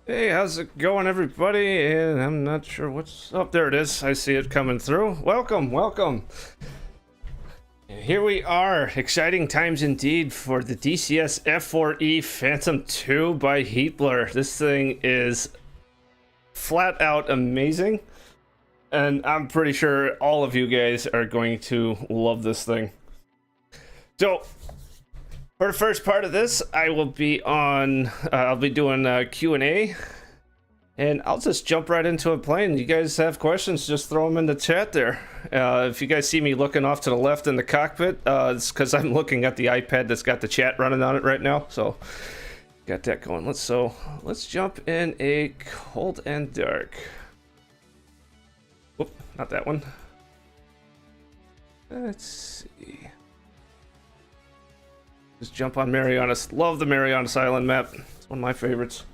Hey, how's it going, everybody? And I'm not sure what's up. There it is. I see it coming through. Welcome, welcome. And here we are. Exciting times indeed for the DCS F-4E Phantom 2 by Heatblur. This thing is flat out amazing. And I'm pretty sure all of you guys are going to love this thing. So, for the first part of this, I will be on, I'll be doing Q&A, and I'll just jump right into it playing. You guys have questions, just throw them in the chat there. If you guys see me looking off to the left in the cockpit, it's because I'm looking at the iPad that's got the chat running on it right now, so got that going. Let's jump in a cold and dark. Whoop, not that one. Let's see. Just jump on Marianas. Love the Marianas Island map. It's one of my favorites.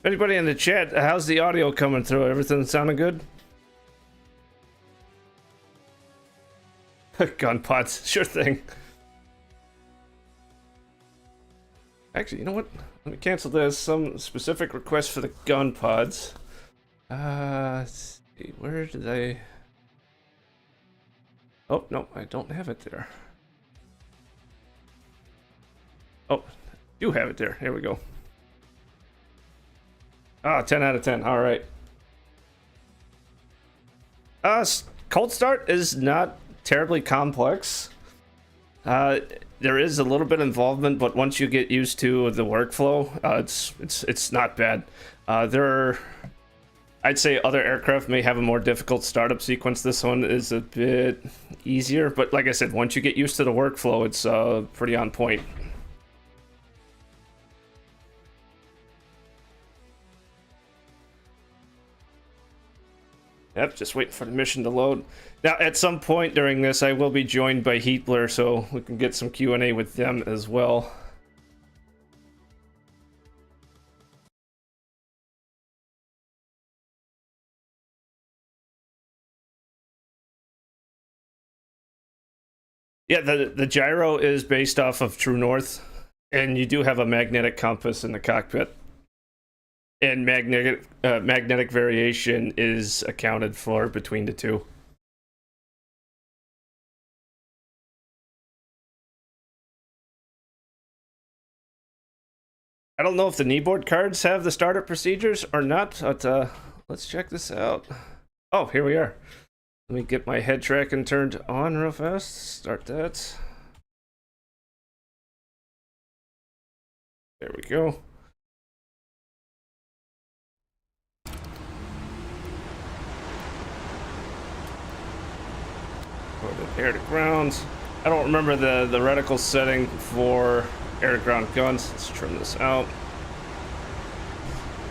Anybody in the chat, how's the audio coming through? Everything sounding good? Gun pods, sure thing. Actually, you know what? Let me cancel this. Some specific requests for the gun pods. Let's see. Where did I... Oh, no, I don't have it there. Oh, I do have it there. Here we go. Ah, 10 out of 10. All right. Cold start is not terribly complex. There is a little bit of involvement, but once you get used to the workflow, it's not bad. I'd say other aircraft may have a more difficult startup sequence. This one is a bit easier, but like I said, once you get used to the workflow, it's pretty on point. Yep, just waiting for the mission to load. Now, at some point during this, I will be joined by Heatblur, so we can get some Q&A with them as well. Yeah, the gyro is based off of True North, and you do have a magnetic compass in the cockpit. And magnetic variation is accounted for between the two. I don't know if the kneeboard cards have the startup procedures or not, but let's check this out. Oh, here we are. Let me get my head tracking turned on real fast. Start that. There we go. Air to ground. I don't remember the reticle setting for air to ground guns. Let's trim this out.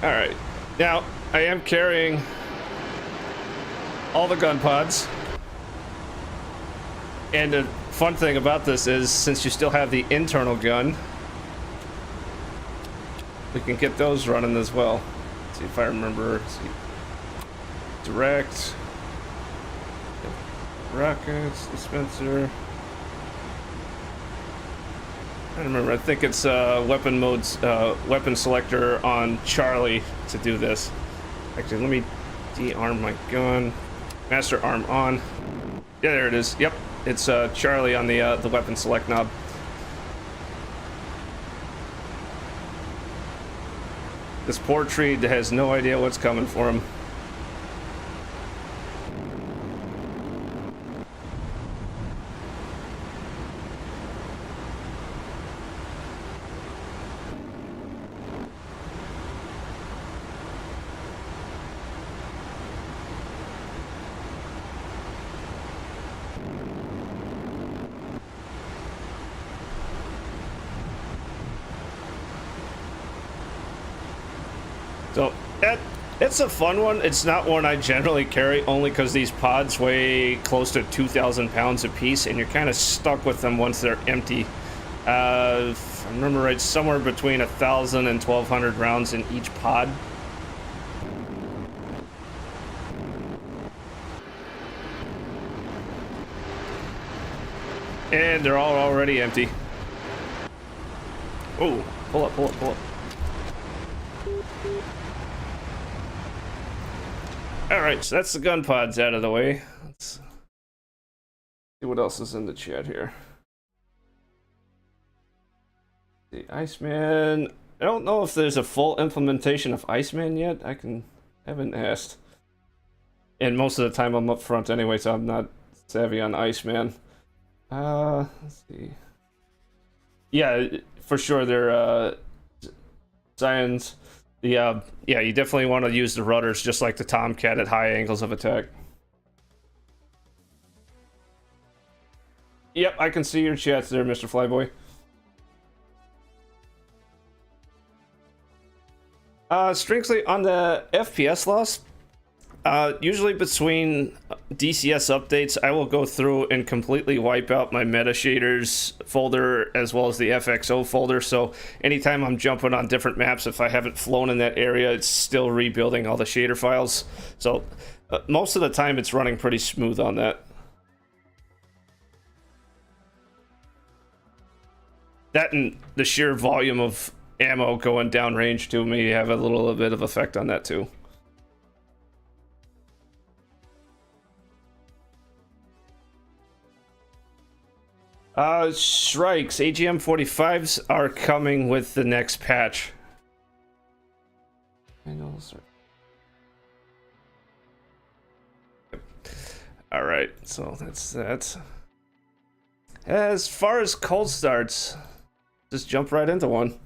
Alright. Now, I am carrying all the gun pods. And the fun thing about this is, since you still have the internal gun, we can get those running as well. Let's see if I remember. Let's see. Direct. Rockets, dispenser. I don't remember. I think it's weapon modes, weapon selector on Charlie to do this. Actually, let me de-arm my gun. Master arm on. Yeah, there it is. Yep, it's Charlie on the weapon select knob. This poor tree has no idea what's coming for him. So it's a fun one. It's not one I generally carry, only because these pods weigh close to 2,000 pounds a piece, and you're kind of stuck with them once they're empty. if I remember right, somewhere between 1,000 and 1,200 rounds in each pod. And they're all already empty. Oh, pull up, pull up, pull up. Alright, so that's the gun pods out of the way. Let's see what else is in the chat here. The Iceman. I don't know if there's a full implementation of Iceman yet. Haven't asked. And most of the time I'm up front anyway, so I'm not savvy on Iceman. Let's see. Yeah, for sure they're Zions. Yeah, you definitely want to use the rudders just like the Tomcat at high angles of attack. Yep, I can see your chats there, Mr. Flyboy. Strangely, on the FPS loss, usually between DCS updates, I will go through and completely wipe out my meta shaders folder as well as the FXO folder. So anytime I'm jumping on different maps, if I haven't flown in that area, it's still rebuilding all the shader files. So most of the time it's running pretty smooth on that. That and the sheer volume of ammo going downrange to me have a little bit of effect on that too. Shrikes, AGM 45s are coming with the next patch. Alright, so that's that. As far as cold starts, just jump right into one.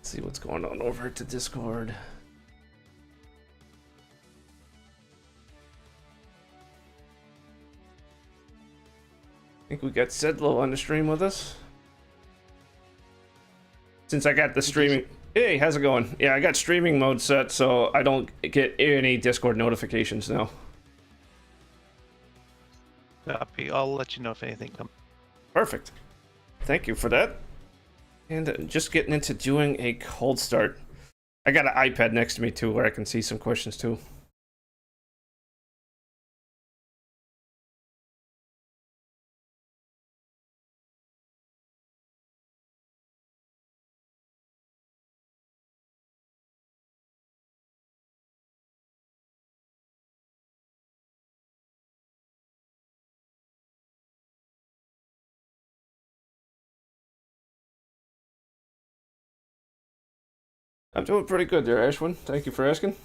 See what's going on over to Discord. I think we got Sedlow on the stream with us. Since I got the streaming... Hey, how's it going? Yeah, I got streaming mode set, so I don't get any Discord notifications now. Copy. I'll let you know if anything comes. Perfect. Thank you for that. And just getting into doing a cold start. I got an iPad next to me too where I can see some questions too. I'm doing pretty good there, Ashwin. Thank you for asking.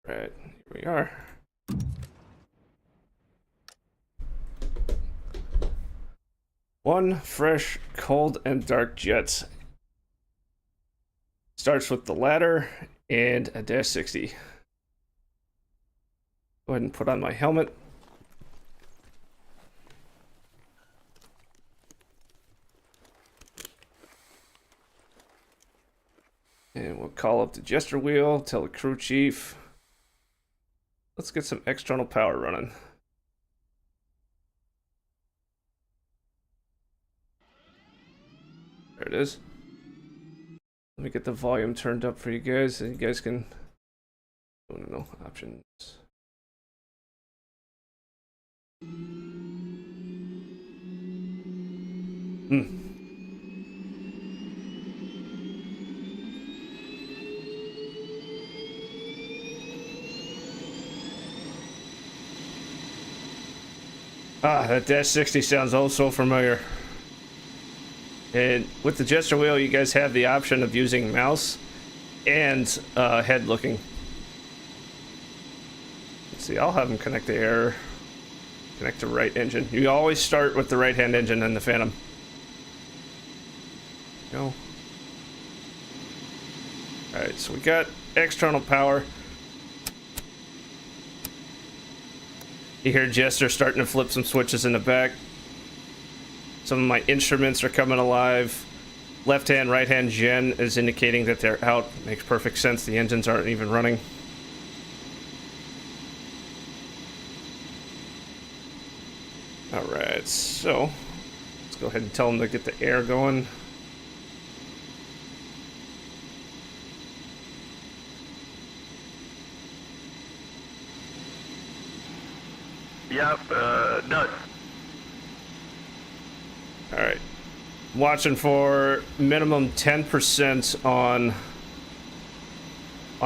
Right, here we are. One fresh, cold, and dark jet. Starts with the ladder and a dash 60. Go ahead and put on my helmet. And we'll call up the gesture wheel, tell the crew chief. Let's get some external power running. There it is. Let me get the volume turned up for you guys, so you guys can... Oh, no, options. Ah, that dash 60 sounds oh so familiar. And with the gesture wheel, you guys have the option of using mouse and head looking. Let's see, I'll have them connect to air, connect to right engine. You always start with the right hand engine and the Phantom. Go. Alright, so we got external power. You hear Jester starting to flip some switches in the back. Some of my instruments are coming alive. Left hand, right hand gen is indicating that they're out. Makes perfect sense. The engines aren't even running. Alright, so let's go ahead and tell them to get the air going. Yep, done. Alright. Watching for minimum 10% on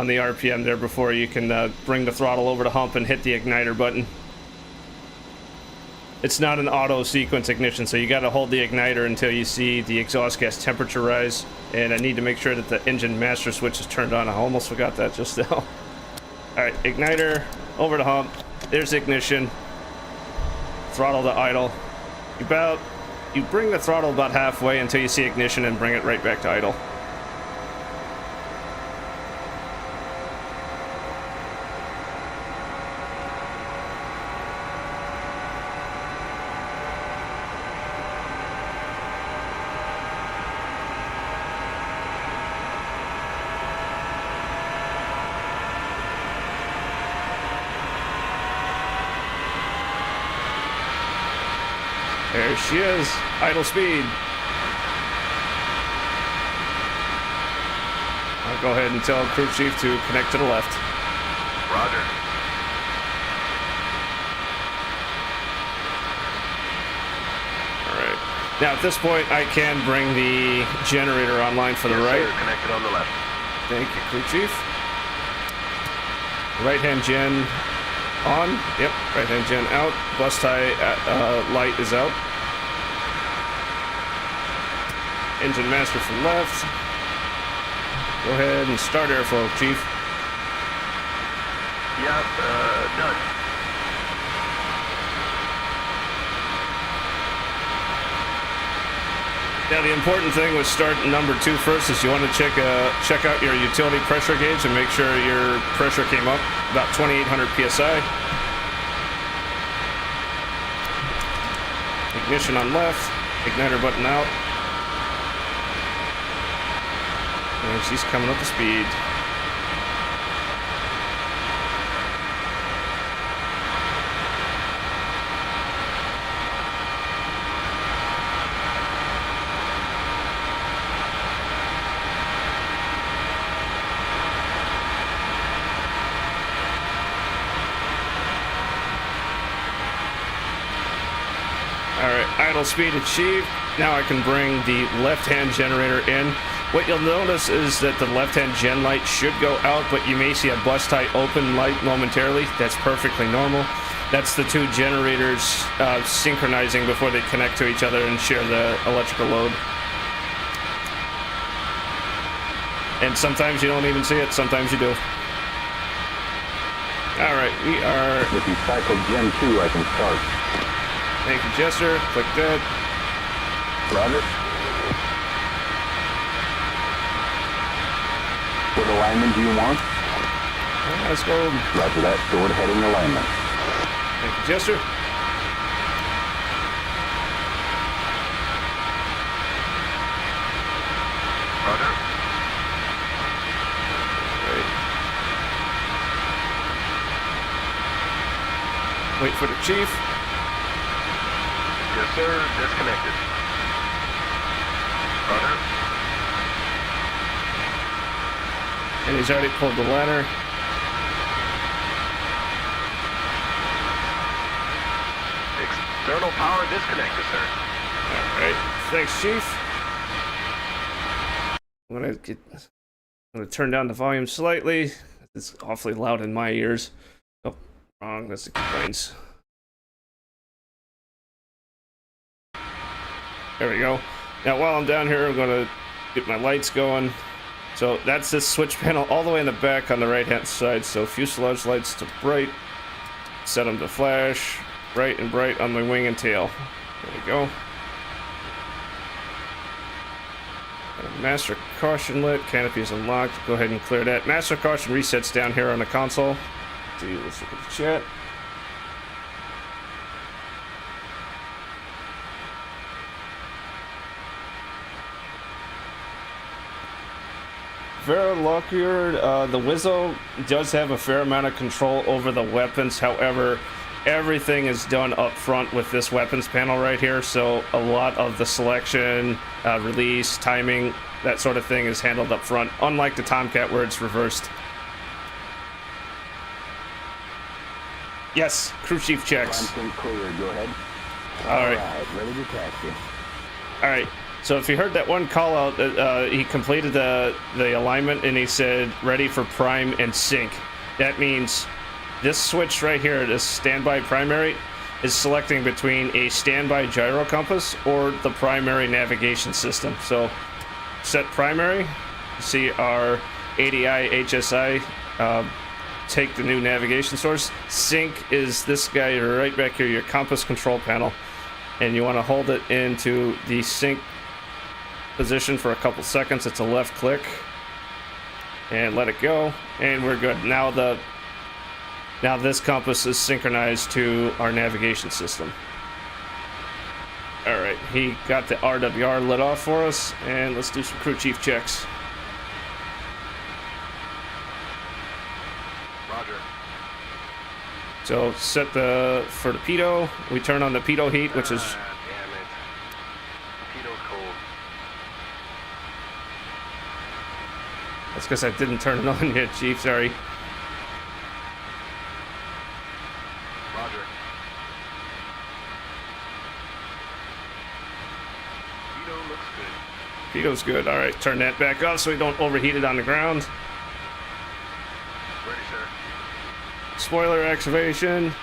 the RPM there before you can bring the throttle over to hump and hit the igniter button. It's not an auto sequence ignition, so you got to hold the igniter until you see the exhaust gas temperature rise. And I need to make sure that the engine master switch is turned on. I almost forgot that just now. Alright, igniter, over to hump. There's ignition. Throttle to idle. You bring the throttle about halfway until you see ignition and bring it right back to idle. There she is, idle speed. I'll go ahead and tell crew chief to connect to the left. Roger. Alright. Now at this point I can bring the generator online for the right. Sir, connected on the left. Thank you, crew chief. Right hand gen on. Yep, right hand gen out. Bus tie light is out. Engine master from left. Go ahead and start airflow, chief. Yep, done. Now the important thing with start number 2 first is you want to check out your utility pressure gauge and make sure your pressure came up about 2,800 psi. Ignition on left, igniter button out. And she's coming up to speed. Alright, idle speed achieved. Now I can bring the left-hand generator in. What you'll notice is that the left-hand gen light should go out, but you may see a bus tie open light momentarily. That's perfectly normal. That's the two generators synchronizing before they connect to each other and share the electrical load. And sometimes you don't even see it, sometimes you do. Alright, we are... If you cycle Gen 2, I can start. Thank you, Jester. Click that. Roger. What alignment do you want? Let's go. Roger that. Stored heading alignment. Thank you, Jester. Roger. Right. Wait for the chief. Yes, sir. Disconnected. Roger. And he's already pulled the ladder. External power disconnected, sir. Alright. Thanks, Chief. I'm gonna turn down the volume slightly. It's awfully loud in my ears. Oh, wrong. That's the complaints. There we go. Now, while I'm down here, I'm gonna get my lights going. So that's this switch panel all the way in the back on the right hand side. So fuselage lights to bright, set them to flash, bright and bright on my wing and tail. There we go. Master caution lit, canopy is unlocked. Go ahead and clear that. Master caution resets down here on the console. Let's look at the chat. very luckier. The Wizzo does have a fair amount of control over the weapons. However, everything is done up front with this weapons panel right here. So a lot of the selection, release, timing, that sort of thing is handled up front. Unlike the Tomcat where it's reversed. Yes, crew chief checks. Climb clear. Go ahead. All right. Ready to taxi. All right. So if you heard that one call out, he completed the alignment and he said ready for prime and sync. That means this switch right here, this standby primary, is selecting between a standby gyro compass or the primary navigation system. So set primary, see our ADI HSI take the new navigation source. Sync is this guy right back here, your compass control panel, and you want to hold it into the sync position for a couple seconds. It's a left click and let it go, and we're good. Now this compass is synchronized to our navigation system. All right, he got the RWR lit off for us, and let's do some crew chief checks. Roger. So set for the pitot. We turn on the pitot heat, which is Damn it. Pito's cold. that's because I didn't turn it on yet, Chief. Sorry. Roger. Pito looks good. Pito's good. All right, turn that back off so we don't overheat it on the ground. Ready, sir. Spoiler activation.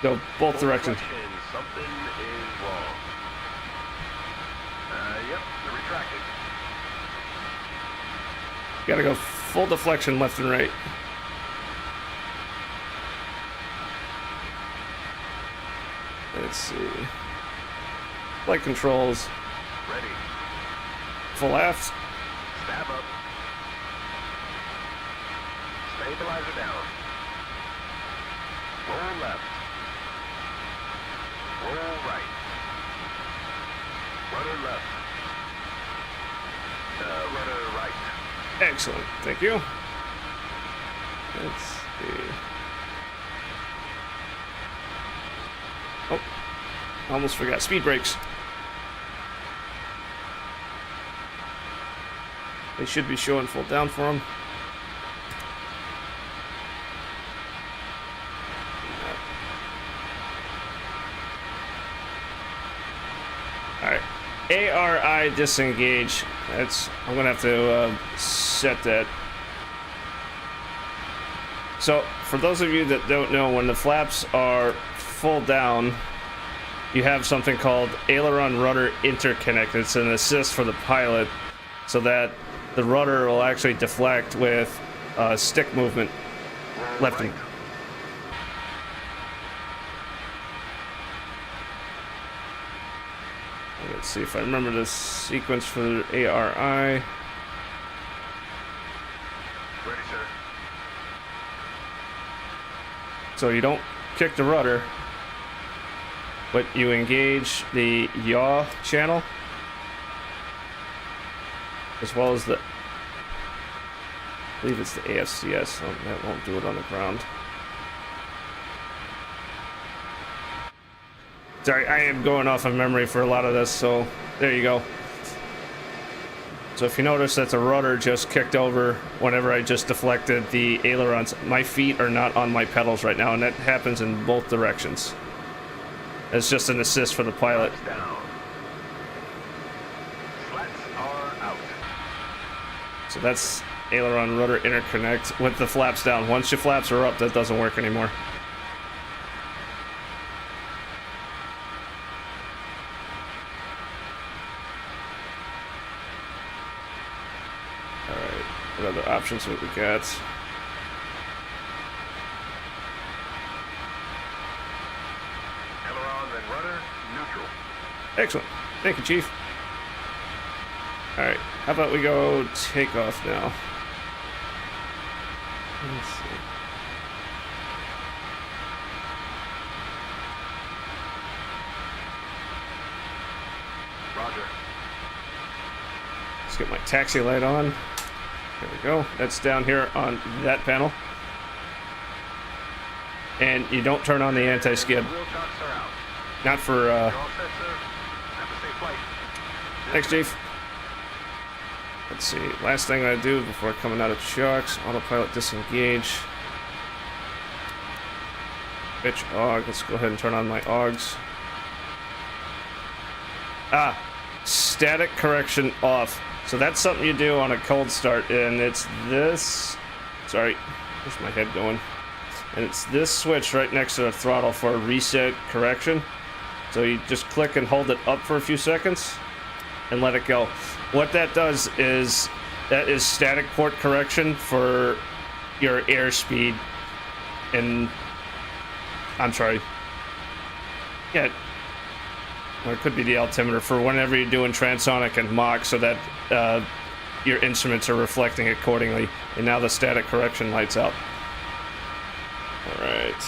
Go both directions. Reflection. Something is wrong. Yep, they're retracted. Gotta go full deflection left and right. Let's see. Flight controls. Ready. Full left. Stab up. Stabilizer down. Roll left. Roll right. Rudder left. Rudder right. Excellent. Thank you. Let's see. Oh, almost forgot speed brakes. They should be showing full down for them. Alright. ARI disengage. I'm gonna have to set that. So, for those of you that don't know, when the flaps are full down, you have something called aileron rudder interconnect. It's an assist for the pilot so that the rudder will actually deflect with stick movement left and let's see if I remember this sequence for ARI. Ready, sir. So you don't kick the rudder, but you engage the yaw channel as well as the, I believe it's the AFCS, so that won't do it on the ground. Sorry, I am going off of memory for a lot of this, so there you go. So if you notice that the rudder just kicked over whenever I just deflected the ailerons, my feet are not on my pedals right now, and that happens in both directions. It's just an assist for the pilot. Slats down. Slats are out. So that's aileron rudder interconnect with the flaps down. Once your flaps are up, that doesn't work anymore. Alright, what other options have we got? Ailerons and rudder neutral. Excellent. Thank you, Chief. Alright, how about we go take off now? Let's see. Roger. Let's get my taxi light on. There we go. That's down here on that panel. And you don't turn on the anti-skid. Wheel chocks are out. Not for, You're all set, sir. Have a safe flight. thanks, Chief. Let's see. Last thing I do before coming out of shocks. Autopilot disengage. Bitch AUG. Let's go ahead and turn on my AUGs. Ah. Static correction off. So that's something you do on a cold start, and it's this. Sorry, where's my head going? And it's this switch right next to the throttle for reset correction. So you just click and hold it up for a few seconds and let it go. What that does is that is static port correction for your airspeed. And I'm sorry. Yeah. Or it could be the altimeter for whenever you're doing transonic and Mach, so that your instruments are reflecting accordingly. And now the static correction lights out. Alright.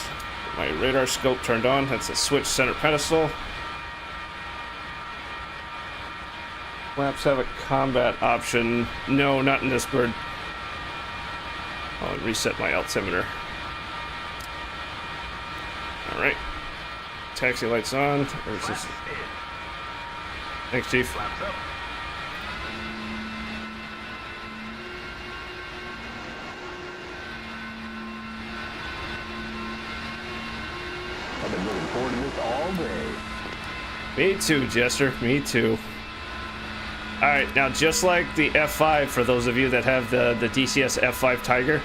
My radar scope turned on. That's a switch center pedestal. Flaps have a combat option. No, not in this bird. I'll reset my altimeter. Alright. Taxi lights on. Where's this? Thanks, Chief. Flaps up. I've been looking forward to this all day. Me too, Jester. Me too. Alright, now just like the F5, for those of you that have the DCS F5 Tiger,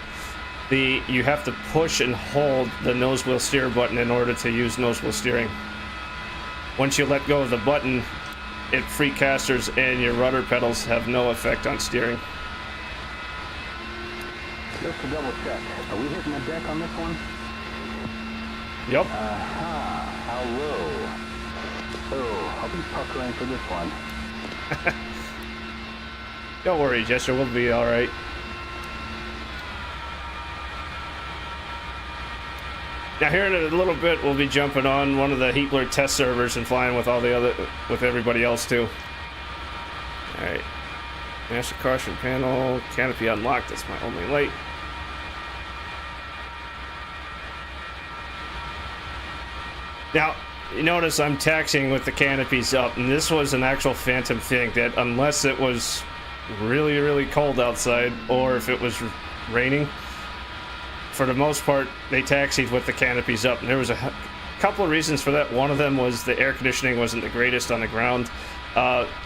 you have to push and hold the nose wheel steer button in order to use nose wheel steering. Once you let go of the button, it free casters and your rudder pedals have no effect on steering. Just to double check, are we hitting the deck on this one? Yep. Aha, how low. Oh, I'll be puckering for this one. Don't worry, Jester, we'll be alright. Now here in a little bit, we'll be jumping on one of the Heatblur test servers and flying with with everybody else too. Alright. Master caution panel, canopy unlocked, that's my only light. Now, you notice I'm taxiing with the canopies up, and this was an actual phantom thing that unless it was really, really cold outside, or if it was raining, for the most part, they taxied with the canopies up. And there was a couple of reasons for that. One of them was the air conditioning wasn't the greatest on the ground.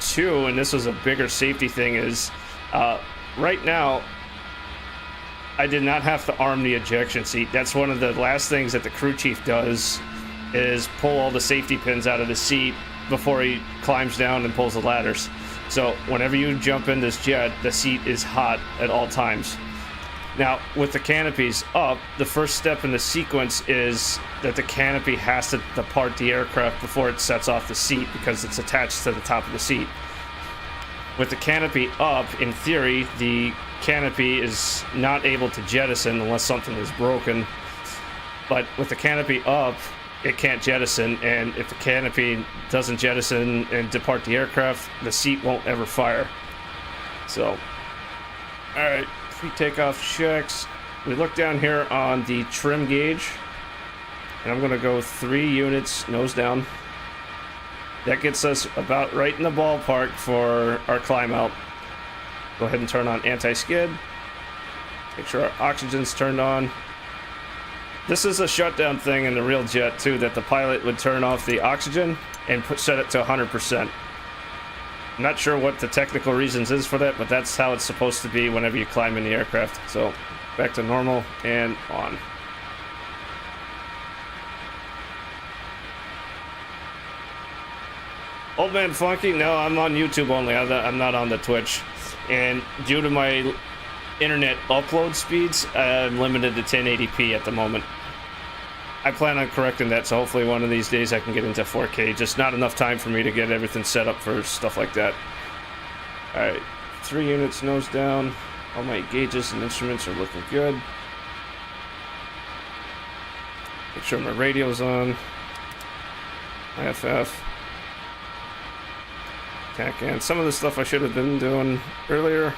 Two, and this was a bigger safety thing, is right now, I did not have to arm the ejection seat. That's one of the last things that the crew chief does, is pull all the safety pins out of the seat before he climbs down and pulls the ladders. So whenever you jump in this jet, the seat is hot at all times. Now, with the canopies up, the first step in the sequence is that the canopy has to depart the aircraft before it sets off the seat, because it's attached to the top of the seat. With the canopy up, in theory, the canopy is not able to jettison unless something is broken. But with the canopy up, it can't jettison, and if the canopy doesn't jettison and depart the aircraft, the seat won't ever fire. So, alright, pre-takeoff checks. We look down here on the trim gauge, and I'm going to go 3 units nose down. That gets us about right in the ballpark for our climb out. Go ahead and turn on anti-skid. Make sure our oxygen's turned on. This is a shutdown thing in the real jet too, that the pilot would turn off the oxygen and set it to 100%. I'm not sure what the technical reasons is for that, but that's how it's supposed to be whenever you climb in the aircraft. So back to normal and on. Old Man Funky? No, I'm on YouTube only. I'm not on the Twitch. And due to my internet upload speeds, I'm limited to 1080p at the moment. I plan on correcting that, so hopefully one of these days I can get into 4K. Just not enough time for me to get everything set up for stuff like that. Alright, 3 units nose down. All my gauges and instruments are looking good. Make sure my radio's on. IFF. TACAN. Some of the stuff I should have been doing earlier.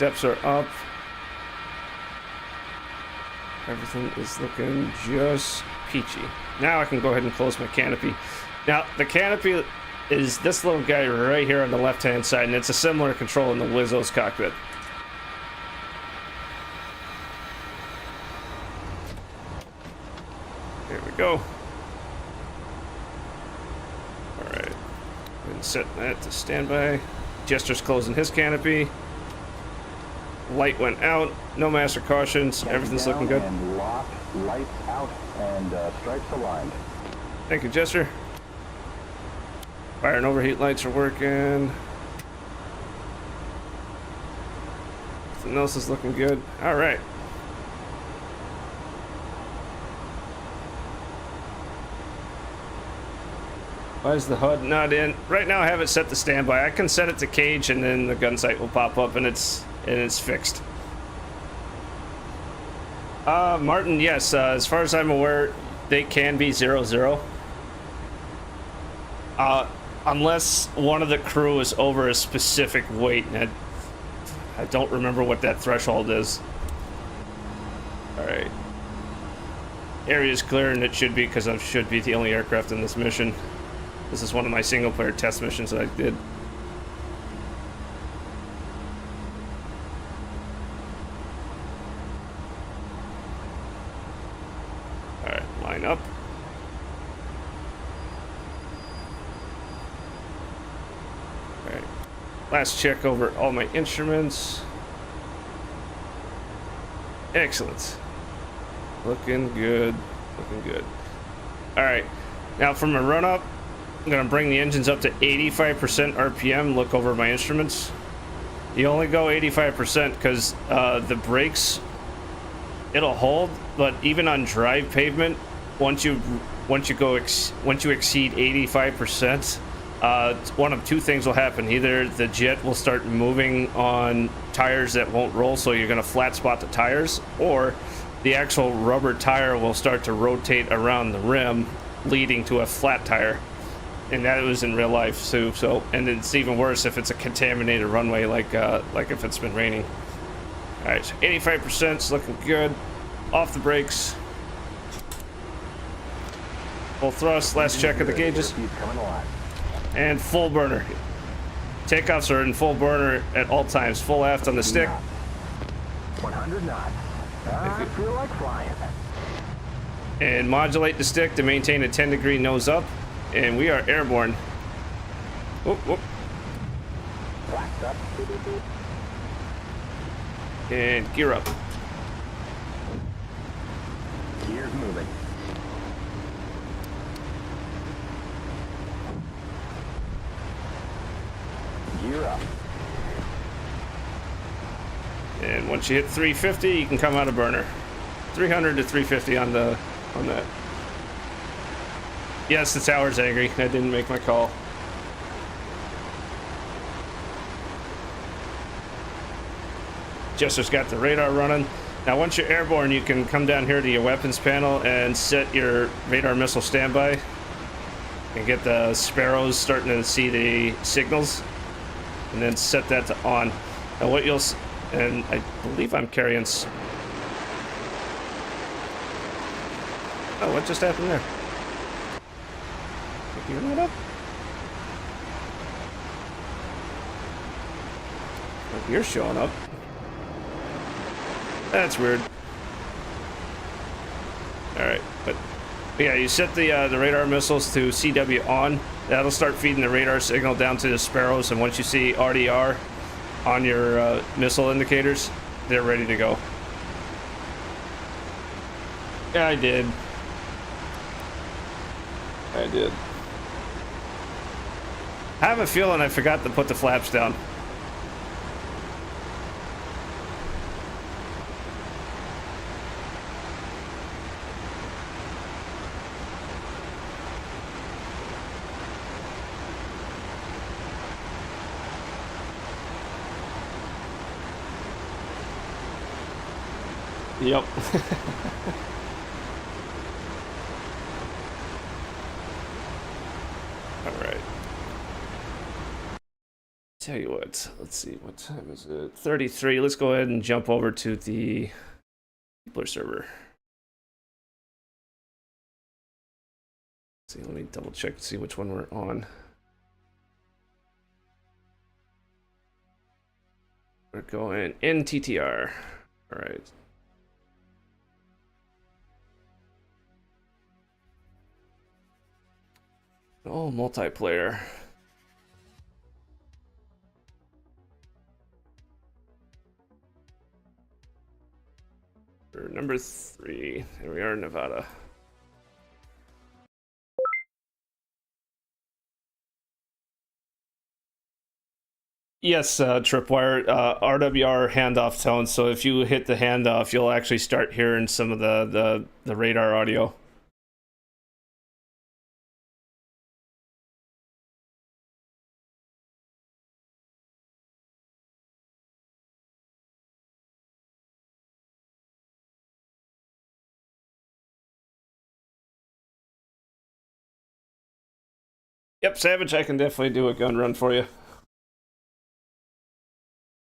steps are up. Everything is looking just peachy. Now I can go ahead and close my canopy. Now, the canopy is this little guy right here on the left-hand side, and it's a similar control in the Wizzo's cockpit. There we go. Alright. And set that to standby. Jester's closing his canopy. Light went out. No master cautions. Everything's looking good. And lock, lights out, and stripes aligned. Thank you, Jester. Fire and overheat lights are working. Everything else is looking good. All right. Why is the HUD not in? Right now I have it set to standby. I can set it to cage and then the gun sight will pop up and it's fixed. Martin, yes, as far as I'm aware, they can be 0-0. Unless one of the crew is over a specific weight, and I don't remember what that threshold is. Alright. Area's clear, and it should be, because I should be the only aircraft in this mission. This is one of my single-player test missions that I did. Alright, line up. Alright. Last check over all my instruments. Excellent. Looking good. Looking good. Alright. Now from a run-up, I'm going to bring the engines up to 85% RPM, look over my instruments. You only go 85% because the brakes, it'll hold, but even on drive pavement, once you exceed 85%, one of two things will happen. Either the jet will start moving on tires that won't roll, so you're going to flat spot the tires, or the actual rubber tire will start to rotate around the rim, leading to a flat tire. And that was in real life too. So, and it's even worse if it's a contaminated runway, like if it's been raining. All right, so 85% is looking good. Off the brakes. Full thrust. Last check of the gauges. And full burner. Takeoffs are in full burner at all times. Full aft on the stick. 100 knots. I feel like flying. And modulate the stick to maintain a 10-degree nose up. And we are airborne. Whoop, whoop. And gear up. Gears moving. Gear up. And once you hit 350, you can come out of burner. 300 to 350 on that. Yes, the tower's angry. I didn't make my call. Jester's got the radar running. Now, once you're airborne, you can come down here to your weapons panel and set your radar missile standby. And get the sparrows starting to see the signals. And then set that to on. Now, what you'll... And I believe I'm carrying... Oh, what just happened there? You're not up? Oh, you're showing up. That's weird. Alright, but yeah, you set the radar missiles to CW on. That'll start feeding the radar signal down to the sparrows, and once you see RDR on your missile indicators, they're ready to go. Yeah, I did. I have a feeling I forgot to put the flaps down. Yep. All right. tell you what, let's see, what time is it? 33. Let's go ahead and jump over to the Heatblur server. Let's see, let me double check to see which one we're on. We're going in TTR. All right. Oh, multiplayer. For number 3. There we are, Nevada. Yes, Tripwire, RWR handoff tone. So if you hit the handoff, you'll actually start hearing some of the radar audio. Yep, Savage, I can definitely do a gun run for you.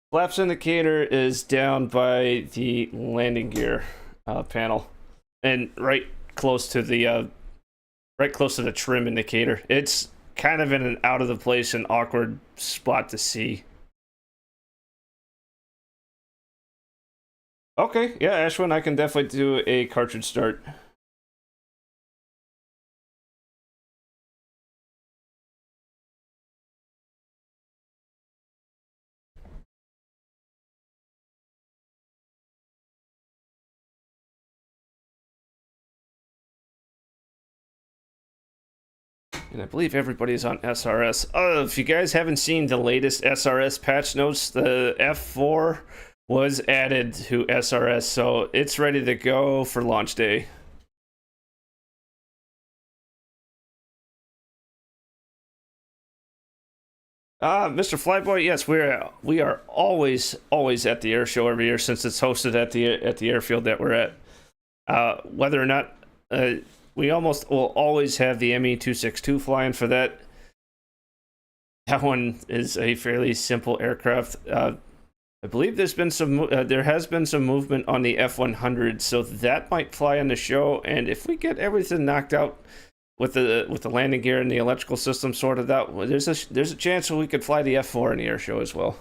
Flaps indicator is down by the landing gear panel, and right close to the trim indicator. It's kind of in an out of the place and awkward spot to see. Okay, yeah, Ashwin, I can definitely do a cartridge start. And I believe everybody's on SRS. Oh, if you guys haven't seen the latest SRS patch notes, the F-4 was added to SRS, so it's ready to go for launch day. Mr. Flyboy, yes, we are always at the air show every year since it's hosted at the airfield that we're at. Whether or not we almost will always have the ME-262 flying for that. That one is a fairly simple aircraft. I believe there has been some movement on the F-100, so that might fly on the show. And if we get everything knocked out with the landing gear and the electrical system sorted out, there's a chance that we could fly the F-4 in the air show as well.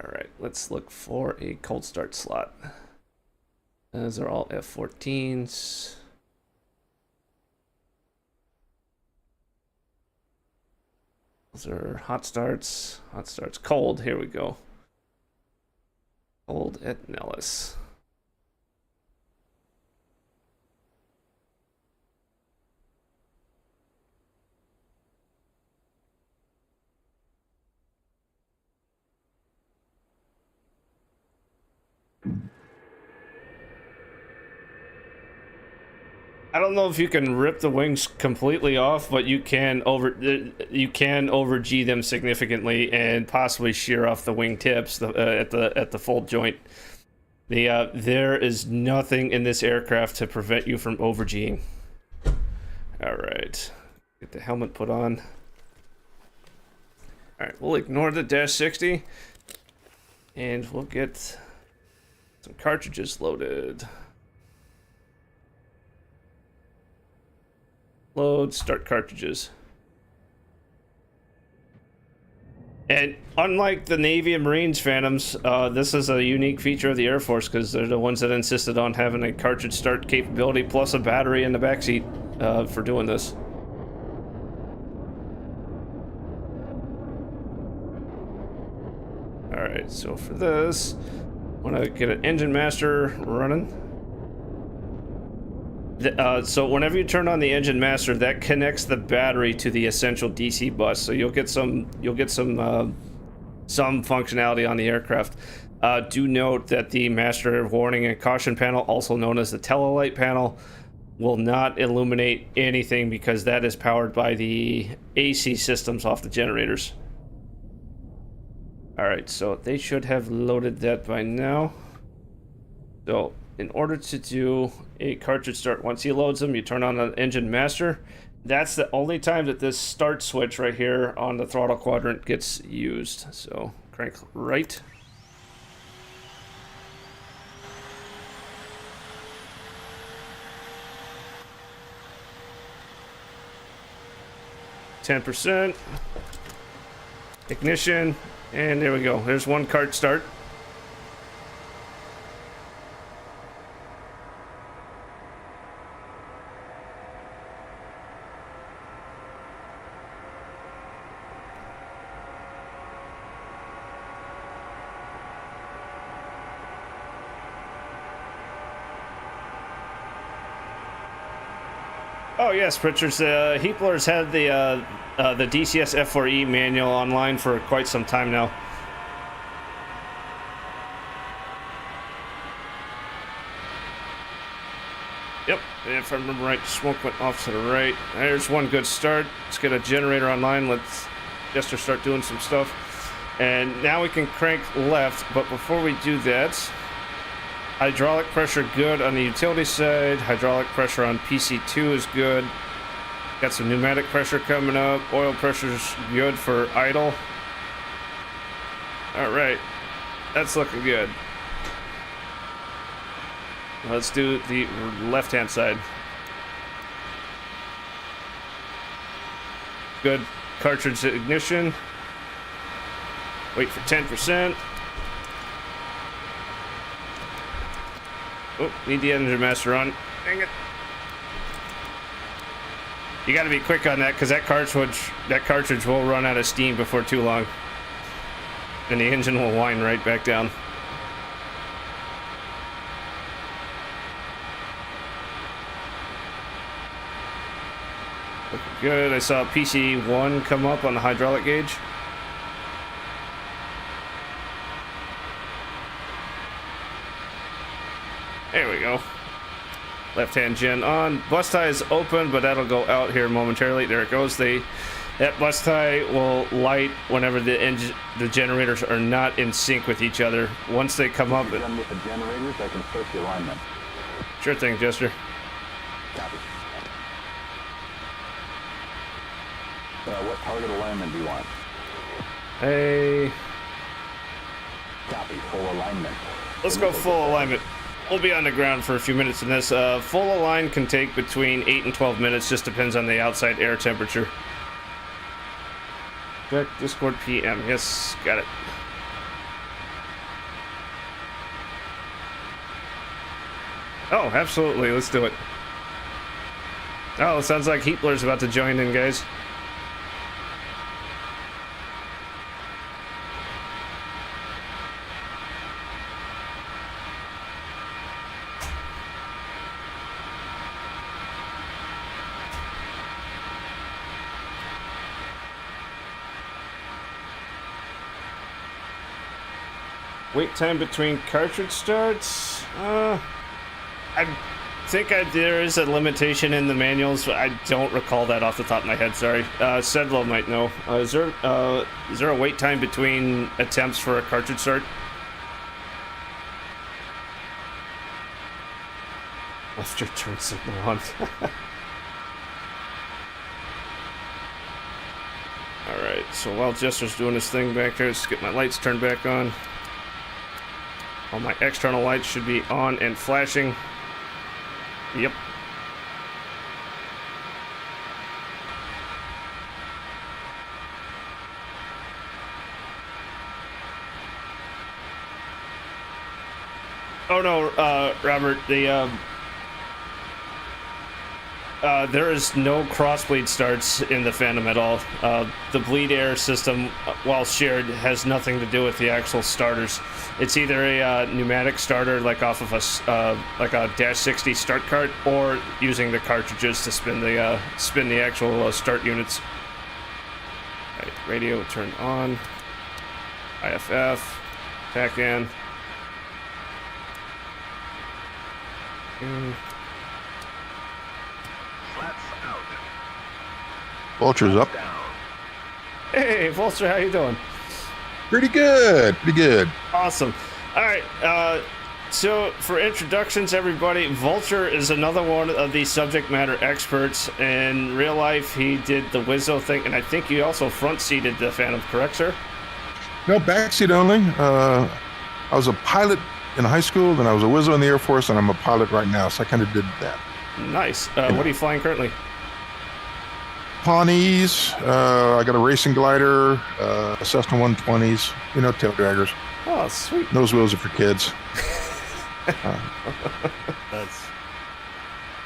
All right, let's look for a cold start slot. Those are all F-14s. Those are hot starts. Hot starts. Cold. Here we go. Cold at Nellis. I don't know if you can rip the wings completely off, but you can over G them significantly and possibly shear off the wing tips at the fold joint. There is nothing in this aircraft to prevent you from over G'ing. All right, get the helmet put on. All right, we'll ignore the dash 60, and we'll get some cartridges loaded. Load, start cartridges. And unlike the Navy and Marines Phantoms, this is a unique feature of the Air Force because they're the ones that insisted on having a cartridge start capability plus a battery in the backseat for doing this. Alright, so for this, I want to get an engine master running. So whenever you turn on the engine master, that connects the battery to the essential DC bus. So you'll get some functionality on the aircraft. Do note that the master warning and caution panel, also known as the telelight panel, will not illuminate anything because that is powered by the AC systems off the generators. All right, so they should have loaded that by now. So in order to do a cartridge start, once he loads them, you turn on the engine master. that's the only time that this start switch right here on the throttle quadrant gets used. So crank right. %. Ignition, and there we go. There's one kart start. Oh yes, Pritchard's Heatblur's had the DCS F-4E manual online for quite some time now. Yep, if I remember right, smoke went off to the right. There's one good start. Let's get a generator online. Let's Jester start doing some stuff. And now we can crank left, but before we do that, hydraulic pressure good on the utility side. Hydraulic pressure on PC2 is good. Got some pneumatic pressure coming up. Oil pressure's good for idle. All right, that's looking good. Let's do the left-hand side. Good cartridge ignition. Wait for 10%. Oh, need the engine master on. Dang it. You got to be quick on that because that cartridge will run out of steam before too long. And the engine will wind right back down. Looking good. I saw PC1 come up on the hydraulic gauge. There we go. Left-hand gen on. Bus tie is open, but that'll go out here momentarily. There it goes. That bus tie will light whenever the generators are not in sync with each other. Once they come up, done with the generators, I can start the alignment. Sure thing, Jester. Copy. What target alignment do you want? Hey, Copy. Full alignment. let's go full alignment. We'll be on the ground for a few minutes in this. Full align can take between 8 and 12 minutes, just depends on the outside air temperature. Check Discord PM. Yes, got it. Oh, absolutely. Let's do it. Oh, it sounds like Heatblur's about to join in, guys. Wait time between cartridge starts? I think there is a limitation in the manuals, but I don't recall that off the top of my head, sorry. Sedlo might know. Is there a wait time between attempts for a cartridge start? Left your turn signal on. Alright, so while Jester's doing his thing back there, let's get my lights turned back on. All my external lights should be on and flashing. Yep. Oh no, Robert, there is no crossbleed starts in the Phantom at all. The bleed air system, while shared, has nothing to do with the actual starters. It's either a pneumatic starter, like off of a Dash 60 start cart, or using the cartridges to spin the actual start units. Right, radio turned on. IFF, TACAN. Flats out. Vulture's up. Down. Hey, Volster, how you doing? Pretty good. Pretty good. Awesome. All right. So, for introductions, everybody, Vulture is another one of the subject matter experts. In real life, he did the Wizzo thing, and I think he also front-seated the Phantom, correct, sir? No, backseat only. I was a pilot in high school, then I was a Wizzo in the Air Force, and I'm a pilot right now, so I kind of did that. Nice. What are you flying currently? Pawnees, I got a racing glider, Cessna 120s, tail draggers. Oh, sweet. Those wheels are for kids. That's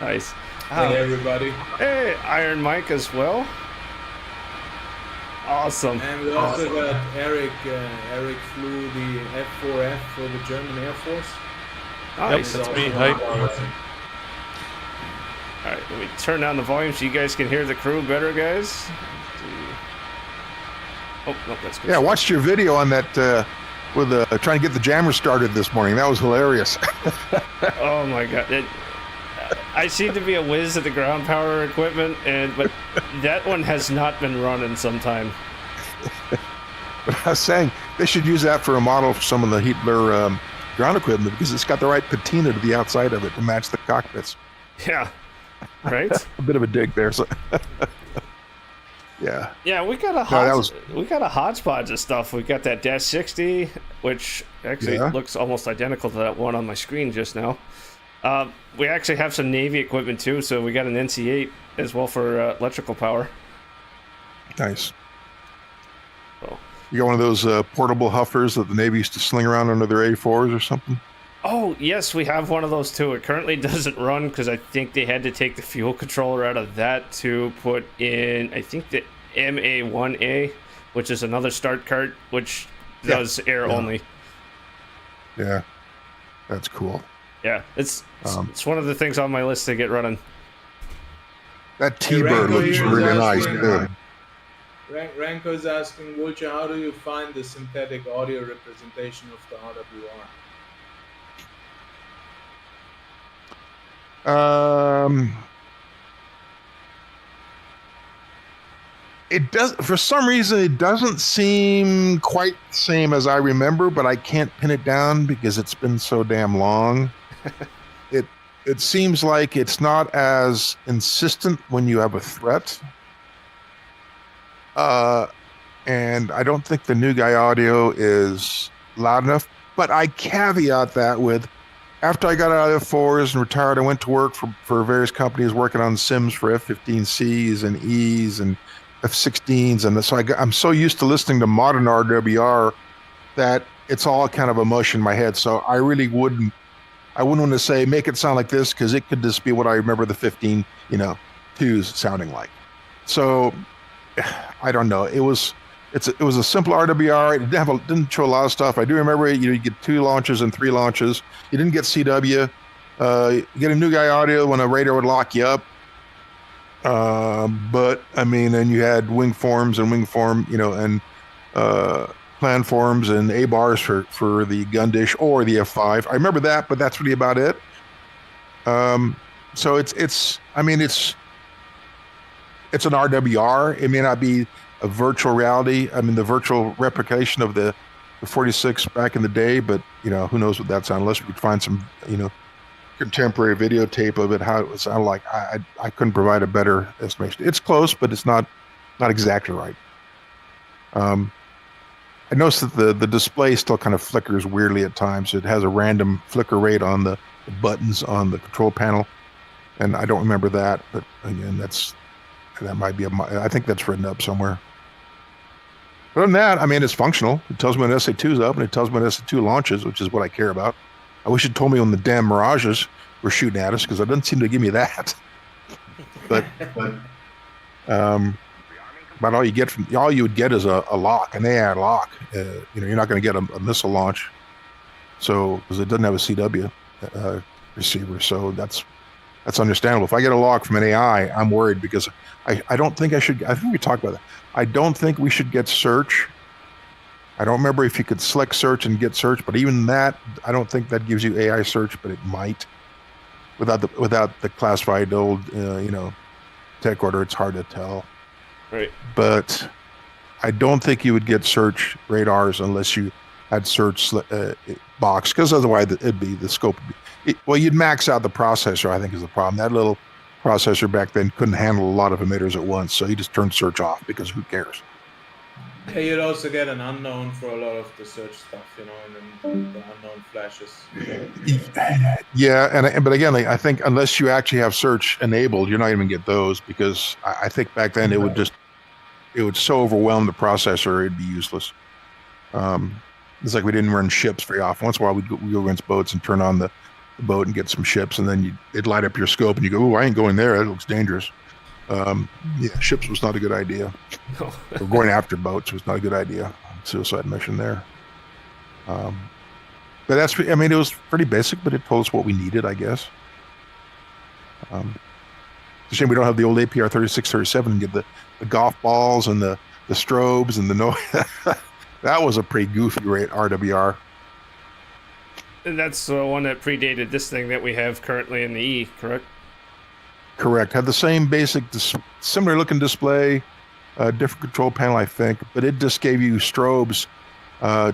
nice. Hey, everybody. Hey, Iron Mike as well. Awesome. And we also got Eric. Eric flew the F-4E for the German Air Force. Nice. That's He's me. also Hi. awesome. All right, let me turn down the volume so you guys can hear the crew better, guys. Oh, no, that's good. Yeah, I watched your video on that with trying to get the jammer started this morning. That was hilarious. Oh my god. I seem to be a whiz at the ground power equipment, but that one has not been run in some time. But I was saying they should use that for a model for some of the Heatblur ground equipment because it's got the right patina to the outside of it to match the cockpits. Yeah. Right? A bit of a dig there. So yeah. Yeah, we got a hodgepodge of stuff. We got that Dash 60, which actually looks almost identical to that one on my screen just now. We actually have some Navy equipment too, so we got an NC-8 as well for electrical power. Nice. So. You got one of those portable huffers that the Navy used to sling around under their A4s or something? Oh, yes, we have one of those too. It currently doesn't run because I think they had to take the fuel controller out of that to put in, I think, the MA1A, which is another start cart, which does air only. Yeah, that's cool. Yeah, it's one of the things on my list to get running. That T-Bird looks really nice, too. Ranko is asking, Vulture, how do you find the synthetic audio representation of the RWR? It does, for some reason, it doesn't seem quite the same as I remember, but I can't pin it down because it's been so damn long. It seems like it's not as insistent when you have a threat. And I don't think the new guy audio is loud enough, but I caveat that with, after I got out of F4s and retired, I went to work for various companies working on sims for F-15Cs and Es and F-16s. And so I'm so used to listening to modern RWR that it's all kind of a mush in my head. So I really wouldn't want to say, make it sound like this, because it could just be what I remember the 15-2s sounding like. So I don't know. It was a simple RWR. It didn't show a lot of stuff. I do remember you get 2 launches and 3 launches. You didn't get CW. You get a new guy audio when a radar would lock you up. But I mean, and you had wing forms and and plan forms and A bars for the gun dish or the F5. I remember that, but that's really about it. So it's an RWR. It may not be a virtual reality. I mean, the virtual replication of the 46 back in the day, but who knows what that sounded, unless we could find some, contemporary videotape of it, how it would sound like. I couldn't provide a better estimation. It's close, but it's not exactly right. I noticed that the display still kind of flickers weirdly at times. It has a random flicker rate on the buttons on the control panel, and I don't remember that, but again, that might be I think that's written up somewhere. Other than that, I mean, it's functional. It tells me when SA2 is up, and it tells me when SA2 launches, which is what I care about. I wish it told me when the damn Mirages were shooting at us, because it doesn't seem to give me that. But all you would get is a lock, an AI lock. You're not going to get a missile launch, so because it doesn't have a CW receiver. So that's understandable. If I get a lock from an AI, I'm worried, because I don't think I should. I think we talked about that. I don't think we should get search. I don't remember if you could select search and get search, but even that, I don't think that gives you AI search, but it might. Without the classified old, tech order, it's hard to tell. Right. But I don't think you would get search radars unless you had search box, because otherwise it'd be the scope. Well, you'd max out the processor, I think, is the problem. That little processor back then couldn't handle a lot of emitters at once, so you just turned search off because who cares? Yeah, you'd also get an unknown for a lot of the search stuff, and then the unknown flashes. Yeah, but again, I think unless you actually have search enabled, you're not even gonna get those, because I think back then it would so overwhelm the processor, it'd be useless. It's like we didn't run ships very often. Once in a while, we'd go against boats and turn on the boat and get some ships, and then it'd light up your scope, and you go, "Oh, I ain't going there. That looks dangerous." Ships was not a good idea. No. Or going after boats was not a good idea. Suicide mission there. But it was pretty basic, but it told us what we needed, I guess. It's a shame we don't have the old APR 3637 and get the golf balls and the strobes and the noise. That was a pretty goofy RWR. And that's the one that predated this thing that we have currently in the E, correct? Correct. Had the same basic, similar looking display, different control panel, I think, but it just gave you strobes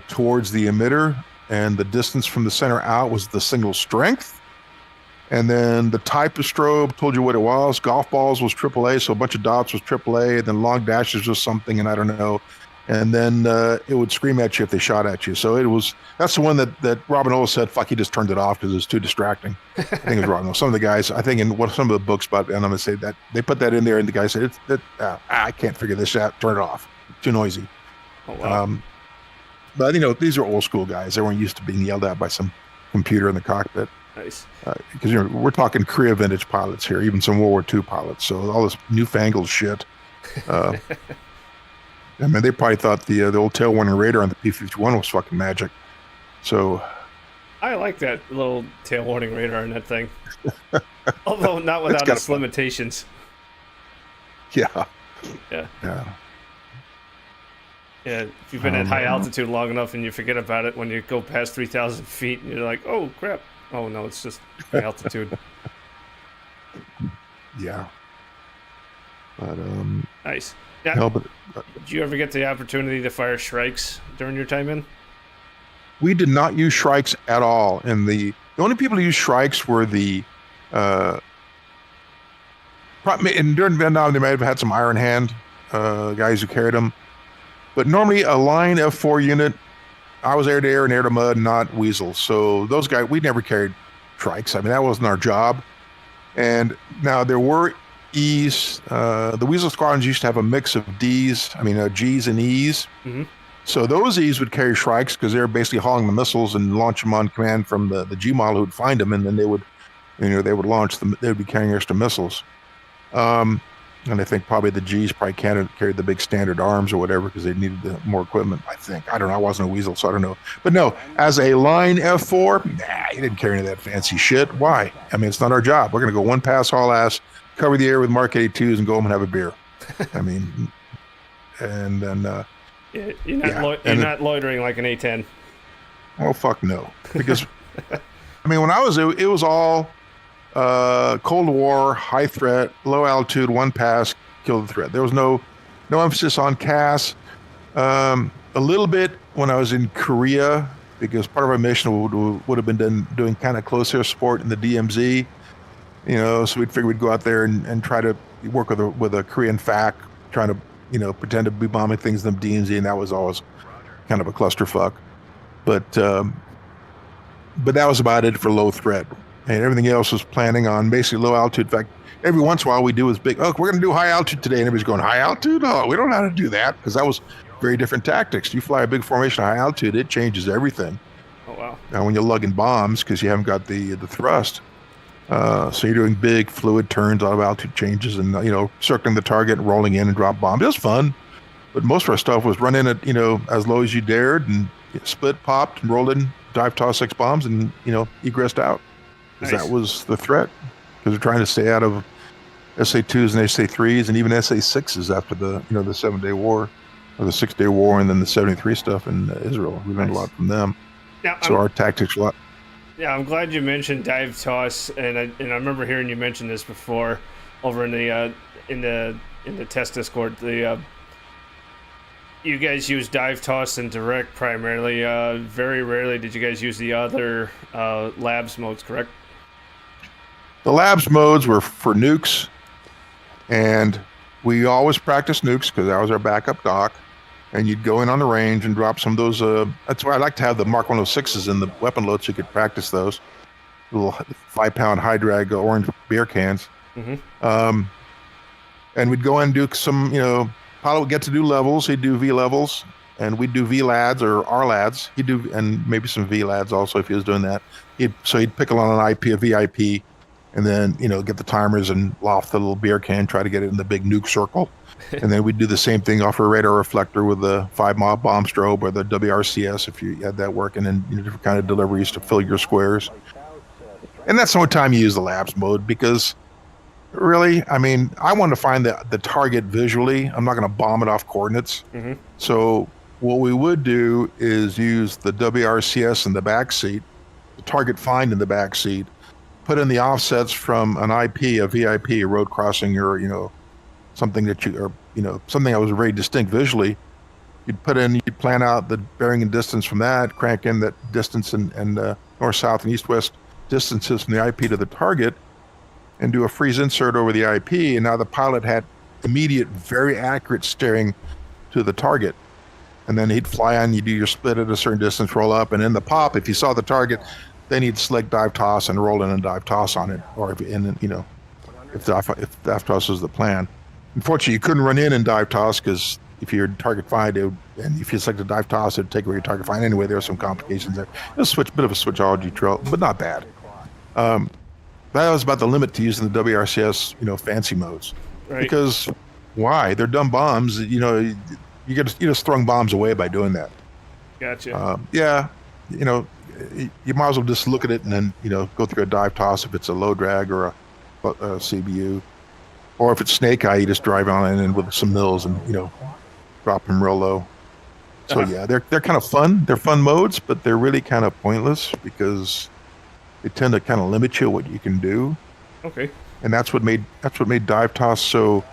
towards the emitter, and the distance from the center out was the single strength. And then the type of strobe told you what it was. Golf balls was AAA, so a bunch of dots was AAA, and then long dashes was something, and I don't know. And then it would scream at you if they shot at you. So that's the one that Robin O said, fuck, he just turned it off because it was too distracting. I think it was Robin O. Some of the guys, I think in some of the books about, and I'm going to say that, they put that in there, and the guy said, I can't figure this out, turn it off. Too noisy. Oh, wow. But, these are old school guys. They weren't used to being yelled at by some computer in the cockpit. Nice. Because we're talking Korea vintage pilots here, even some World War II pilots. So all this newfangled shit. They probably thought the old tail warning radar on the P-51 was fucking magic. So I like that little tail warning radar in that thing. Although not without its limitations. Yeah. Yeah. Yeah. Yeah, if you've been at high altitude long enough and you forget about it when you go past 3,000 feet and you're like, oh, crap. Oh, no, it's just high altitude. Yeah. But, nice. Yeah. No, but Did you ever get the opportunity to fire Shrikes during your time in? we did not use Shrikes at all. And the only people who used Shrikes were and during Vietnam, they might have had some Iron Hand guys who carried them. But normally a line F4 unit, I was air to air and air to mud, not Weasel. So those guys, we never carried Shrikes. I mean, that wasn't our job. And now there were E's. The Weasel squadrons used to have a mix of G's and E's. Mm-hmm. So those E's would carry Shrikes because they were basically hauling the missiles and launch them on command from the G model who'd find them, and then they would launch them. They would be carrying extra missiles. And I think probably the G's carried the big standard arms or whatever because they needed more equipment, I think. I don't know. I wasn't a Weasel, so I don't know. But no, as a line F4, you didn't carry any of that fancy shit. Why? I mean, it's not our job. We're going to go one pass, haul ass, cover the air with Mark 82s and go home and have a beer. I mean, and then... you're not loitering like an A-10. Oh, fuck no. Because, I mean, when I was, it was all Cold War, high threat, low altitude, one pass, kill the threat. There was no emphasis on CAS. A little bit when I was in Korea, because part of our mission would have been doing kind of close air support in the DMZ. So we'd figure we'd go out there and try to work with a Korean FAC, trying to, pretend to be bombing things in the DMZ, and that was always kind of a clusterfuck. But that was about it for low threat. And everything else was planning on basically low altitude. In fact, every once in a while we do is big, we're going to do high altitude today. And everybody's going, high altitude? Oh, we don't know how to do that, because that was very different tactics. You fly a big formation at high altitude, it changes everything. Oh, wow. Now, when you're lugging bombs, because you haven't got the thrust, so you're doing big fluid turns, a lot of altitude changes, and, circling the target, and rolling in and drop bombs. It was fun. But most of our stuff was run in at, as low as you dared, and split, popped, and rolled in, dive toss 6 bombs, and, egressed out. Because Nice. that was the threat. Because we're trying to stay out of SA2s and SA3s and even SA6s after the 7-day war, or the 6-day war, and then the 73 stuff in Israel. We learned a lot from them. Now, So our tactics a lot. Yeah, I'm glad you mentioned dive toss, and I remember hearing you mention this before over in the test Discord. you guys use dive toss and direct primarily. Very rarely did you guys use the other labs modes, correct? The labs modes were for nukes, and we always practiced nukes because that was our backup dock. And you'd go in on the range and drop some of those. That's why I like to have the Mark 106s in the weapon load so you could practice those. Little 5-pound high drag orange beer cans. Mm-hmm. And we'd go in and do some, pilot would get to do levels. He'd do V levels, and we'd do V lads or R lads. He'd do, and maybe some V lads also if he was doing that. He'd pickle on an IP, a VIP, and then, get the timers and loft the little beer can, try to get it in the big nuke circle. And then we'd do the same thing off a radar reflector with the 5-mile bomb strobe or the WRCS if you had that working, and different kind of deliveries to fill your squares. And that's the only time you use the labs mode because really, I want to find the target visually. I'm not going to bomb it off coordinates. Mm-hmm. So what we would do is use the WRCS in the back seat, the target find in the back seat, put in the offsets from an IP, a VIP, a road crossing, or something that something that was very distinct visually. You'd plan out the bearing and distance from that, crank in that distance and north, south, and east, west distances from the IP to the target, and do a freeze insert over the IP. And now the pilot had immediate, very accurate steering to the target. And then he'd fly on, you do your split at a certain distance, roll up, and in the pop, if you saw the target, then he'd select dive toss and roll in and dive toss on it, or if dive toss was the plan. Unfortunately, you couldn't run in and dive toss because if your target find, and if you selected dive toss, it'd take away your target find anyway. There were some complications there. It was bit of a switchology trail, but not bad. That was about the limit to using the WRCS, fancy modes. Right. Because why? They're dumb bombs. You just throwing bombs away by doing that. Gotcha. You might as well just look at it and then go through a dive toss if it's a low drag or a CBU. Or if it's snake eye, you just drive on in with some mills and drop them real low. So yeah, they're kind of fun. They're fun modes, but they're really kind of pointless because they tend to kind of limit you what you can do. Okay. And that's what made dive toss so.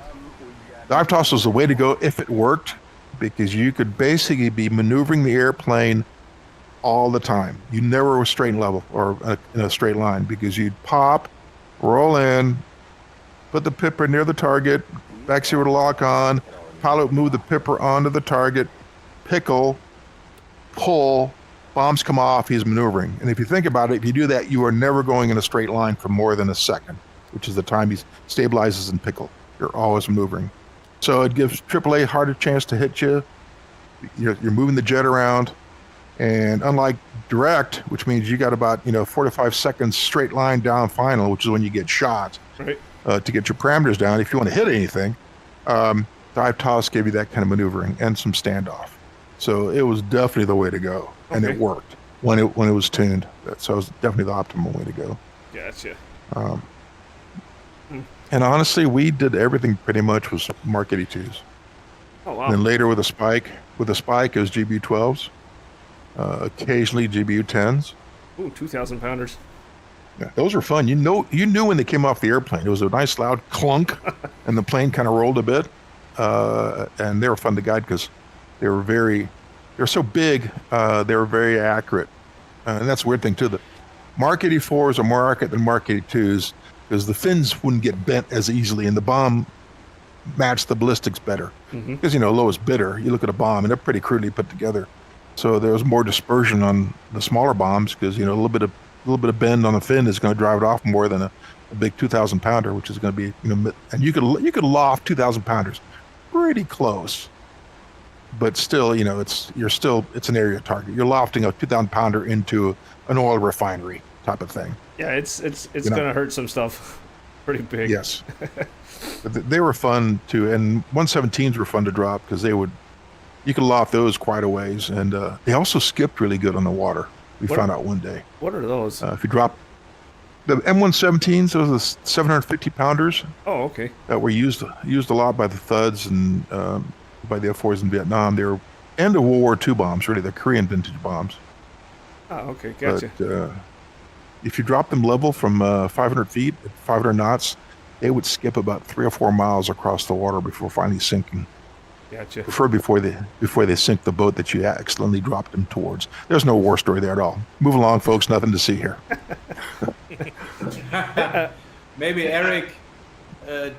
Dive toss was the way to go if it worked, because you could basically be maneuvering the airplane all the time. You never were straight and level or in a straight line because you'd pop, roll in, put the pipper near the target, backseat would lock on, pilot would move the pipper onto the target, pickle, pull, bombs come off, he's maneuvering. And if you think about it, if you do that, you are never going in a straight line for more than a second, which is the time he stabilizes and pickle. You're always maneuvering. So it gives AAA a harder chance to hit you. You're moving the jet around. And unlike direct, which means you got about 4 to 5 seconds straight line down final, which is when you get shot. Right. To get your parameters down, if you want to hit anything, dive toss gave you that kind of maneuvering and some standoff. So it was definitely the way to go, and it worked when it was tuned. So it was definitely the optimal way to go. Gotcha. And honestly, we did everything pretty much was Mark 82s. Oh wow. And then later with a spike, it was GBU 12s, occasionally GBU 10s. Ooh, 2,000 pounders. Yeah, those were fun. You knew when they came off the airplane. It was a nice loud clunk, and the plane kind of rolled a bit. And they were fun to guide because they were so big. They were very accurate, and that's a weird thing too. The Mark 84s are more accurate than Mark 82s because the fins wouldn't get bent as easily, and the bomb matched the ballistics better. Because low is bitter. You look at a bomb, and they're pretty crudely put together. So there was more dispersion on the smaller bombs because a little bit of bend on the fin is going to drive it off more than a big 2,000 pounder, which is going to be and you could loft 2,000 pounders pretty close, but still it's an area target. You're lofting a 2,000 pounder into an oil refinery type of thing. Yeah, it's going to hurt some stuff pretty big. Yes. But they were fun too, and 117s were fun to drop because you could loft those quite a ways, and they also skipped really good on the water. We found out one day. What are those? If you drop the M117s, those are the 750 pounders. Oh, okay. That were used a lot by the Thuds and by the F-4s in Vietnam. They were end of World War II bombs, really. They're Korean vintage bombs. Oh, okay, gotcha. But if you drop them level from 500 feet, 500 knots, they would skip about 3 or 4 miles across the water before finally sinking. Gotcha. Prefer before they sink the boat that you accidentally dropped them towards. There's no war story there at all. Move along, folks. Nothing to see here. Maybe Eric,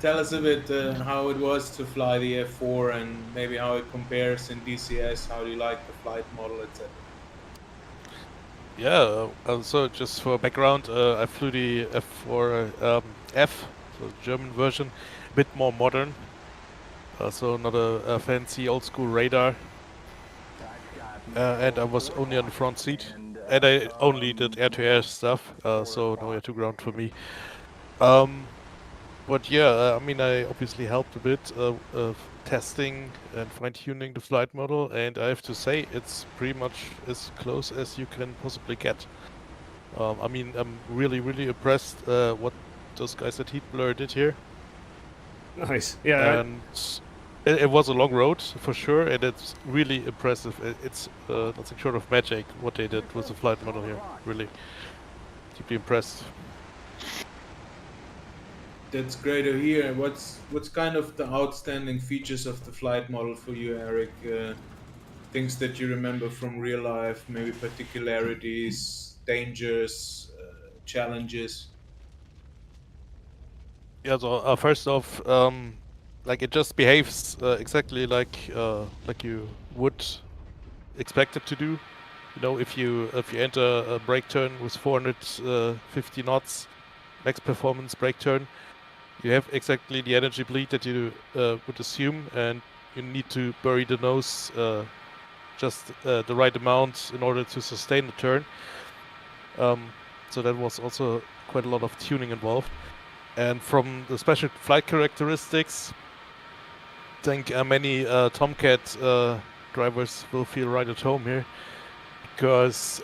tell us a bit how it was to fly the F4 and maybe how it compares in DCS. How do you like the flight model, etc.? Yeah, so just for background, I flew the F4F, so the German version, a bit more modern. So not a fancy old school radar. And I was only on the front seat. And I only did air-to-air stuff, so no air-to-ground for me. But yeah, I mean, I obviously helped a bit of testing and fine-tuning the flight model, and I have to say it's pretty much as close as you can possibly get. I mean, I'm really, really impressed what those guys at Heatblur did here. Nice. Yeah. And it was a long road for sure, and it's really impressive. It's nothing short of magic what they did with the flight model here. Really, deeply impressed. That's great to hear. What's kind of the outstanding features of the flight model for you, Eric? Things that you remember from real life, maybe particularities, dangers, challenges. Yeah. So first off, like it just behaves exactly like you would expect it to do. You know, if you enter a brake turn with 450 knots, max performance brake turn, you have exactly the energy bleed that you would assume, and you need to bury the nose just the right amount in order to sustain the turn. So that was also quite a lot of tuning involved. And from the special flight characteristics, I think many Tomcat drivers will feel right at home here, because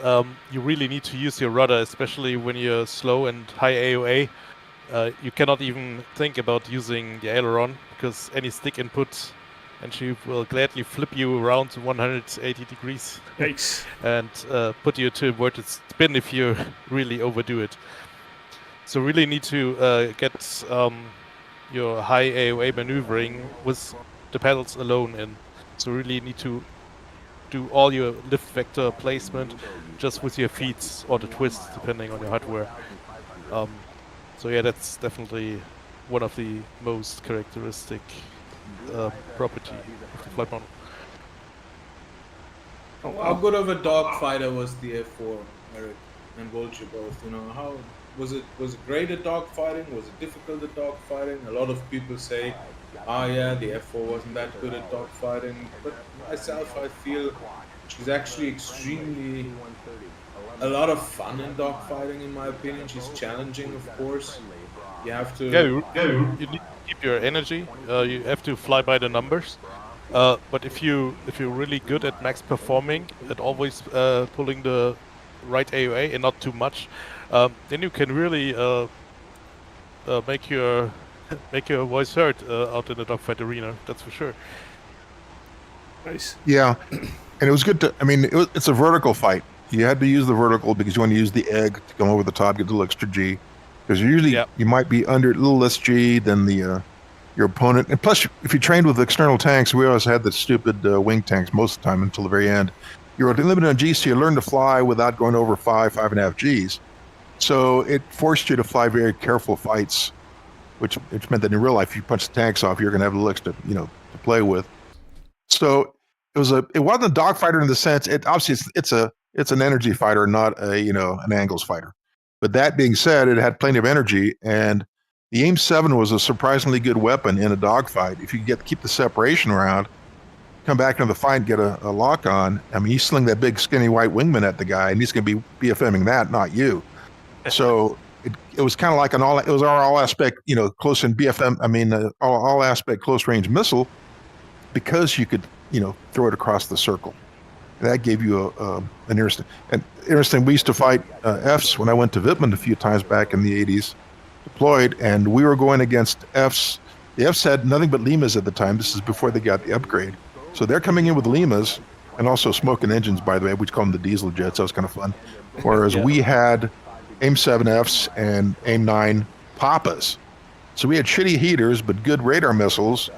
you really need to use your rudder, especially when you're slow and high AOA. You cannot even think about using the aileron, because any stick input and she will gladly flip you around to 180 degrees. Yikes. And put you to inverted spin if you really overdo it. So really need to get your high AOA maneuvering with the pedals alone in. So really need to do all your lift vector placement just with your feet or the twists, depending on your hardware. So yeah, that's definitely one of the most characteristic property of the flight model. How good of a dogfighter was the F4, Eric and Vulture both? You know, how was it great at dogfighting? Was it difficult at dogfighting? A lot of people say, yeah, the F4 wasn't that good at dogfighting. But myself, I feel she's actually extremely a lot of fun in dogfighting, in my opinion. She's challenging, of course. You have to. You need to keep your energy. You have to fly by the numbers. But if you're really good at max performing, at always pulling the right AOA and not too much, then you can really make your voice heard out in the dogfight arena. That's for sure. Nice. Yeah, and it was good to. I mean, it's a vertical fight. You had to use the vertical because you want to use the egg to come over the top, get a little extra G. Because usually you might be under a little less G than the your opponent. And plus, if you trained with external tanks, we always had the stupid wing tanks most of the time until the very end. You were limited on G, so you learned to fly without going over 5.5 Gs. So it forced you to fly very careful fights, which meant that in real life, if you punch the tanks off, you're going to have a little extra, to play with. So it wasn't a dogfighter in the sense. It obviously it's an energy fighter, not an angles fighter. But that being said, it had plenty of energy, and the AIM-7 was a surprisingly good weapon in a dogfight. If you keep the separation around, come back into the fight and get a lock on. I mean, you sling that big skinny white wingman at the guy, and he's going to be BFMing that, not you. So it was kind of like our all aspect, close in BFM. I mean, all aspect close range missile, because you could throw it across the circle. That gave you an interesting. We used to fight Fs when I went to Wittmann a few times back in the 80s, deployed, and we were going against Fs. The Fs had nothing but Limas at the time. This is before they got the upgrade. So they're coming in with Limas and also smoking engines, by the way. We call them the diesel jets. That was kind of fun. Whereas we had AIM-7Fs and AIM-9 Papas. So we had shitty heaters, but good radar missiles.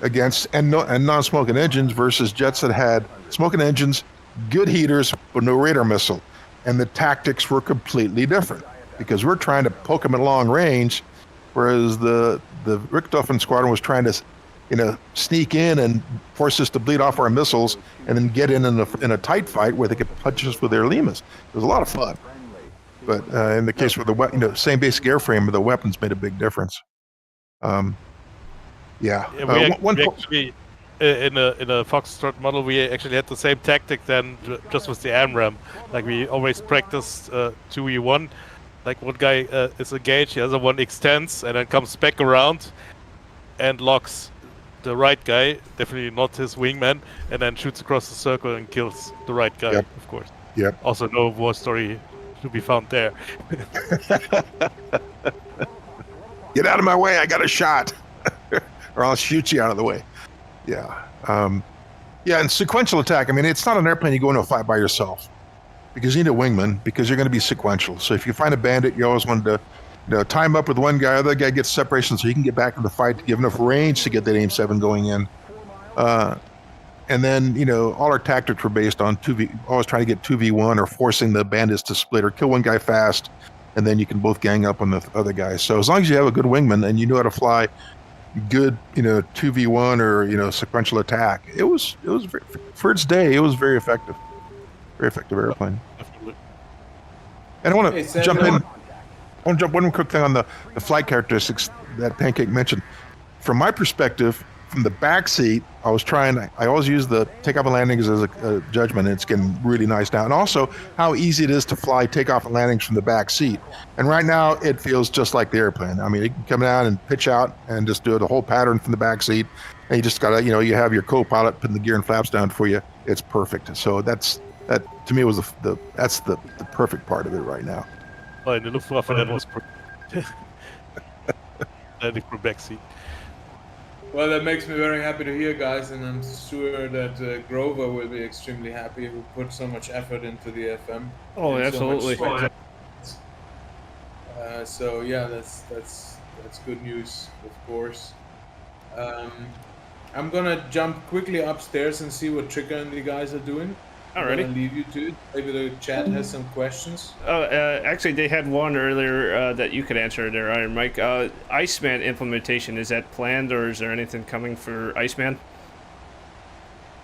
against and non-smoking engines versus jets that had smoking engines, good heaters, but no radar missile. And the tactics were completely different because we're trying to poke them at long range, whereas the Richthofen squadron was trying to, sneak in and force us to bleed off our missiles and then get in a tight fight where they could punch us with their Limas. It was a lot of fun. But in the case where same basic airframe, the weapons made a big difference. We actually, in a Foxtrot model, we actually had the same tactic then, just with the AMRAAM. Like we always practiced 2v1. Like one guy is engaged, the other one extends, and then comes back around and locks the right guy, definitely not his wingman, and then shoots across the circle and kills the right guy, of course. Yep. Also, no war story to be found there. Get out of my way! I got a shot, or I'll shoot you out of the way. Yeah. And sequential attack. I mean, it's not an airplane you go into a fight by yourself because you need a wingman because you're going to be sequential. So if you find a bandit, you always want to time up with one guy, other guy gets separation so he can get back in the fight to give enough range to get that AIM-7 going in. And then, all our tactics were based on always trying to get 2v1 or forcing the bandits to split or kill one guy fast, and then you can both gang up on the other guy. So as long as you have a good wingman and you know how to fly good, 2v1 or, sequential attack, it was for its day, it was very effective. Very effective airplane. And I want to jump in. I want to jump one quick thing on the flight characteristics that Pancake mentioned. From my perspective, from the back seat, I always use the takeoff and landings as a judgment, and it's getting really nice now. And also how easy it is to fly takeoff and landings from the back seat. And right now, it feels just like the airplane. I mean, you can come down and pitch out and just do the whole pattern from the back seat. And you just got to, you have your co-pilot putting the gear and flaps down for you. It's perfect. So that to me was that's the perfect part of it right now. Oh, in the Luftwaffe, that was landing from back seat. Well, that makes me very happy to hear, guys, and I'm sure that Grover will be extremely happy who put so much effort into the FM. Oh, absolutely. So yeah, that's good news, of course. I'm gonna jump quickly upstairs and see what Trigger and the guys are doing. Alrighty. I'm gonna leave you to it. Maybe the chat has some questions. Actually, they had one earlier that you could answer there, Iron Mike. Iceman implementation, is that planned, or is there anything coming for Iceman?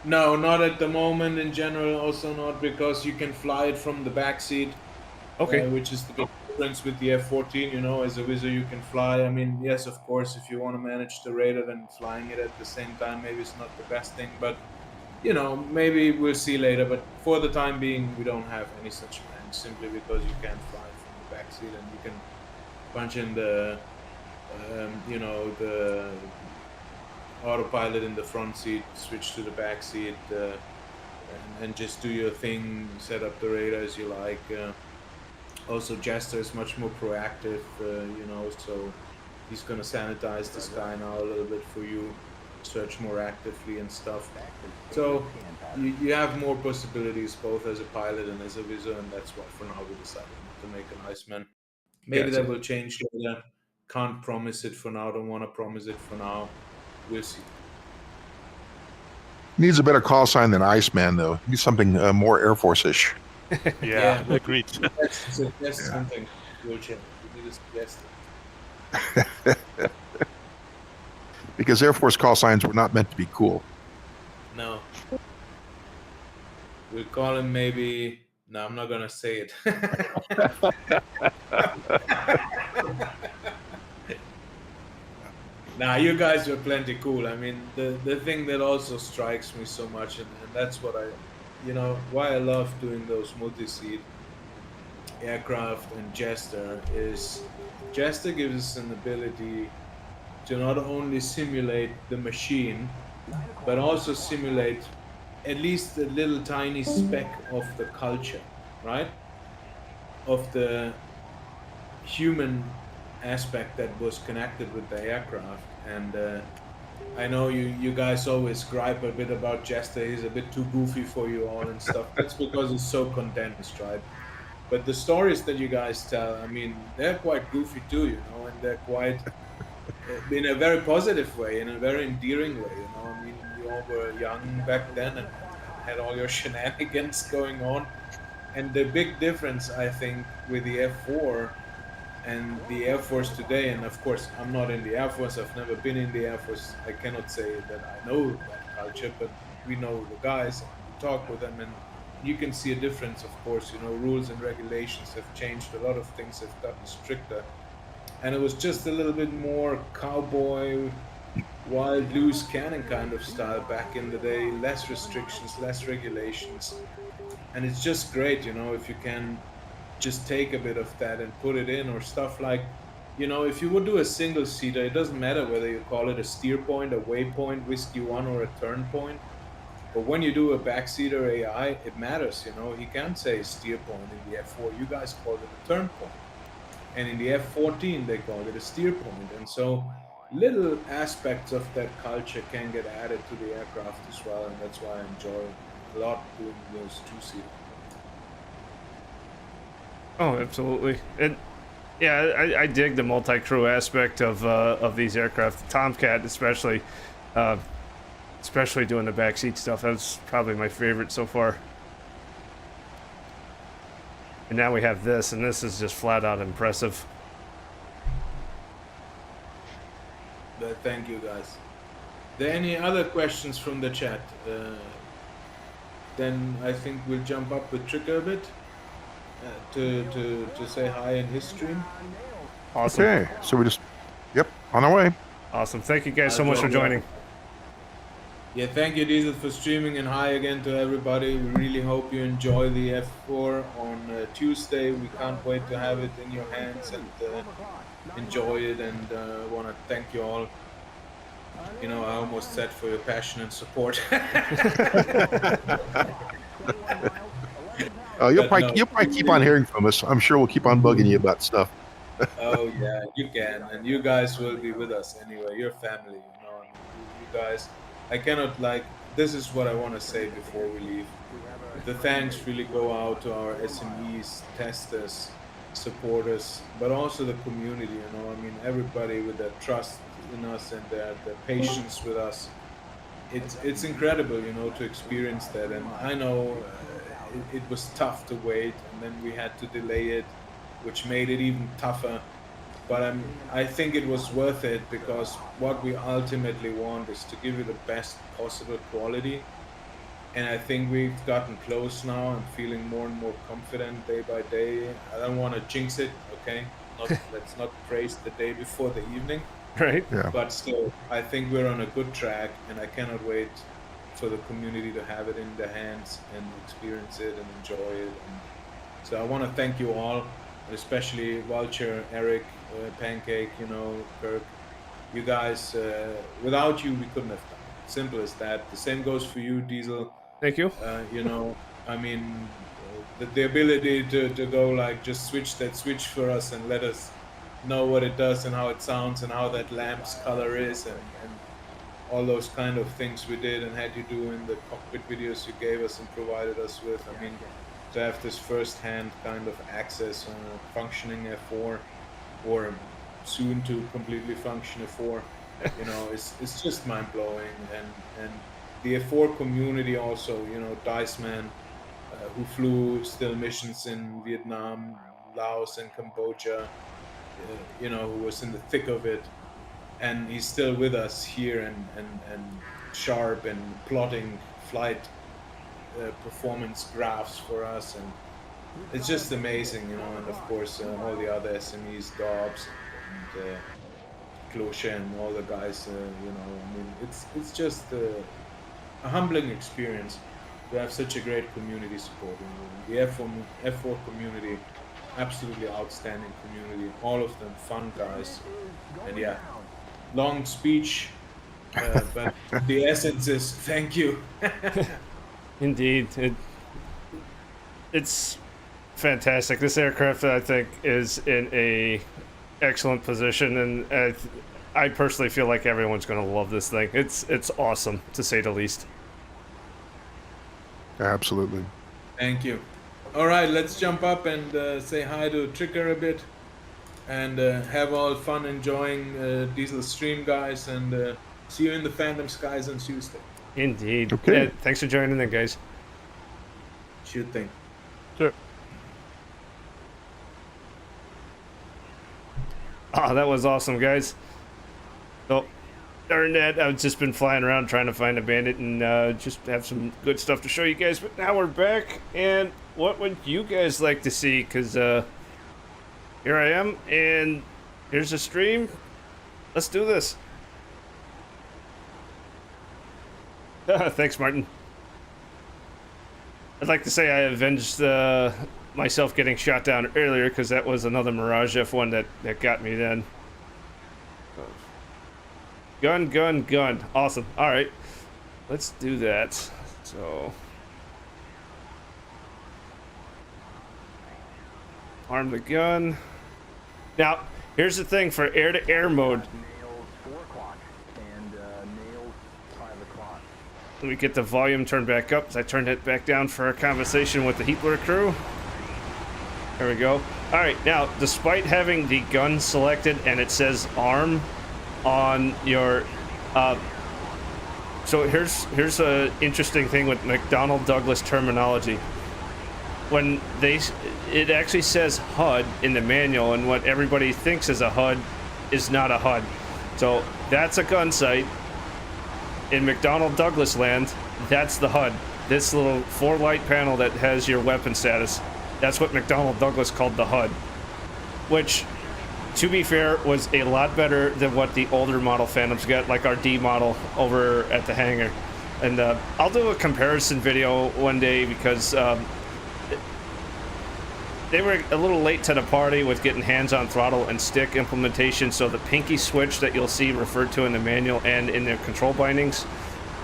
No, not at the moment. In general, also not because you can fly it from the back seat. Okay. Which is the big difference with the F-14. As a whizzer, you can fly. I mean, yes, of course, if you want to manage the radar, then flying it at the same time maybe is not the best thing, but. Maybe we'll see later, but for the time being, we don't have any such plans, simply because you can't fly from the back seat and you can punch in the, the autopilot in the front seat, switch to the back seat, and just do your thing, set up the radar as you like. Also, Jester is much more proactive, so he's going to sanitize the sky now a little bit for you. Search more actively and stuff. So you have more possibilities both as a pilot and as a whizzer, and that's why for now we decided not to make an Iceman. Maybe that will change later. Can't promise it for now. Don't want to promise it for now. We'll see. Needs a better call sign than Iceman, though. Needs something more Air Force-ish. Yeah, agreed. That's something we'll change. We need to suggest it. Because Air Force call signs were not meant to be cool. No. We'll call him maybe... No, I'm not going to say it. Nah, you guys were plenty cool. I mean, the thing that also strikes me so much, and that's what why I love doing those multi-seat aircraft and Jester is Jester gives us an ability to not only simulate the machine, but also simulate at least a little tiny speck of the culture, right? Of the human aspect that was connected with the aircraft. And I know you guys always gripe a bit about Jester. He's a bit too goofy for you all and stuff. That's because it's so condensed, right? But the stories that you guys tell, I mean, they're quite goofy too, and they're quite in a very positive way, in a very endearing way. You know, I mean, you all were young back then and had all your shenanigans going on. And the big difference, I think, with the F4 and the Air Force today, and of course, I'm not in the Air Force, I've never been in the Air Force, I cannot say that I know that culture, but we know the guys, we talk with them, and you can see a difference, of course. You know, rules and regulations have changed, a lot of things have gotten stricter. And it was just a little bit more cowboy, wild, loose cannon kind of style back in the day, less restrictions, less regulations. And it's just great, you know, if you can just take a bit of that and put it in, or stuff like, you know, if you would do a single seater, it doesn't matter whether you call it a steer point, a waypoint, whiskey one, or a turn point. But when you do a backseater AI, it matters, you know. He can't say steer point in the F4. You guys called it a turn point. And in the F-14, they called it a steer point. And so little aspects of that culture can get added to the aircraft as well. And that's why I enjoy a lot doing those two-seater. Oh, absolutely. And yeah, I dig the multi-crew aspect of these aircraft. The Tomcat, especially doing the backseat stuff. That's probably my favorite so far. And now we have this, and this is just flat out impressive. But thank you, guys. There any other questions from the chat? Then I think we'll jump up with Tricker a bit to say hi in his stream. Awesome. Okay, so we just, yep, on our way. Awesome. Thank you guys so much for joining. Yeah, thank you, Diesel, for streaming, and hi again to everybody. We really hope you enjoy the F4 on Tuesday. We can't wait to have it in your hands and enjoy it, and want to thank you all. You know, I almost said for your passion and support. You'll probably keep on hearing from us. I'm sure we'll keep on bugging you about stuff. Oh yeah, you can, and you guys will be with us anyway. You're family, you know. You guys, I cannot, like, this is what I want to say before we leave. The thanks really go out to our SMEs, testers, supporters, but also the community. You know, I mean, everybody with their trust in us and their patience with us. It's incredible, you know, to experience that. And I know it was tough to wait, and then we had to delay it, which made it even tougher. But I think it was worth it, because what we ultimately want is to give you the best possible quality. And I think we've gotten close now. I'm feeling more and more confident day by day. I don't want to jinx it, okay? Let's not praise the day before the evening. Right? Yeah. But still, I think we're on a good track, and I cannot wait for the community to have it in their hands and experience it and enjoy it. And so I want to thank you all, especially Vulture, Eric, Pancake, you know, Kirk. You guys, without you, we couldn't have done it. Simple as that. The same goes for you, Diesel. Thank you. You know, I mean, the ability to go, like, just switch that switch for us and let us know what it does and how it sounds and how that lamp's color is, and all those kind of things we did and had you do in the cockpit videos you gave us and provided us with. I mean, to have this first-hand kind of access on a functioning F4, or soon to completely function F4, you know, it's just mind-blowing. And the F4 community also, you know, Dice Man, who flew still missions in Vietnam, Laos, and Cambodia, you know, who was in the thick of it, and he's still with us here and sharp and plotting flight performance graphs for us, and it's just amazing, you know. And of course all the other SMEs, Dobbs and Cloche and all the guys, you know, I mean, it's just a humbling experience to have such a great community supporting you. The F4 community, absolutely outstanding community, all of them fun guys. And yeah, long speech, but the essence is thank you. Indeed. It's fantastic. This aircraft, I think, is in a excellent position, and I personally feel like everyone's going to love this thing. It's awesome, to say the least. Absolutely. Thank you. All right, let's jump up and say hi to Tricker a bit. and have all fun enjoying Diesel stream, guys, and see you in the Phantom Skies on Tuesday. Indeed. Okay. Yeah, thanks for joining in, guys. Sure thing. Sure. Oh, that was awesome, guys. Oh, darn that. I've just been flying around trying to find a bandit and just have some good stuff to show you guys. But now we're back, and what would you guys like to see? Because here I am, and here's a stream. Let's do this. Thanks, Martin. I'd like to say I avenged myself getting shot down earlier, because that was another Mirage F1 that got me then. Gun, gun, gun. Awesome. All right. Let's do that. So... arm the gun. Now, here's the thing for air-to-air mode. Nails 4 o'clock and nails 5 o'clock. Let me get the volume turned back up. I turned it back down for a conversation with the Heatblur crew. There we go. All right, now, despite having the gun selected and it says arm on your... so here's a interesting thing with McDonnell Douglas terminology. When it actually says HUD in the manual, and what everybody thinks is a HUD is not a HUD. So that's a gun sight. In McDonnell Douglas land, that's the HUD. This little 4-light panel that has your weapon status. That's what McDonnell Douglas called the HUD. Which, to be fair, was a lot better than what the older model Phantoms got, like our D model over at the hangar. And I'll do a comparison video one day, because they were a little late to the party with getting hands-on throttle and stick implementation, so the pinky switch that you'll see referred to in the manual and in the control bindings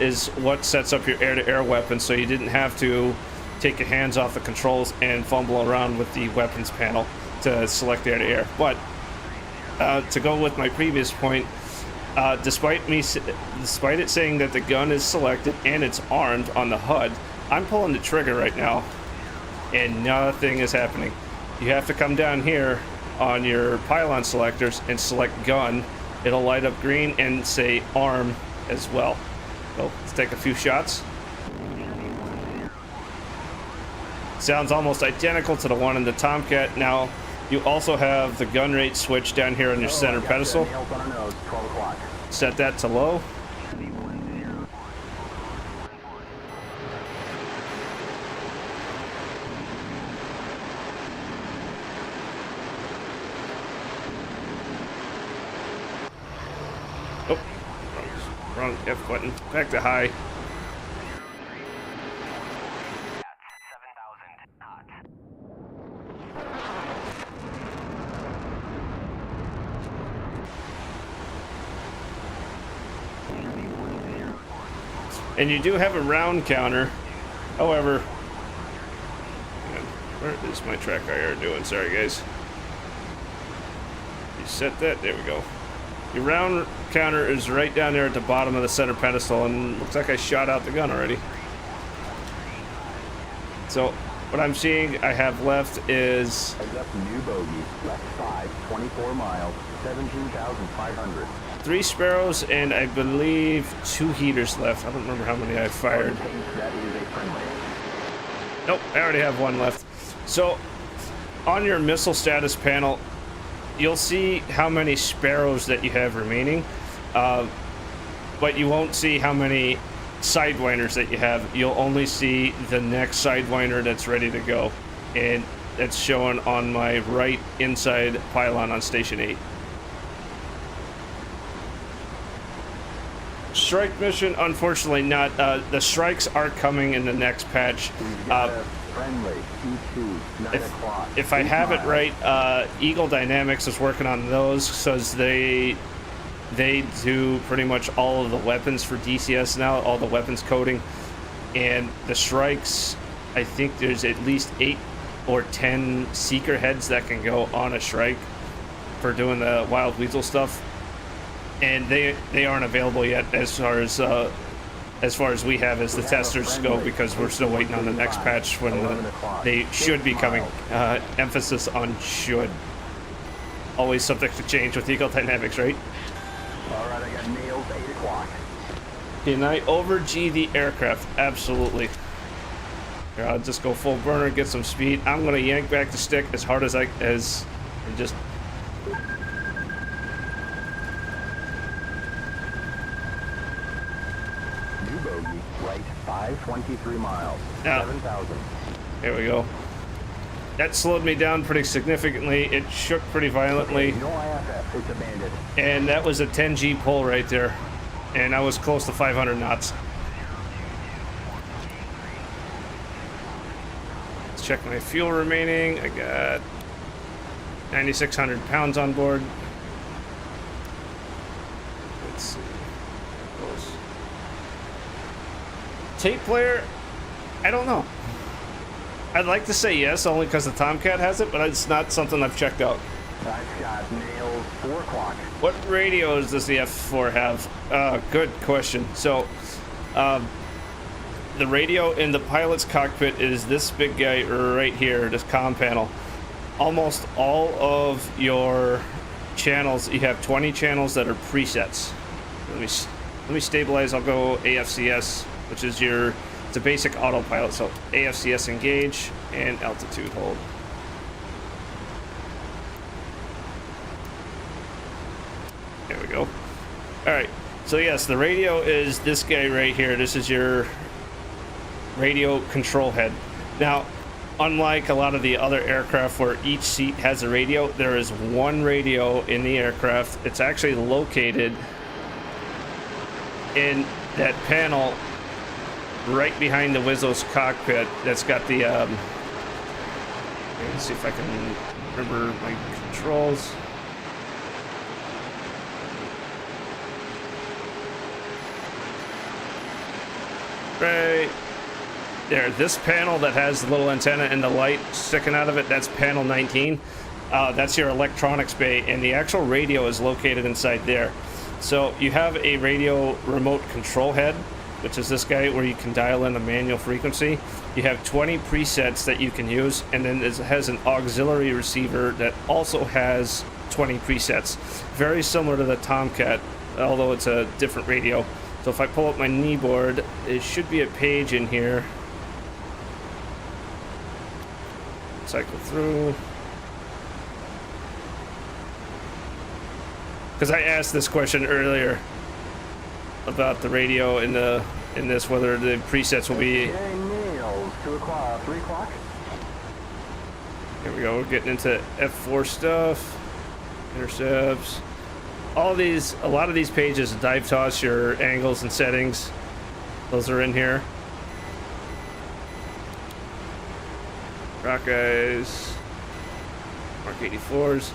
is what sets up your air-to-air weapon, so you didn't have to take your hands off the controls and fumble around with the weapons panel to select air-to-air. But to go with my previous point, despite it saying that the gun is selected and it's armed on the HUD, I'm pulling the trigger right now, and nothing is happening. You have to come down here on your pylon selectors and select gun. It'll light up green and say arm as well. So let's take a few shots. Sounds almost identical to the one in the Tomcat. Now, you also have the gun rate switch down here on your center pedestal. Nails on our nose, 12 o'clock. Set that to low. Oh, wrong F button. Back to high. And you do have a round counter. However, where is my track IR doing? Sorry, guys. You set that. There we go. Your round counter is right down there at the bottom of the center pedestal, and looks like I shot out the gun already. So what I'm seeing I have left is... Heads up, new bogey. Left 5, 24 miles, 17,500. 3 Sparrows and I believe 2 heaters left. I don't remember how many I fired. That is a friendly. Nope, I already have 1 left. So on your missile status panel, you'll see how many Sparrows that you have remaining, but you won't see how many Sidewinders that you have. You'll only see the next Sidewinder that's ready to go, and that's shown on my right inside pylon on Station 8. Strike mission, unfortunately not. The strikes are coming in the next patch. Friendly, E2, 9 o'clock. If I have it right, Eagle Dynamics is working on those, because they do pretty much all of the weapons for DCS now, all the weapons coding. And the strikes, I think there's at least 8 or 10 seeker heads that can go on a strike for doing the Wild Weasel stuff. And they aren't available yet as far as we have as the testers go, because we're still waiting on the next patch when they should be coming. Emphasis on should. always subject to change with Eagle Dynamics, right? All right, I got nails, 8 o'clock. Can I over-G the aircraft? Absolutely. Here, I'll just go full burner, get some speed. I'm gonna yank back the stick as hard as and just. New bogey, right 523 miles, Yeah. 7,000. There we go. That slowed me down pretty significantly. It shook pretty violently. No IFF, it's abandoned. And that was a 10G pull right there. And I was close to 500 knots. Let's check my fuel remaining. I got 9,600 pounds on board. Let's see. Close. Tape player? I don't know. I'd like to say yes, only because the Tomcat has it, but it's not something I've checked out. I've got nails, 4 o'clock. What radios does the F4 have? Good question. So, the radio in the pilot's cockpit is this big guy right here, this comm panel. Almost all of your channels, you have 20 channels that are presets. Let me stabilize. I'll go AFCS, which is it's a basic autopilot. So AFCS engage and altitude hold. There we go. All right. So yes, the radio is this guy right here. This is your radio control head. Now, unlike a lot of the other aircraft where each seat has a radio, there is one radio in the aircraft. It's actually located in that panel right behind the Wizzo's cockpit. That's got the let's see if I can remember my controls. Right there, this panel that has the little antenna and the light sticking out of it, that's panel 19. That's your electronics bay, and the actual radio is located inside there. So you have a radio remote control head, which is this guy where you can dial in the manual frequency. You have 20 presets that you can use, and then it has an auxiliary receiver that also has 20 presets. Very similar to the Tomcat, although it's a different radio. So if I pull up my knee board, there should be a page in here. Cycle through. Because I asked this question earlier about the radio in this, whether the presets will be. Okay, nails, 2 o'clock, 3 o'clock. Here we go. We're getting into F4 stuff, intercepts. All these, a lot of these pages, dive toss, your angles and settings, those are in here. Rock guys, Mark 84s.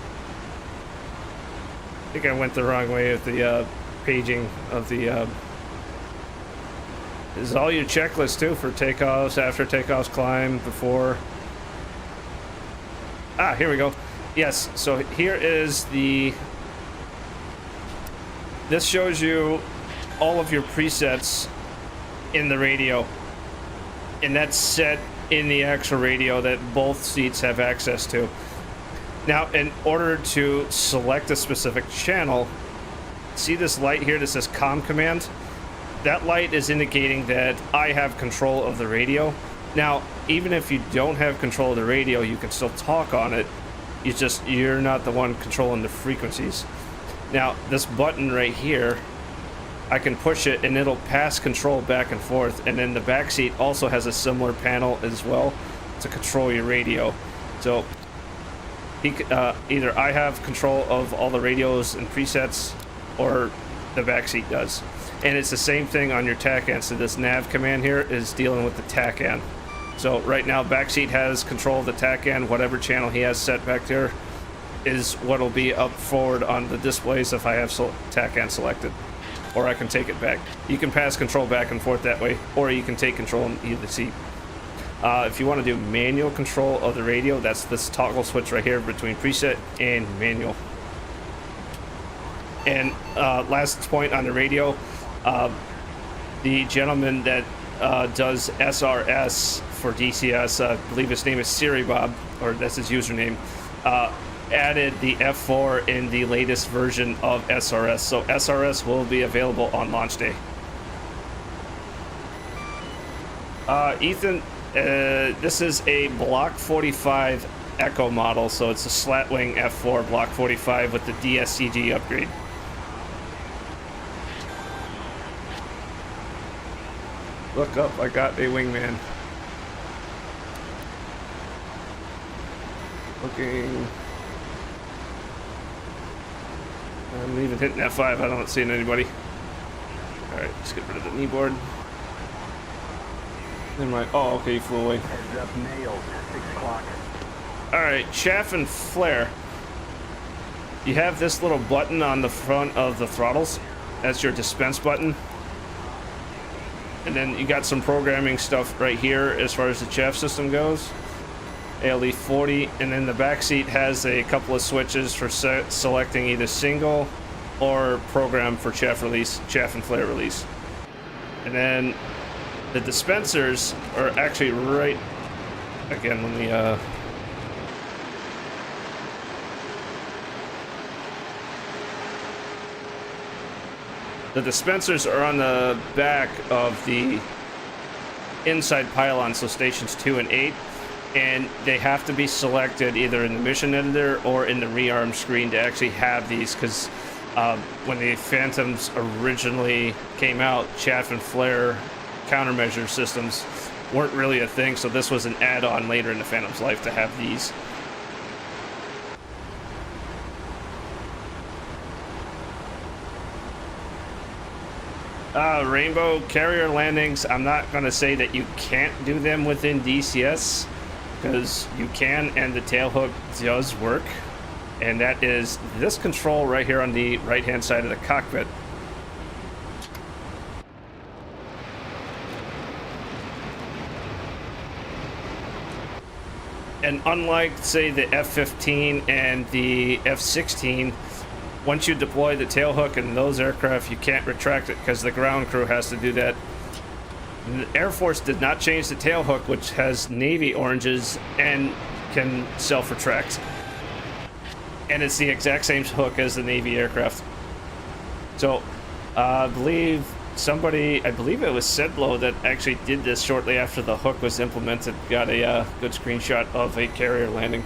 I think I went the wrong way with the paging of the. This is all your checklist too for takeoffs, after takeoffs, climb, before. Ah, here we go. Yes, so here is the. This shows you all of your presets in the radio, and that's set in the actual radio that both seats have access to. Now, in order to select a specific channel, see this light here that says comm command? That light is indicating that I have control of the radio. Now, even if you don't have control of the radio, you can still talk on it. You're not the one controlling the frequencies. Now, this button right here, I can push it and it'll pass control back and forth. And then the back seat also has a similar panel as well to control your radio. So either I have control of all the radios and presets, or the back seat does. And it's the same thing on your TACAN. So this nav command here is dealing with the TACAN. So right now, backseat has control of the TACAN. Whatever channel he has set back there is what will be up forward on the displays if I have TACAN selected. Or I can take it back. You can pass control back and forth that way, or you can take control in either seat. If you want to do manual control of the radio, that's this toggle switch right here between preset and manual. And last point on the radio, the gentleman that does SRS for DCS, I believe his name is Siri Bob, or that's his username, added the F4 in the latest version of SRS, so SRS will be available on launch day. Ethan, this is a Block 45 Echo model, so it's a slat wing F4 Block 45 with the DSCG upgrade. Look up, I got a wingman. Looking. I'm even hitting F5, I don't see anybody. Alright, let's get rid of the knee board. Then my, oh, okay, you flew away. Heads up, nailed. 6 o'clock. Alright, chaff and flare. You have this little button on the front of the throttles. That's your dispense button. And then you got some programming stuff right here as far as the chaff system goes. ALE 40, and then the back seat has a couple of switches for selecting either single or program for chaff release, chaff and flare release. And then the dispensers are actually right, again, let me the dispensers are on the back of the inside pylon, so stations 2 and 8, and they have to be selected either in the mission editor or in the rearm screen to actually have these, because when the Phantoms originally came out, chaff and flare countermeasure systems weren't really a thing, so this was an add-on later in the Phantom's life to have these. Rainbow carrier landings, I'm not going to say that you can't do them within DCS, because you can, and the tailhook does work. And that is this control right here on the right-hand side of the cockpit. And unlike, say, the F-15 and the F-16, once you deploy the tailhook in those aircraft, you can't retract it because the ground crew has to do that. The Air Force did not change the tailhook, which has Navy oranges and can self-retract. And it's the exact same hook as the Navy aircraft. So, I believe it was Heatblur that actually did this shortly after the hook was implemented. Got a good screenshot of a carrier landing.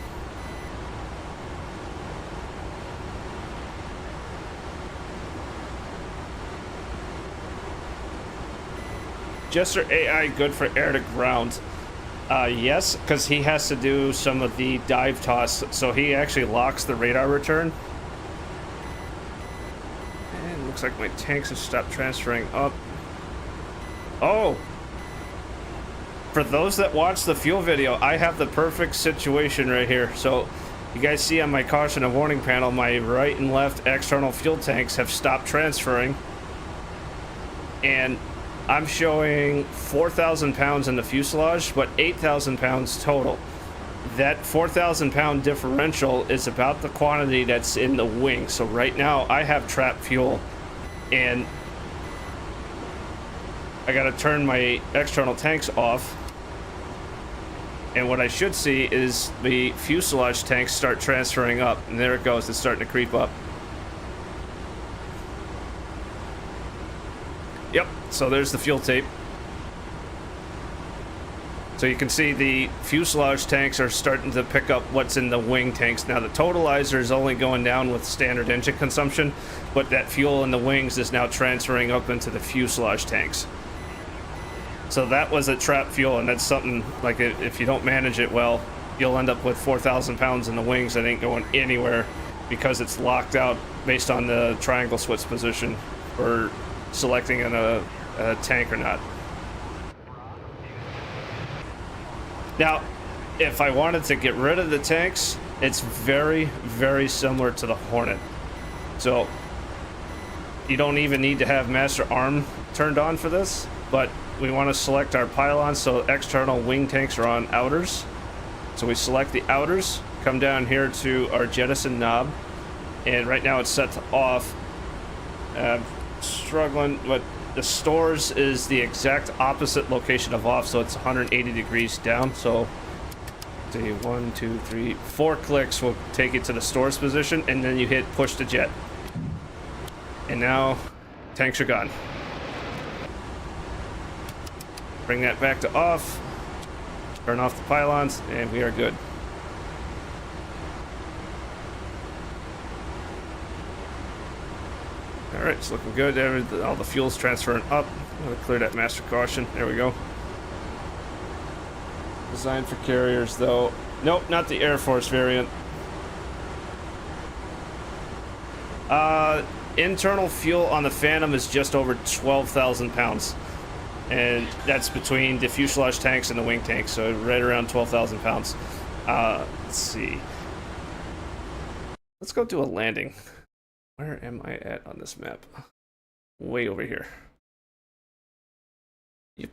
Jester AI good for air to ground? Yes, because he has to do some of the dive toss, so he actually locks the radar return. And looks like my tanks have stopped transferring up. Oh! For those that watch the fuel video, I have the perfect situation right here. So, you guys see on my caution and warning panel, my right and left external fuel tanks have stopped transferring. And I'm showing 4,000 pounds in the fuselage, but 8,000 pounds total. That 4,000 pound differential is about the quantity that's in the wing. So right now I have trapped fuel, and I gotta turn my external tanks off. And what I should see is the fuselage tanks start transferring up, and there it goes, it's starting to creep up. Yep, so there's the fuel tape. So you can see the fuselage tanks are starting to pick up what's in the wing tanks. Now the totalizer is only going down with standard engine consumption, but that fuel in the wings is now transferring up into the fuselage tanks. So that was a trap fuel, and that's something, like, if you don't manage it well, you'll end up with 4,000 pounds in the wings that ain't going anywhere because it's locked out based on the triangle switch position or selecting in a tank or not. Now, if I wanted to get rid of the tanks, it's very, very similar to the Hornet. So you don't even need to have master arm turned on for this, but we want to select our pylons, so external wing tanks are on outers. So we select the outers, come down here to our jettison knob, and right now it's set to off. Struggling, but the stores is the exact opposite location of off, so it's 180 degrees down. So See, 1, 2, 3, 4 clicks will take it to the stores position, and then you hit push to jet. And now, tanks are gone. Bring that back to off. Turn off the pylons, and we are good. All right, it's looking good. All the fuel's transferring up. I'm gonna clear that master caution. There we go. Designed for carriers, though. Nope, not the Air Force variant. Internal fuel on the Phantom is just over 12,000 pounds. And that's between the fuselage tanks and the wing tanks, so right around 12,000 pounds. Let's see. Let's go do a landing. Where am I at on this map? Way over here. Yep.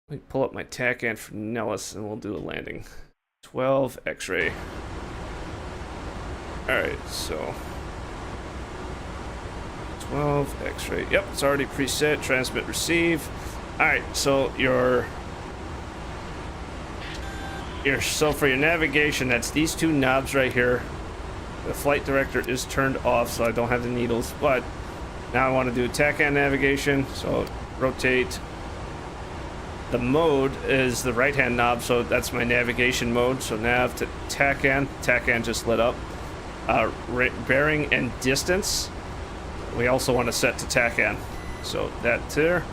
Let me pull up my TACAN for Nellis and we'll do a landing. 12 X-ray. Alright, so 12 X-ray. Yep, it's already preset. Transmit, receive. Alright, so so for your navigation, that's these two knobs right here. The flight director is turned off, so I don't have the needles, but now I want to do TACAN navigation, so rotate. The mode is the right-hand knob, so that's my navigation mode. So nav to TACAN. TACAN just lit up. Bearing and distance, we also want to set to TACAN. So that there.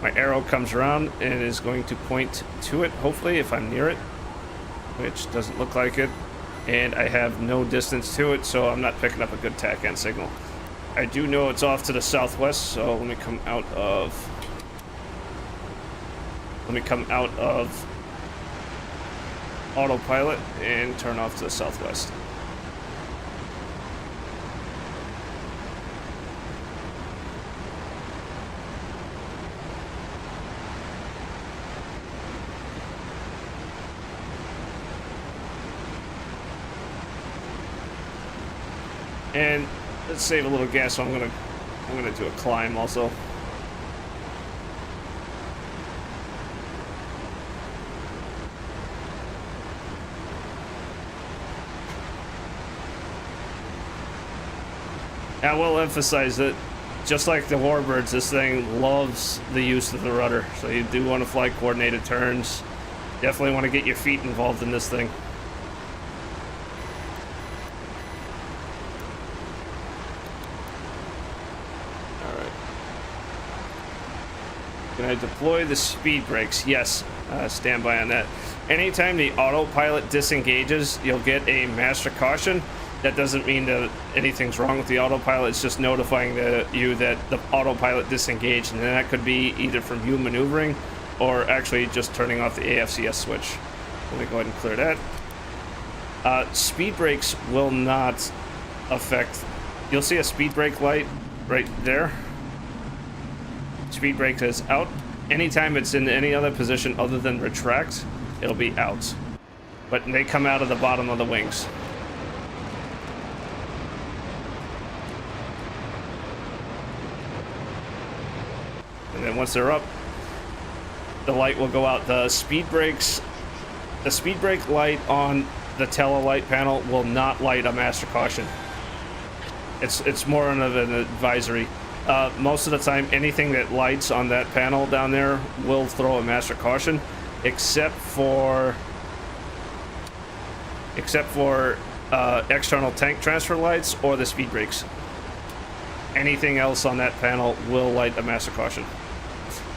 My arrow comes around and is going to point to it, hopefully, if I'm near it, which doesn't look like it. And I have no distance to it, so I'm not picking up a good TACAN signal. I do know it's off to the southwest, so let me come out of autopilot and turn off to the southwest. And let's save a little gas, so I'm gonna do a climb also. I will emphasize that, just like the Warbirds, this thing loves the use of the rudder. So you do want to fly coordinated turns. Definitely want to get your feet involved in this thing. Alright. Can I deploy the speed brakes? Yes. Stand by on that. Anytime the autopilot disengages, you'll get a master caution. That doesn't mean that anything's wrong with the autopilot. It's just notifying you that the autopilot disengaged, and that could be either from you maneuvering or actually just turning off the AFCS switch. Let me go ahead and clear that. Speed brakes will not affect. You'll see a speed brake light right there. Speed brake is out. Anytime it's in any other position other than retract, it'll be out. But they come out of the bottom of the wings. And then once they're up, the light will go out. The speed brake light on the tele-light panel will not light a master caution. It's more of an advisory. Most of the time, anything that lights on that panel down there will throw a master caution, except for external tank transfer lights or the speed brakes. Anything else on that panel will light a master caution.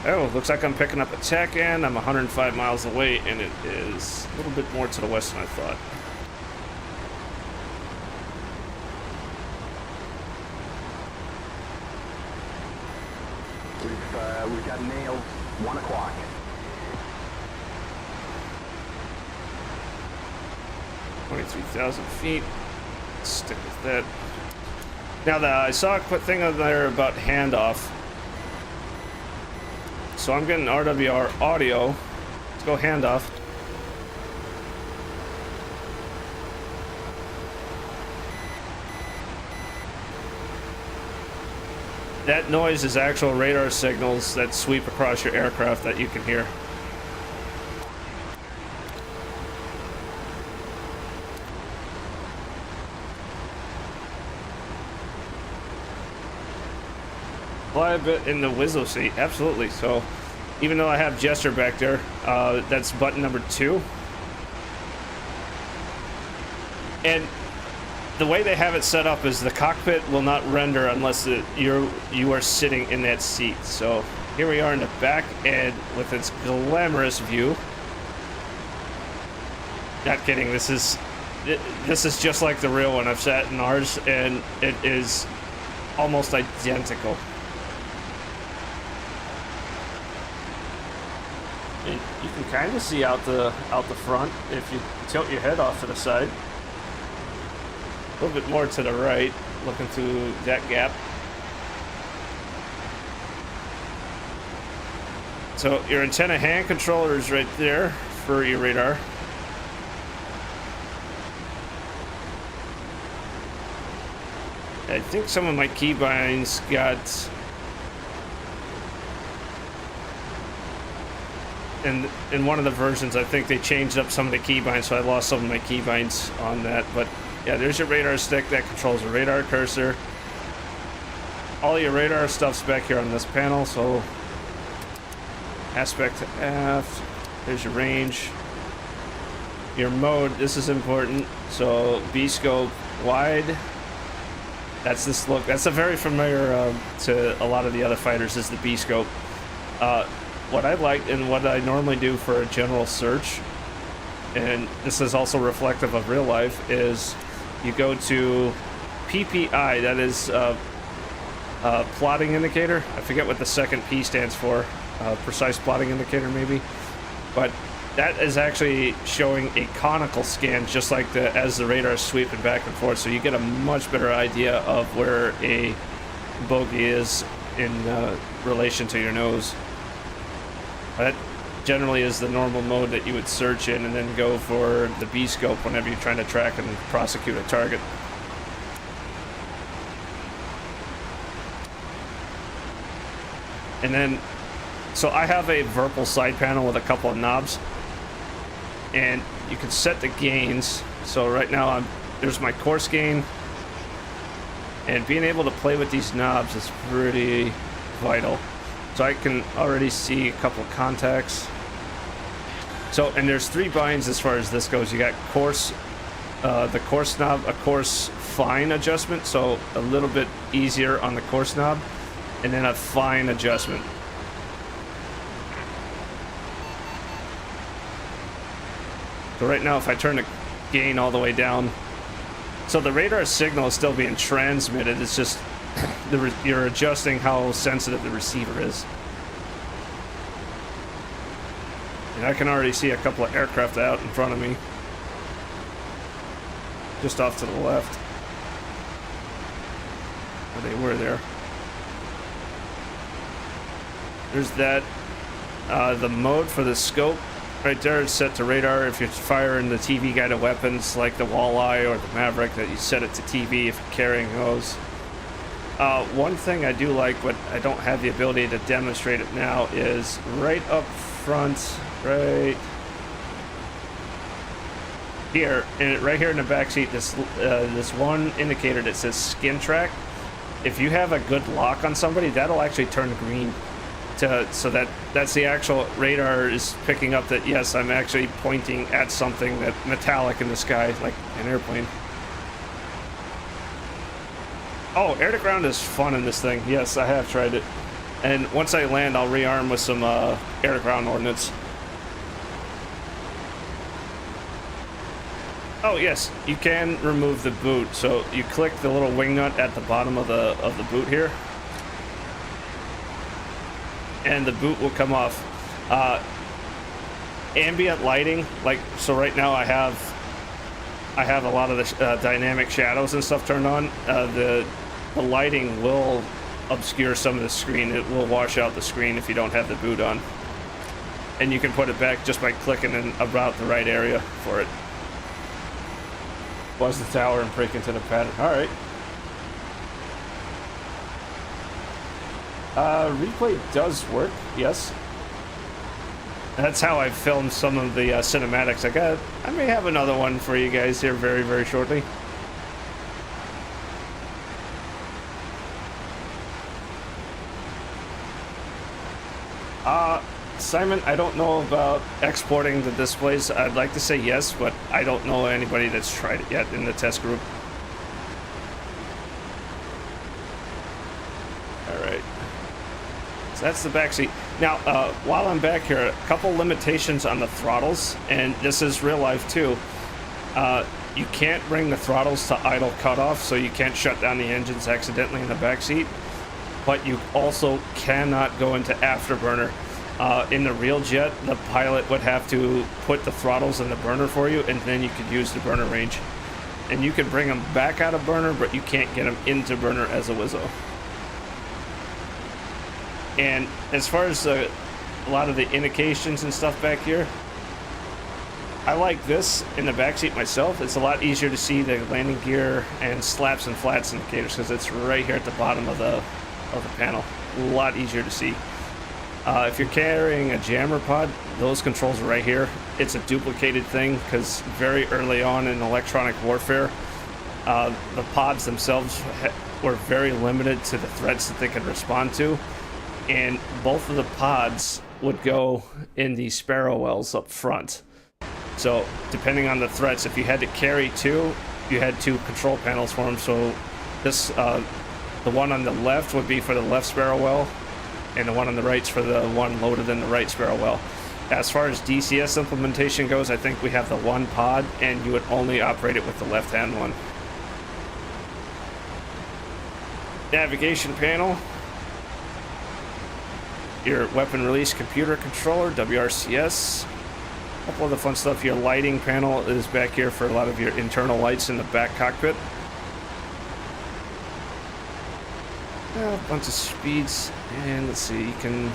Oh, looks like I'm picking up a TACAN. I'm 105 miles away, and it is a little bit more to the west than I thought. We've got nailed. 1 o'clock. $23,000 feet. Let's stick with that. Now, I saw a quick thing on there about handoff. So I'm getting RWR audio. Let's go handoff. That noise is actual radar signals that sweep across your aircraft that you can hear. fly a bit in the Wizzo seat, absolutely. So even though I have gesture back there, that's button number 2. And the way they have it set up is the cockpit will not render unless you are sitting in that seat. So here we are in the back, and with its glamorous view. Not kidding, this is just like the real one. I've sat in ours, and it is almost identical. And you can kind of see out the front if you tilt your head off to the side. A little bit more to the right, looking through that gap. So your antenna hand controller is right there for your radar. I think some of my keybinds got... In one of the versions, I think they changed up some of the keybinds, so I lost some of my keybinds on that. But yeah, there's your radar stick that controls the radar cursor. All your radar stuff's back here on this panel, so aspect to aft, there's your range. Your mode, this is important. So B-scope wide. That's this look. That's a very familiar to a lot of the other fighters is the B-scope. What I like and what I normally do for a general search, and this is also reflective of real life, is you go to PPI, that is plotting indicator. I forget what the second P stands for, precise plotting indicator maybe, but that is actually showing a conical scan, just like as the radar is sweeping back and forth, so you get a much better idea of where a bogey is in relation to your nose. That generally is the normal mode that you would search in, and then go for the B-scope whenever you're trying to track and prosecute a target. And then, so I have a Virpil side panel with a couple of knobs, and you can set the gains. So right now there's my course gain, and being able to play with these knobs is pretty vital. So I can already see a couple of contacts. So, and there's 3 binds as far as this goes. You got course, the course knob, a course fine adjustment, so a little bit easier on the course knob, and then a fine adjustment. So right now, if I turn the gain all the way down, so the radar signal is still being transmitted. It's just you're adjusting how sensitive the receiver is. And I can already see a couple of aircraft out in front of me, just off to the left. Oh, they were there. There's that. The mode for the scope right there is set to radar. If you're firing the TV guided weapons like the Walleye or the Maverick, that you set it to TV if you're carrying those. One thing I do like, but I don't have the ability to demonstrate it now, is right up front, right here, and right here in the back seat, this one indicator that says skin track. If you have a good lock on somebody, that'll actually turn green, so that's the actual radar is picking up that yes, I'm actually pointing at something that metallic in the sky, like an airplane. Oh, air to ground is fun in this thing. Yes, I have tried it. And once I land, I'll rearm with some air to ground ordnance. Oh yes, you can remove the boot. So you click the little wing nut at the bottom of the boot here, and the boot will come off. Ambient lighting, like so. Right now, I have a lot of the dynamic shadows and stuff turned on. The lighting will obscure some of the screen. It will wash out the screen if you don't have the boot on. And you can put it back just by clicking in about the right area for it. Buzz the tower and break into the pattern. Alright. Replay does work, yes. That's how I filmed some of the cinematics. I may have another one for you guys here very, very shortly. Simon, I don't know about exporting the displays. I'd like to say yes, but I don't know anybody that's tried it yet in the test group. Alright. So that's the back seat. Now, while I'm back here, a couple limitations on the throttles, and this is real life too. You can't bring the throttles to idle cutoff, so you can't shut down the engines accidentally in the back seat. But you also cannot go into afterburner. In the real jet, the pilot would have to put the throttles in the burner for you, and then you could use the burner range. And you can bring them back out of burner, but you can't get them into burner as a Wizzo. And as far as a lot of the indications and stuff back here, I like this in the backseat myself. It's a lot easier to see the landing gear and slaps and flats indicators because it's right here at the bottom of the panel. A lot easier to see. If you're carrying a jammer pod, those controls are right here. It's a duplicated thing because very early on in electronic warfare, the pods themselves were very limited to the threats that they could respond to. And both of the pods would go in the sparrow wells up front. So depending on the threats, if you had to carry two, you had two control panels for them. So this, the one on the left would be for the left sparrow well, and the one on the right's for the one loaded in the right sparrow well. As far as DCS implementation goes, I think we have the one pod, and you would only operate it with the left-hand one. Navigation panel. Your weapon release computer controller, WRCS. A couple of the fun stuff. Your lighting panel is back here for a lot of your internal lights in the back cockpit. A bunch of speeds, and let's see, you can...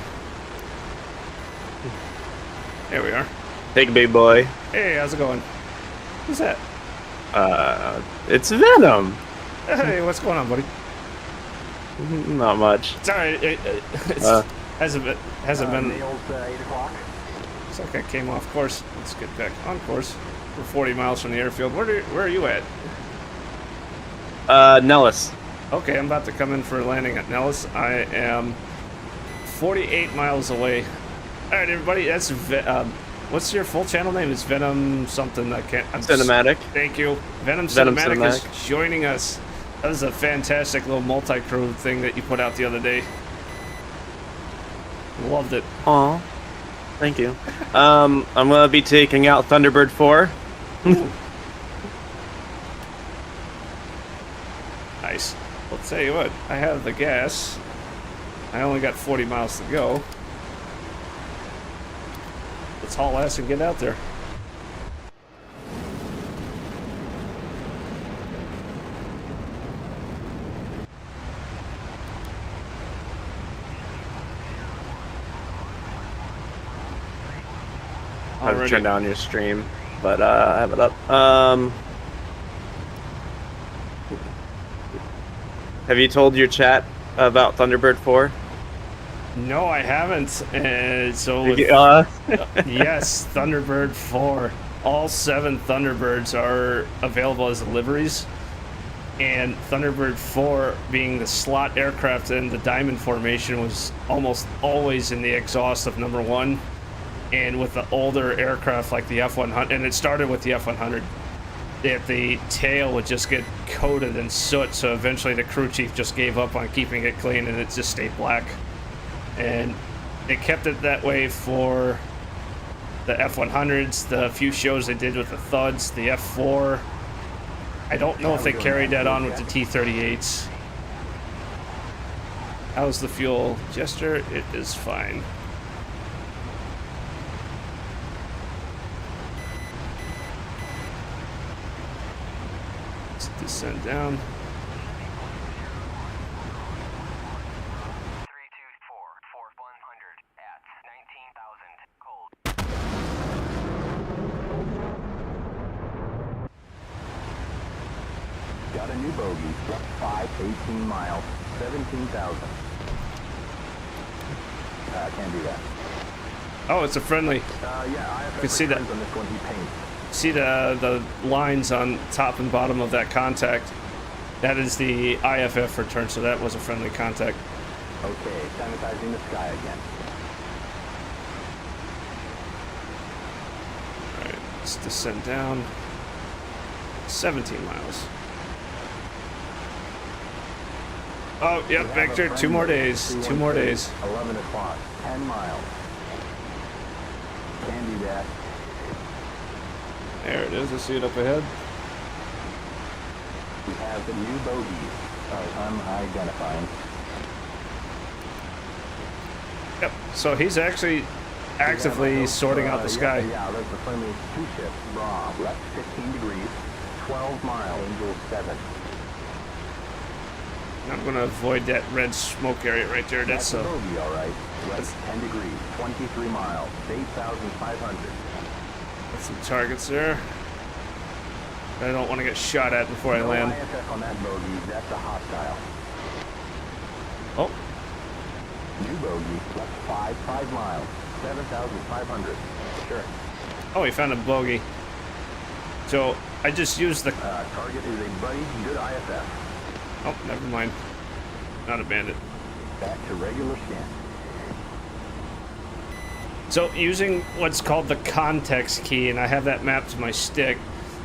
There we are. Hey, big boy. Hey, how's it going? Who's that? It's Venom. Hey, what's going on, buddy? Not much. It's alright. Hasn't been... Nails 8 o'clock. Looks like I came off course. Let's get back on course. We're 40 miles from the airfield. Where are you at? Nellis. Okay, I'm about to come in for a landing at Nellis. I am 48 miles away. Alright, everybody, that's what's your full channel name? It's Venom something. Cinematic. Thank you. Venom Venom Cinematic is joining us. That was a fantastic little multi-crew thing that you put out the other day. Loved it. Aw. Thank you. I'm gonna be taking out Thunderbird 4. Nice. I'll tell you what, I have the gas. I only got 40 miles to go. Let's haul ass and get out there. I have to turn down your stream, but I have it up. Have you told your chat about Thunderbird 4? No, I haven't. So with, yes, Thunderbird 4. All 7 Thunderbirds are available as liveries. And Thunderbird 4, being the slot aircraft in the diamond formation, was almost always in the exhaust of number 1. And with the older aircraft like the F-100, and it started with the F-100, the tail would just get coated in soot, so eventually the crew chief just gave up on keeping it clean and it just stayed black. And they kept it that way for the F-100s, the few shows they did with the Thuds, the F-4. I don't know if they carried that on with the T-38s. How's the fuel gesture? It is fine. Let's descend down. 324 for 100 at 19,000 cold. Got a new bogey. Left 5, 18 miles, 17,000. Can't do that. Oh, it's a friendly. Yeah, You can see that. on this one he paints. See the lines on top and bottom of that contact. That is the IFF return, so that was a friendly contact. Okay, sanitizing the sky again. Let's descend down. 17 miles. Oh, yep, Victor, 2 more days. 2 more days. 11 o'clock, 10 miles. Can do that. There it is. I see it up ahead. We have the new bogey. I'm identifying. Yep. So he's actually actively sorting out the sky. Yeah, that's the friendly 2 ship. Bra, left 15 degrees, 12 miles, Angel 7. I'm going to avoid that red smoke area right there. That's a bogey, all right. West 10 degrees, 23 miles, 8,500. That's some targets there. I don't want to get shot at before I land. IFF on that bogey, that's a hostile. Oh. New bogey, left 5 miles, 7,500. Sure. Oh, he found a bogey. So I just used the... Target is a buddy, good IFF. Oh, never mind. Not a bandit. Back to regular scan. So using what's called the context key, and I have that mapped to my stick.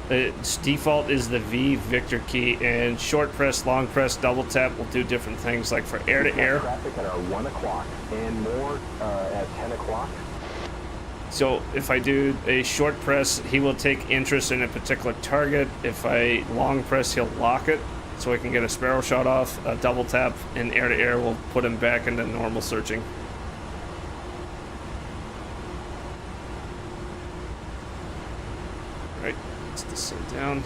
Its default is the V Victor key, and short press, long press, double tap will do different things, like for air to air. Traffic at our 1 o'clock and more at 10 o'clock. So if I do a short press, he will take interest in a particular target. If I long press, he'll lock it, so I can get a sparrow shot off. A double tap and air to air will put him back into normal searching. Right, let's descend down.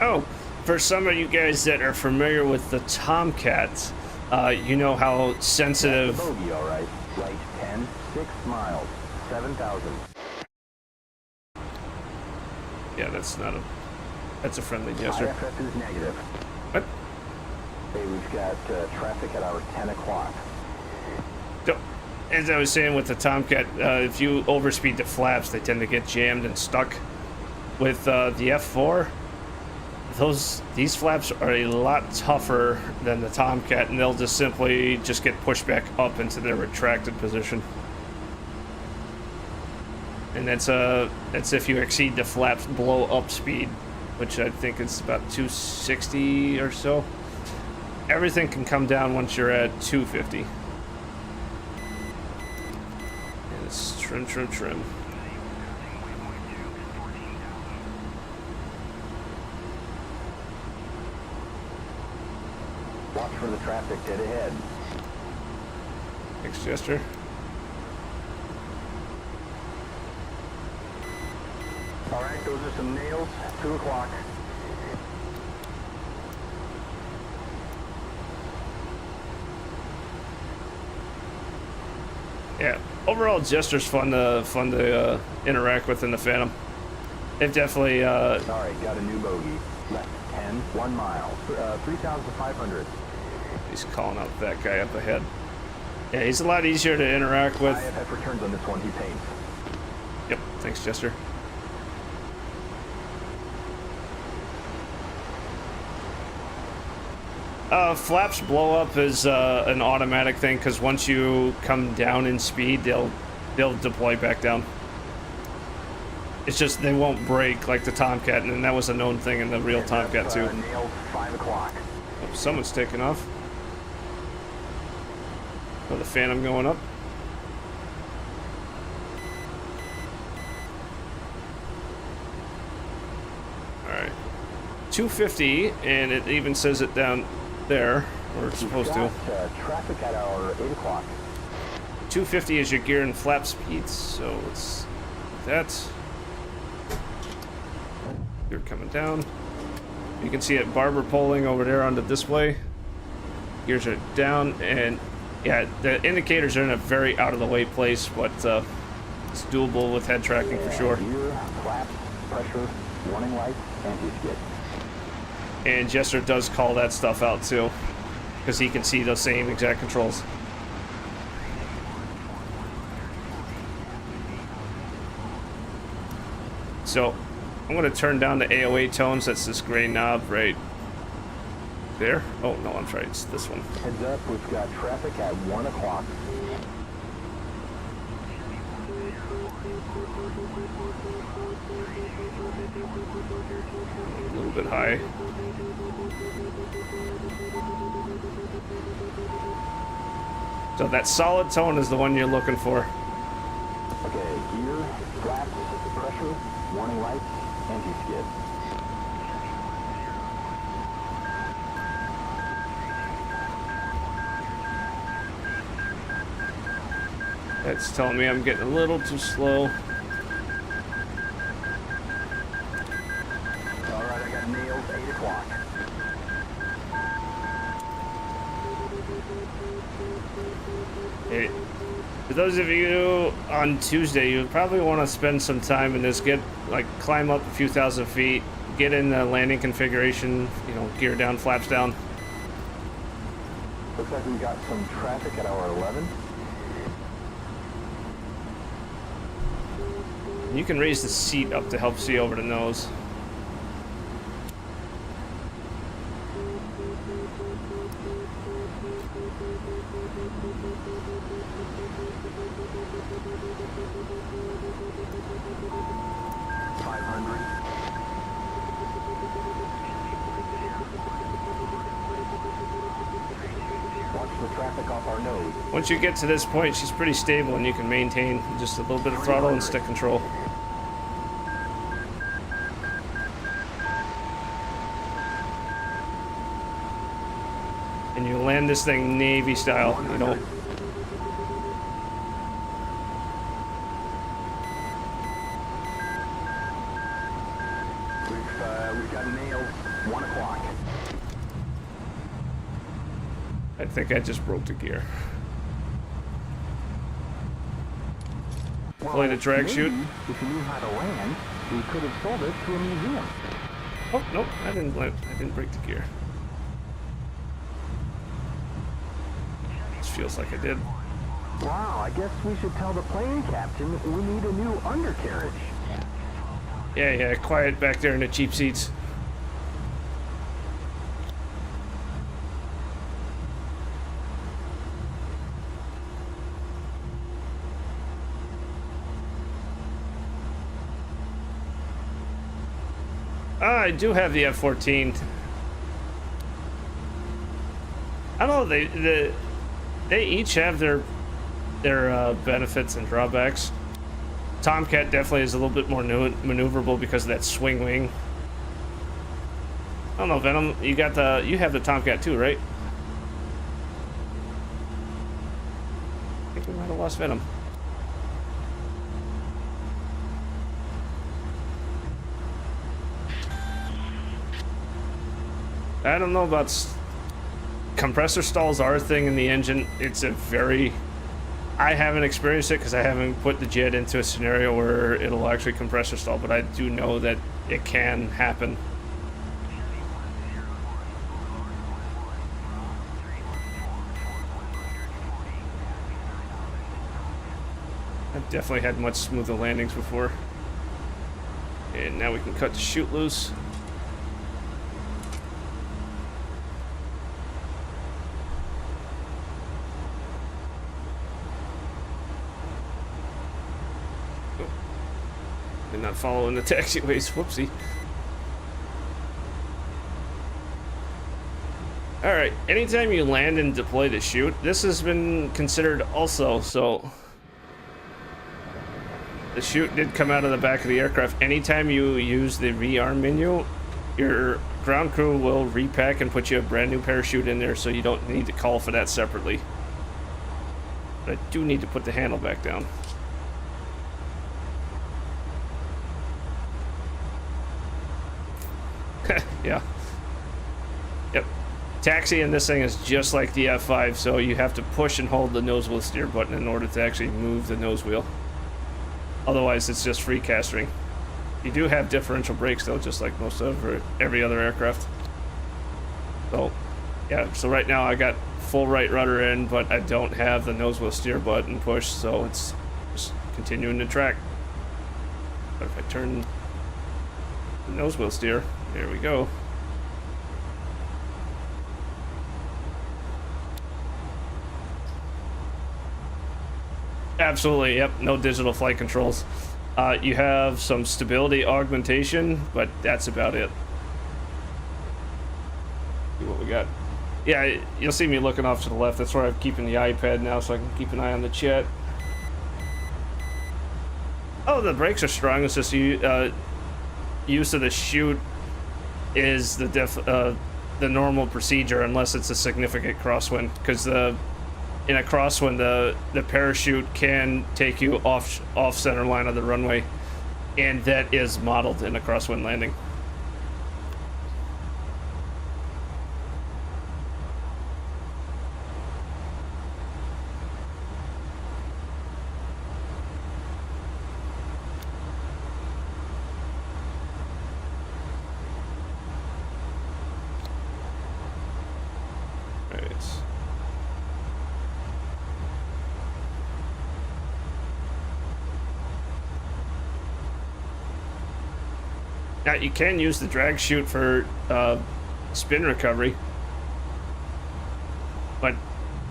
Oh, for some of you guys that are familiar with the Tomcats, you know how sensitive... That's a bogey, all right. Right 10, 6 miles, 7,000. Yeah, that's not a... That's a friendly gesture. IFF is negative. What? Okay, we've got traffic at our 10 o'clock. So, as I was saying with the Tomcat, if you overspeed the flaps, they tend to get jammed and stuck. With the F-4, these flaps are a lot tougher than the Tomcat, and they'll just simply get pushed back up into their retracted position. And that's if you exceed the flaps blow up speed, which I think is about 260 or so. Everything can come down once you're at 250. And it's trim, trim, trim. Watch for the traffic dead ahead. Thanks, Jester. All right, those are some nails. 2 o'clock. Yeah, overall, Jester's fun to interact with in the Phantom. They've definitely. All right, got a new bogey. Left 10, 1 mile, 3,500. He's calling out that guy up ahead. Yeah, he's a lot easier to interact with. IFF returns on this one. He paints. Yep, thanks, Jester. Flaps blow up is an automatic thing, because once you come down in speed, they'll deploy back down. It's just they won't break like the Tomcat, and that was a known thing in the real Tomcat too. Nailed 5 o'clock. Oh, someone's taking off. Oh, the Phantom going up. Alright. 250, and it even says it down there, where it's supposed to. Traffic at our 8 o'clock. 250 is your gear and flap speeds, so it's that. You're coming down. You can see it barber polling over there on the display. Gears are down, and yeah, the indicators are in a very out of the way place, but it's doable with head tracking for sure. Gear, flaps, pressure, warning lights, anti-skid. And Jester does call that stuff out too, because he can see those same exact controls. So I'm gonna turn down the AOA tones. That's this gray knob right there. Oh no, I'm sorry, it's this one. Heads up, we've got traffic at 1 o'clock. A little bit high. So that solid tone is the one you're looking for. Okay, gear, flaps, pressure, warning lights, anti-skid. That's telling me I'm getting a little too slow. Alright, I got nailed, 8 o'clock. Hey, for those of you on Tuesday, you probably want to spend some time in this. Climb up a few thousand feet, get in the landing configuration, you know, gear down, flaps down. Looks like we've got some traffic at hour 11. You can raise the seat up to help see over the nose. Once you get to this point, she's pretty stable and you can maintain just a little bit of throttle and stick control. And you land this thing Navy style, you know. We've got nailed, 1 o'clock. I think I just broke the gear. Play the drag chute. If you knew how to land, we could have sold it to a museum. Oh, nope, I didn't break the gear. This feels like I did. Wow, I guess we should tell the plane captain we need a new undercarriage. Yeah, quiet back there in the cheap seats. I do have the F-14. I don't know, they each have their benefits and drawbacks. Tomcat definitely is a little bit more maneuverable because of that swing wing. I don't know, Venom, you have the Tomcat too, right? I think we might have lost Venom. I don't know about compressor stalls are a thing in the engine. It's a very... I haven't experienced it because I haven't put the jet into a scenario where it'll actually compressor stall, but I do know that it can happen. I've definitely had much smoother landings before. And now we can cut the chute loose. Not following the taxiways, whoopsie. Alright, anytime you land and deploy the chute, this has been considered also, so the chute did come out of the back of the aircraft. Anytime you use the rearm menu, your ground crew will repack and put you a brand new parachute in there, so you don't need to call for that separately. But I do need to put the handle back down. Yeah. Yep. Taxi in this thing is just like the F5, so you have to push and hold the nose wheel steer button in order to actually move the nose wheel. Otherwise, it's just free castering. You do have differential brakes though, just like most of every other aircraft. So, yeah. So right now I got full right rudder in, but I don't have the nose wheel steer button pushed, so it's just continuing to track. But if I turn Nose wheel steer. There we go. Absolutely, yep. No digital flight controls. You have some stability augmentation, but that's about it. See what we got. Yeah, you'll see me looking off to the left. That's where I'm keeping the iPad now, so I can keep an eye on the chat. Oh, the brakes are strong. It's just use of the chute is the normal procedure unless it's a significant crosswind, because in a crosswind the parachute can take you off center line of the runway, and that is modeled in a crosswind landing. Now, you can use the drag chute for spin recovery, but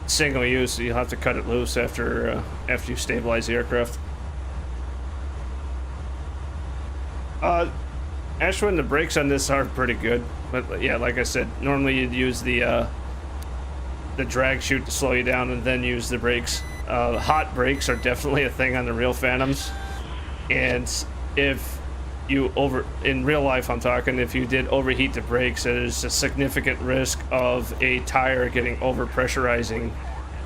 single use, so you'll have to cut it loose after you stabilize the aircraft. Ashwin, the brakes on this are pretty good, but yeah, like I said, normally you'd use the drag chute to slow you down and then use the brakes. Hot brakes are definitely a thing on the real Phantoms, and if you in real life, I'm talking, if you did overheat the brakes, there's a significant risk of a tire getting over pressurizing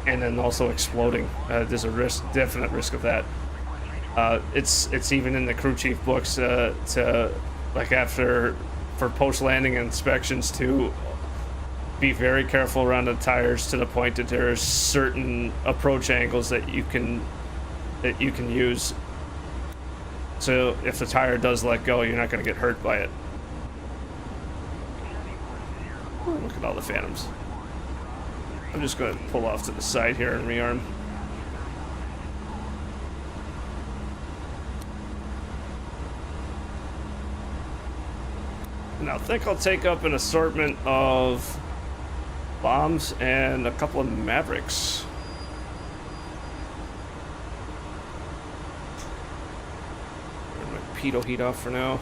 and then also exploding. There's a definite risk of that. It's even in the crew chief books to like for post-landing inspections to be very careful around the tires, to the point that there's certain approach angles that you can use. So if the tire does let go, you're not going to get hurt by it. Look at all the Phantoms. I'm just going to pull off to the side here and rearm. Now I think I'll take up an assortment of bombs and a couple of Mavericks. Pitot heat off for now.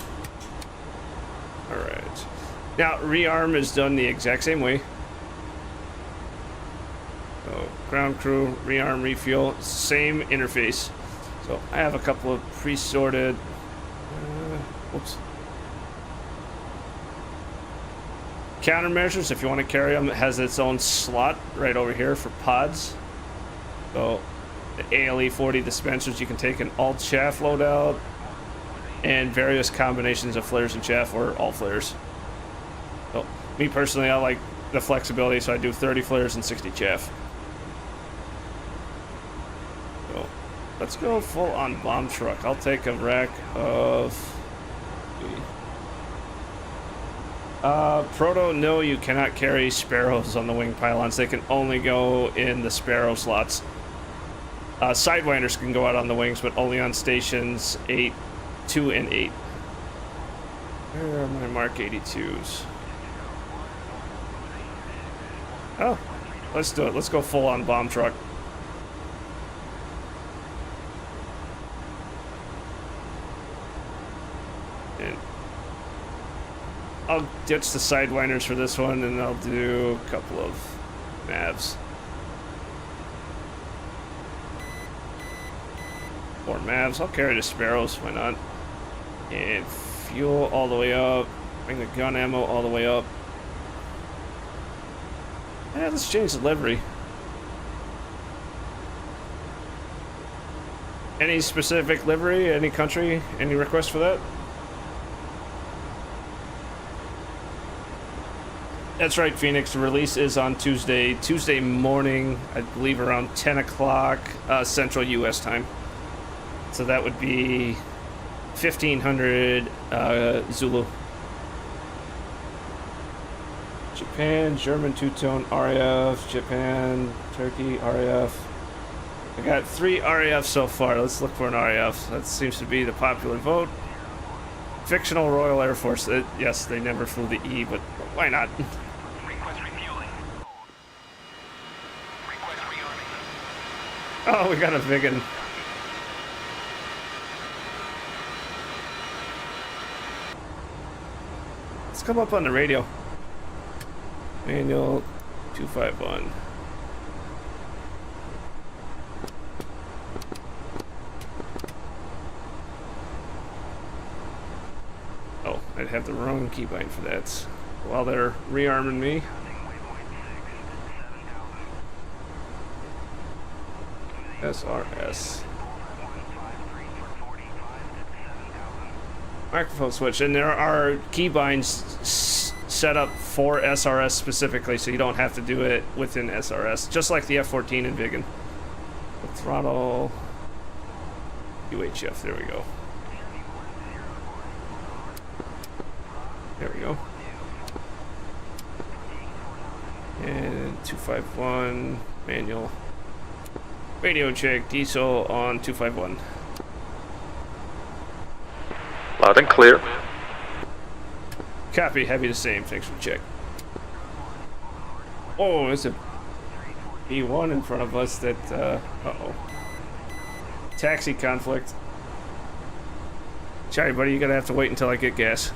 Alright. Now, rearm is done the exact same way. So, ground crew, rearm, refuel, same interface. So, I have a couple of pre-sorted... whoops. Countermeasures, if you want to carry them, it has its own slot right over here for pods. So, the ALE 40 dispensers, you can take an alt shaft loadout, and various combinations of flares and chaff, or all flares. So, me personally, I like the flexibility, so I do 30 flares and 60 chaff. So, let's go full on bomb truck. I'll take a rack of... Proto, no, you cannot carry Sparrows on the wing pylons. They can only go in the Sparrow slots. Sidewinders can go out on the wings, but only on stations 8, 2, and 8. Where are my Mark 82s? Oh, let's do it. Let's go full on bomb truck. And I'll ditch the Sidewinders for this one, and I'll do a couple of Mavs. Or Mavs. I'll carry the Sparrows, why not? And fuel all the way up. Bring the gun ammo all the way up. Yeah, let's change the livery. Any specific livery? Any country? Any requests for that? That's right, Phoenix. The release is on Tuesday morning, I believe around 10 o'clock Central U.S. time. So that would be 1500 Zulu. Japan, German two-tone RAF, Japan, Turkey, RAF. I got 3 RAFs so far. Let's look for an RAF. That seems to be the popular vote. fictional Royal Air Force. Yes, they never flew the E, but why not? Request refueling. Request rearming. Oh, we got a Vigan. Let's come up on the radio. Manual 251. Oh, I'd have the wrong keybind for that. While they're rearming me. SRS. Microphone switch, and there are keybinds set up for SRS specifically, so you don't have to do it within SRS, just like the F-14 and Vigan. The throttle UHF, there we go. There we go. And 251 manual. Radio check, diesel on 251. Loud and clear. Copy, heavy the same, thanks for the check. Oh, there's a B1 in front of us that, uh-oh. Taxi conflict. Sorry, buddy, you're gonna have to wait until I get gas.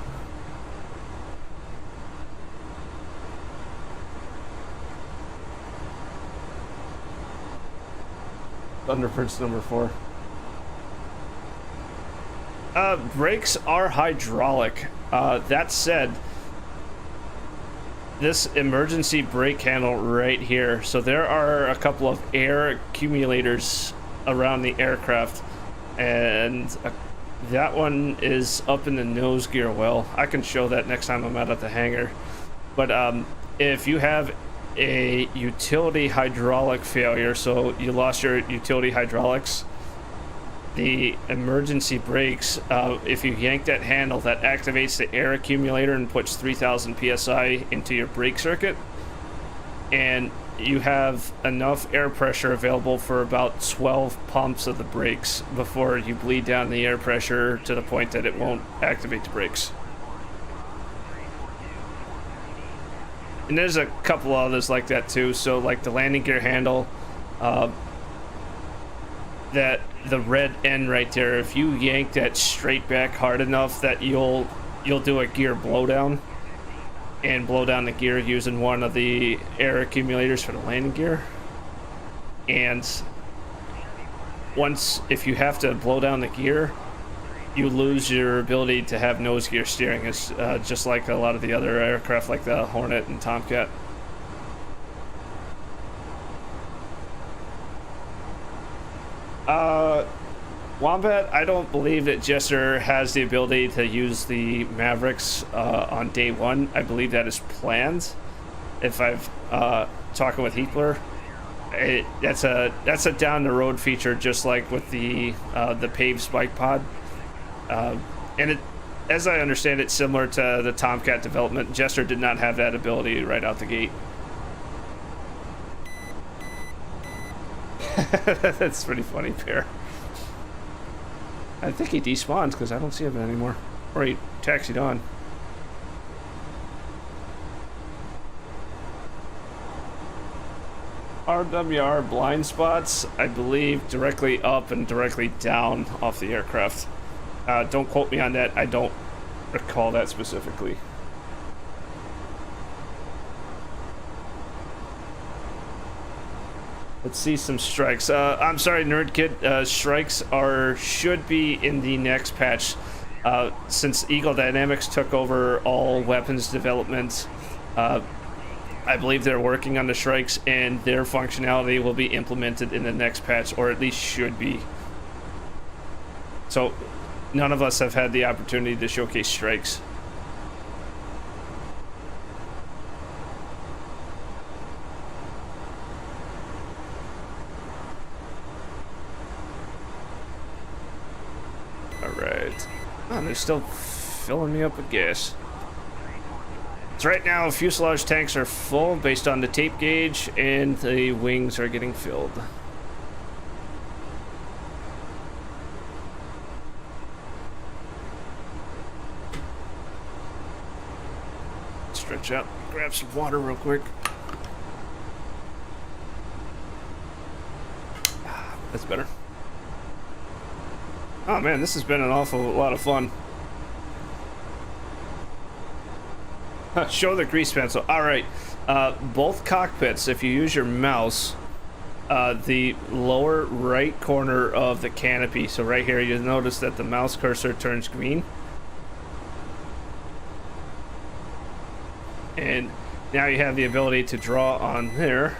Thunderbirds number 4. Brakes are hydraulic. That said, this emergency brake handle right here, so there are a couple of air accumulators around the aircraft, and that one is up in the nose gear well. I can show that next time I'm out at the hangar. But if you have a utility hydraulic failure, so you lost your utility hydraulics, the emergency brakes, if you yank that handle, that activates the air accumulator and puts 3000 psi into your brake circuit, and you have enough air pressure available for about 12 pumps of the brakes before you bleed down the air pressure to the point that it won't activate the brakes. And there's a couple others like that too. So like the landing gear handle, that the red end right there, if you yank that straight back hard enough, that you'll do a gear blowdown and blow down the gear using one of the air accumulators for the landing gear. And once, if you have to blow down the gear, you lose your ability to have nose gear steering. It's just like a lot of the other aircraft like the Hornet and Tomcat. Wombat, I don't believe that Jester has the ability to use the Mavericks on day one. I believe that is planned. If I've talking with Heatblur, that's a down the road feature, just like with the paved spike pod. And it, as I understand it, similar to the Tomcat development, Jester did not have that ability right out the gate. That's pretty funny, Pear. I think he despawned because I don't see him anymore. Or he taxied on. RWR blind spots, I believe, directly up and directly down off the aircraft. Don't quote me on that. I don't recall that specifically. Let's see some strikes. I'm sorry, Nerd Kid. Strikes should be in the next patch. Since Eagle Dynamics took over all weapons development, I believe they're working on the strikes, and their functionality will be implemented in the next patch, or at least should be. So, none of us have had the opportunity to showcase strikes. Alright. Oh, they're still filling me up with gas. So right now, fuselage tanks are full based on the tape gauge, and the wings are getting filled. Watch out. Grab some water real quick. That's better. Oh man, this has been an awful lot of fun. Show the grease pencil. Alright, both cockpits, if you use your mouse, the lower right corner of the canopy, so right here, you'll notice that the mouse cursor turns green. And now you have the ability to draw on there.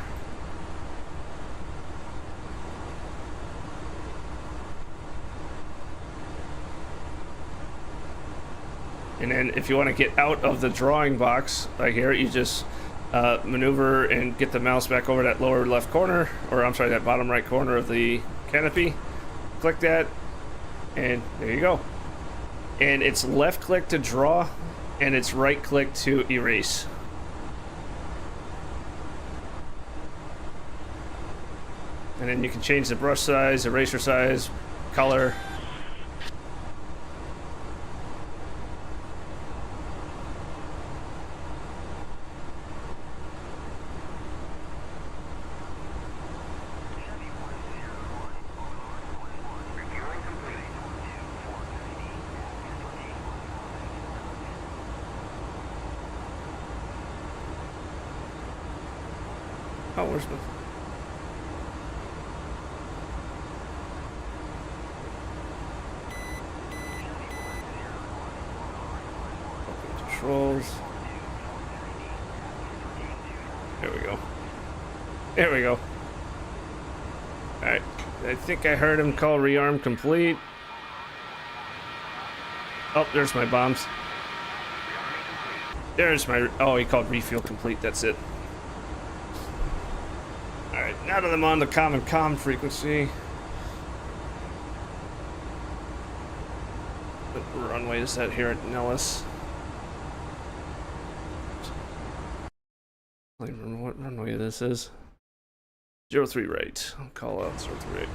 And then if you want to get out of the drawing box right here, you just maneuver and get the mouse back over that lower left corner, or I'm sorry, that bottom right corner of the canopy. Click that, and there you go. And it's left click to draw, and it's right click to erase. And then you can change the brush size, eraser size, color. Oh, where's the... Okay, controls. There we go. There we go. Alright, I think I heard him call rearm complete. Oh, there's my bombs. There's my... Oh, he called refuel complete, that's it. Alright, now that I'm on the common comm frequency. What runway is that here at Nellis? I don't even remember what runway this is. 03 right. I'll call out 03 right.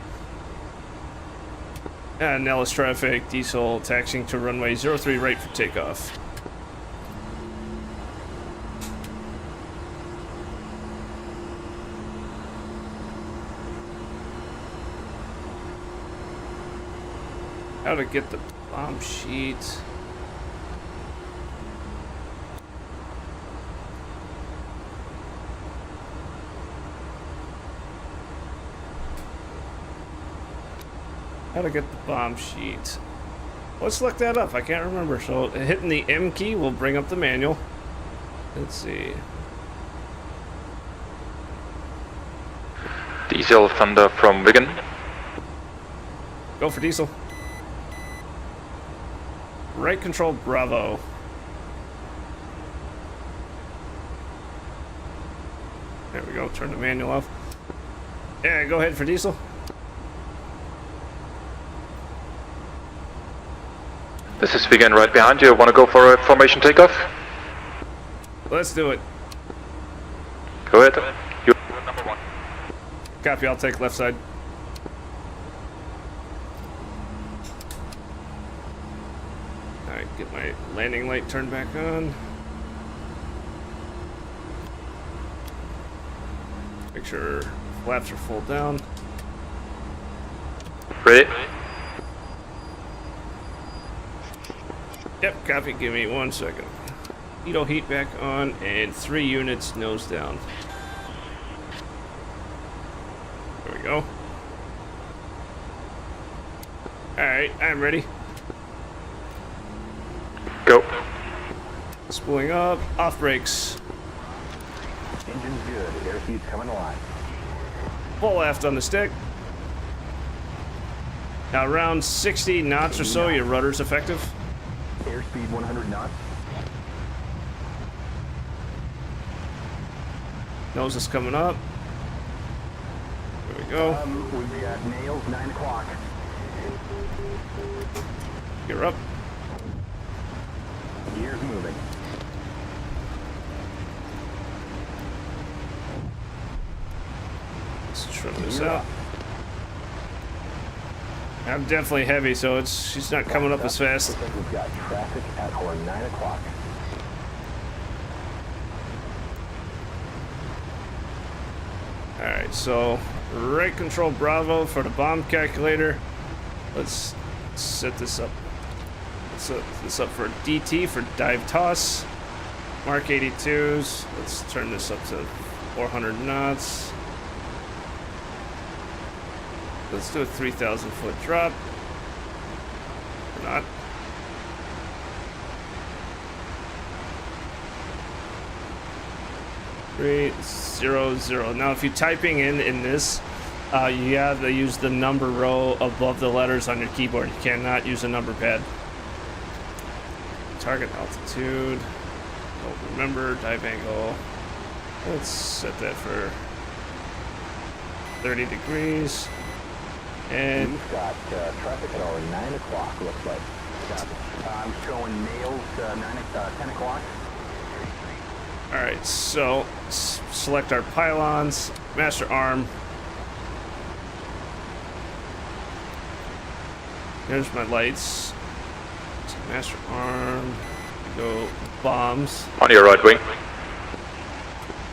And Nellis traffic, diesel taxiing to runway 03 right for takeoff. How to get the bomb sheet. How to get the bomb sheet. Let's look that up. I can't remember. So hitting the M key will bring up the manual. Let's see. Diesel Thunder from Wigan. Go for diesel. Right control Bravo. There we go. Turn the manual off. Yeah, go ahead for diesel. This is Wigan right behind you. Want to go for a formation takeoff? Let's do it. Go ahead. You Number 1. Copy. I'll take left side. Alright, get my landing light turned back on. Make sure flaps are full down. ready? Yep, copy. Give me 1 second. Needle heat back on and 3 units nose down. There we go. Alright, I'm ready. Go. Spooling up, off brakes. Engine's good. Airspeed's coming alive. Full left on the stick. Now around 60 knots or so, your rudder's effective. Airspeed 100 knots. Nose is coming up. There we go. We've got nails 9 o'clock. You're up. Gears moving. Let's trim this out. I'm definitely heavy, so she's not coming up as fast. We've got traffic at our 9 o'clock. Alright, so right control Bravo for the bomb calculator. Let's set this up. Let's set this up for DT for dive toss. Mark 82s. Let's turn this up to 400 knots. Let's do a 3,000 foot drop. Or not. Three, 0, 0. Now, if you're typing in this, you have to use the number row above the letters on your keyboard. You cannot use a number pad. Target altitude. Don't remember. Dive angle. Let's set that for 30 degrees. And We've got traffic at our 9 o'clock, looks like. I'm showing nails 10 o'clock. alright, so select our pylons, master arm. There's my lights. So master arm. Go bombs. On your right wing.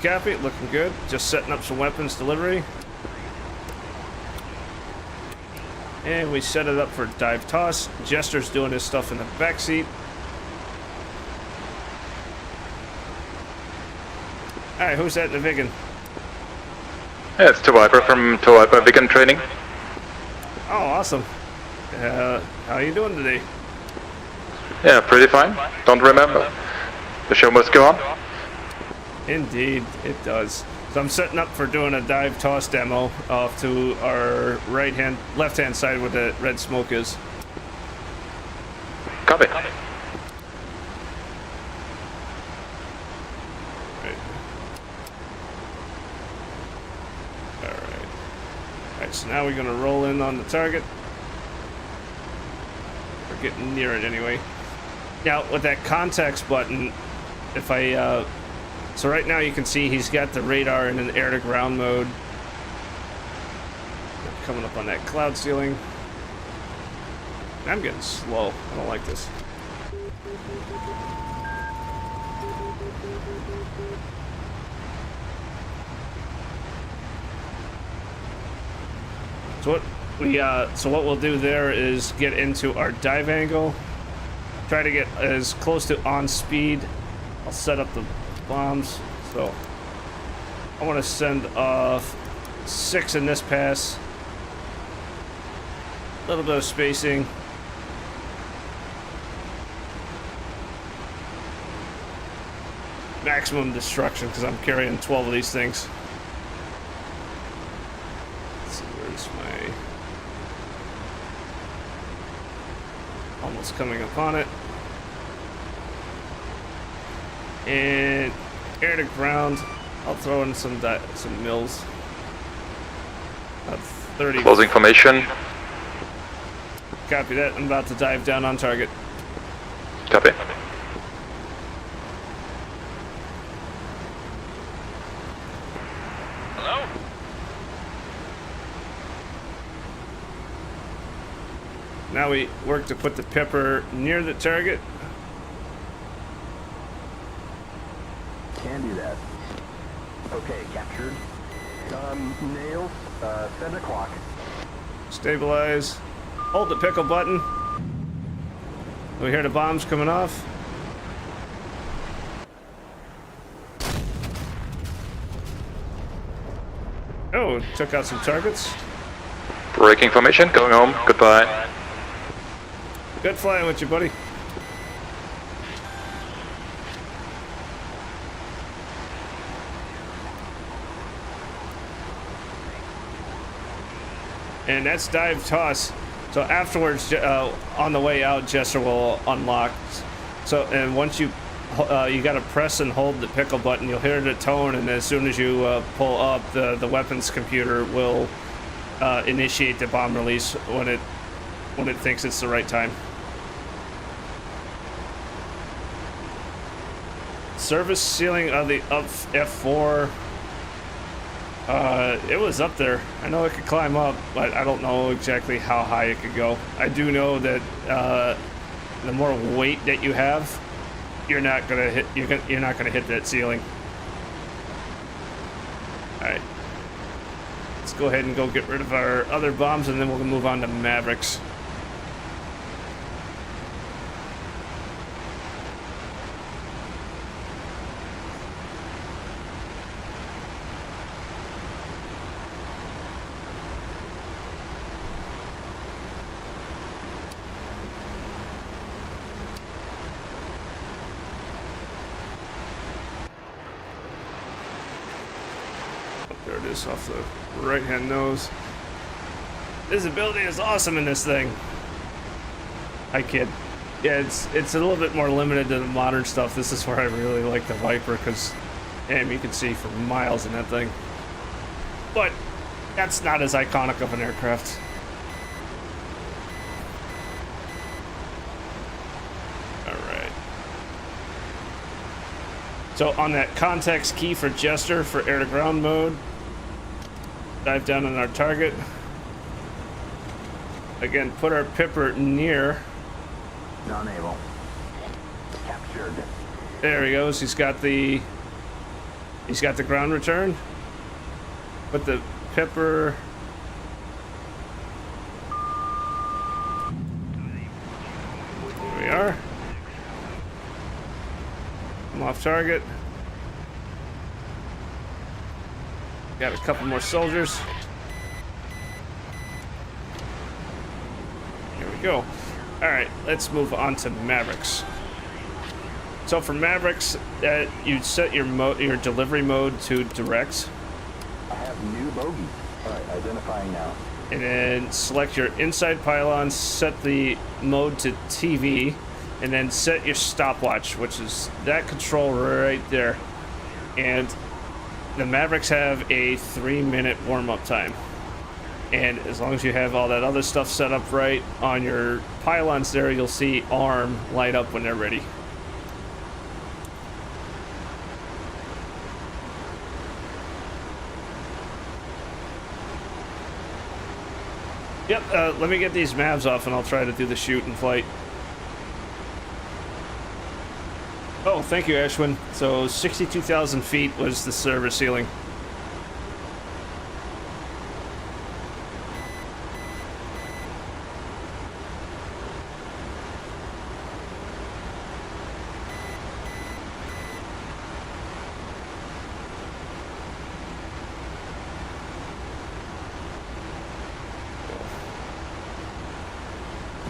Copy, looking good. Just setting up some weapons delivery. And we set it up for dive toss. Jester's doing his stuff in the back seat. Alright, who's that in the Vigan? Yeah, it's Viper from Viper Vegan Training. Oh, awesome. How you doing today? Yeah, pretty fine. Don't remember. The show must go on. Indeed, it does. So I'm setting up for doing a dive toss demo off to our left-hand side where the red smoke is. Copy. Right. Alright, so now we're gonna roll in on the target. We're getting near it anyway. Now, with that context button, if I, so right now you can see he's got the radar in an air-to-ground mode. Coming up on that cloud ceiling. I'm getting slow. I don't like this. So what we'll do there is get into our dive angle. Try to get as close to on speed. I'll set up the bombs. So I want to send off 6 in this pass. A little bit of spacing. Maximum destruction because I'm carrying 12 of these things. Let's see, where's my... Almost coming up on it. And air to ground. I'll throw in some mills. About 30. Closing formation. Copy that. I'm about to dive down on target. Copy. Hello? Now we work to put the pepper near the target. Can do that. Okay, captured. Nails, 7 o'clock. Stabilize. Hold the pickle button. We hear the bombs coming off. Oh, took out some targets. Breaking formation. Going home. Goodbye. Good flying with you, buddy. And that's dive toss. So afterwards, on the way out, Jester will unlock. So, and once you gotta press and hold the pickle button, you'll hear the tone, and as soon as you pull up, the weapons computer will initiate the bomb release when it thinks it's the right time. Service ceiling of the F-4. It was up there. I know it could climb up, but I don't know exactly how high it could go. I do know that the more weight that you have, you're not gonna hit that ceiling. All right, go ahead and go get rid of our other bombs, and then we'll move on to Mavericks. There it is, off the right-hand nose. Visibility is awesome in this thing. I kid. Yeah, it's a little bit more limited than the modern stuff. This is where I really like the Viper, because, damn, you can see for miles in that thing. But that's not as iconic of an aircraft. Alright. So on that context key for Jester for air-to-ground mode, dive down on our target. Again, put our Pipper near. Non-able. Captured. There he goes. He's got the ground return. Put the Pipper. There we are. I'm off target. Got a couple more soldiers. Here we go. All right, let's move on to Mavericks. So for Mavericks, you set your delivery mode to direct. I have new bogey. All right, identifying now. And then select your inside pylon, set the mode to TV, and then set your stopwatch, which is that control right there. And the Mavericks have a 3-minute warm-up time. And as long as you have all that other stuff set up right on your pylons there, you'll see ARM light up when they're ready. Yep, let me get these Mavs off and I'll try to do the shoot and flight. Oh, thank you, Ashwin. So 62,000 feet was the service ceiling.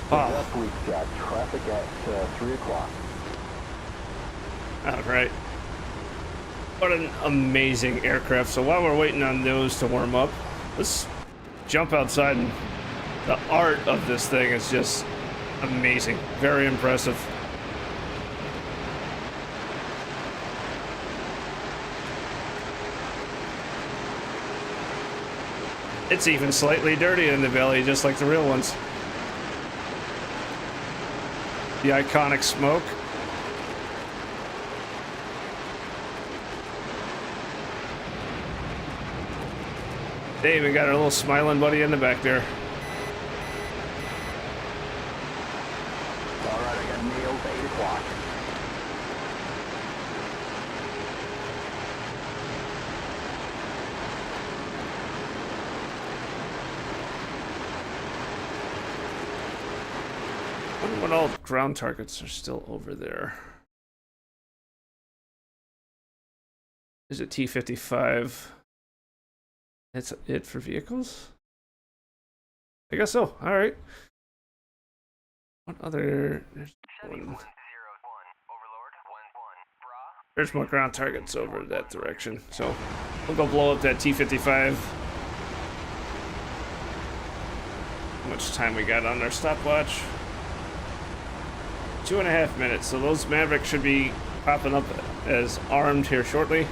Up, we've got traffic at 3 o'clock. All right. What an amazing aircraft. So while we're waiting on those to warm up, let's jump outside. And the art of this thing is just amazing. Very impressive. It's even slightly dirty in the belly, just like the real ones. The iconic smoke. They even got our little smiling buddy in the back there. All right, I got nailed 8 o'clock. I wonder what all the ground targets are still over there. Is it T-55? That's it for vehicles? I guess so. All right. What other? There's more ground targets over that direction. So we'll go blow up that T-55. How much time we got on our stopwatch? 2.5 minutes. So those Mavericks should be popping up as armed here shortly.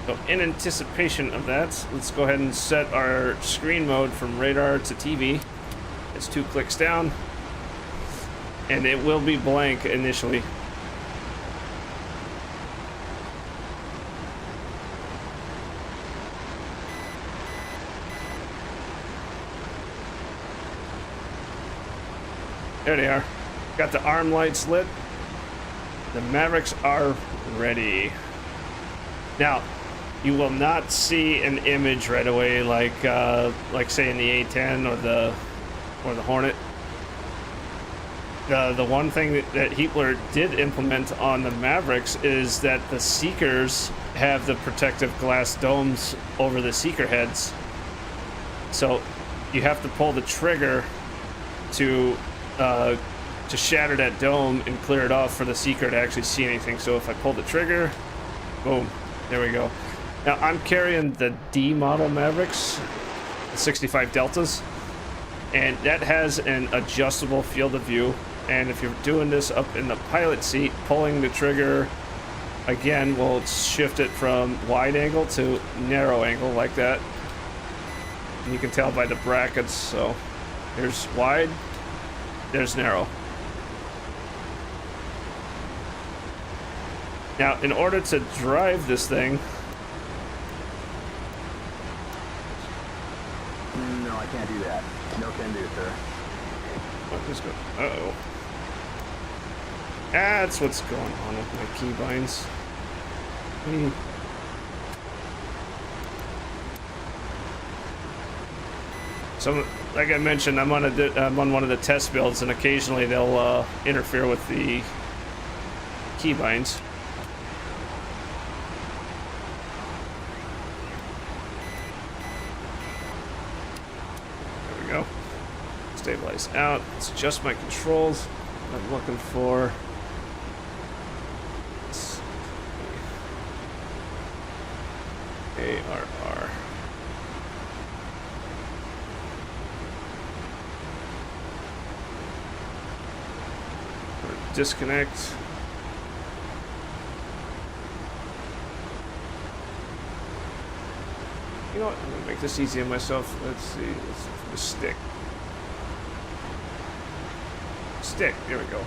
So in anticipation of that, let's go ahead and set our screen mode from radar to TV. It's 2 clicks down, and it will be blank initially. There they are. Got the arm lights lit. The Mavericks are ready. Now, you will not see an image right away like say in the A-10 or the Hornet. The one thing that Heatblur did implement on the Mavericks is that the Seekers have the protective glass domes over the Seeker heads. So you have to pull the trigger to shatter that dome and clear it off for the Seeker to actually see anything. So if I pull the trigger, boom, there we go. Now I'm carrying the D model Mavericks, the 65 Deltas, and that has an adjustable field of view. And if you're doing this up in the pilot seat, pulling the trigger again will shift it from wide angle to narrow angle like that. And you can tell by the brackets. So here's wide, there's narrow. Now, in order to drive this thing, No, I can't do that. No can do, sir. what is going? Uh-oh. That's what's going on with my keybinds. So, like I mentioned, I'm on one of the test builds, and occasionally they'll interfere with the keybinds. There we go. Stabilize out. Let's adjust my controls. What I'm looking for. ARR. Disconnect. You know what? I'm gonna make this easy on myself. Let's see. Let's look for the stick. Stick. There we go.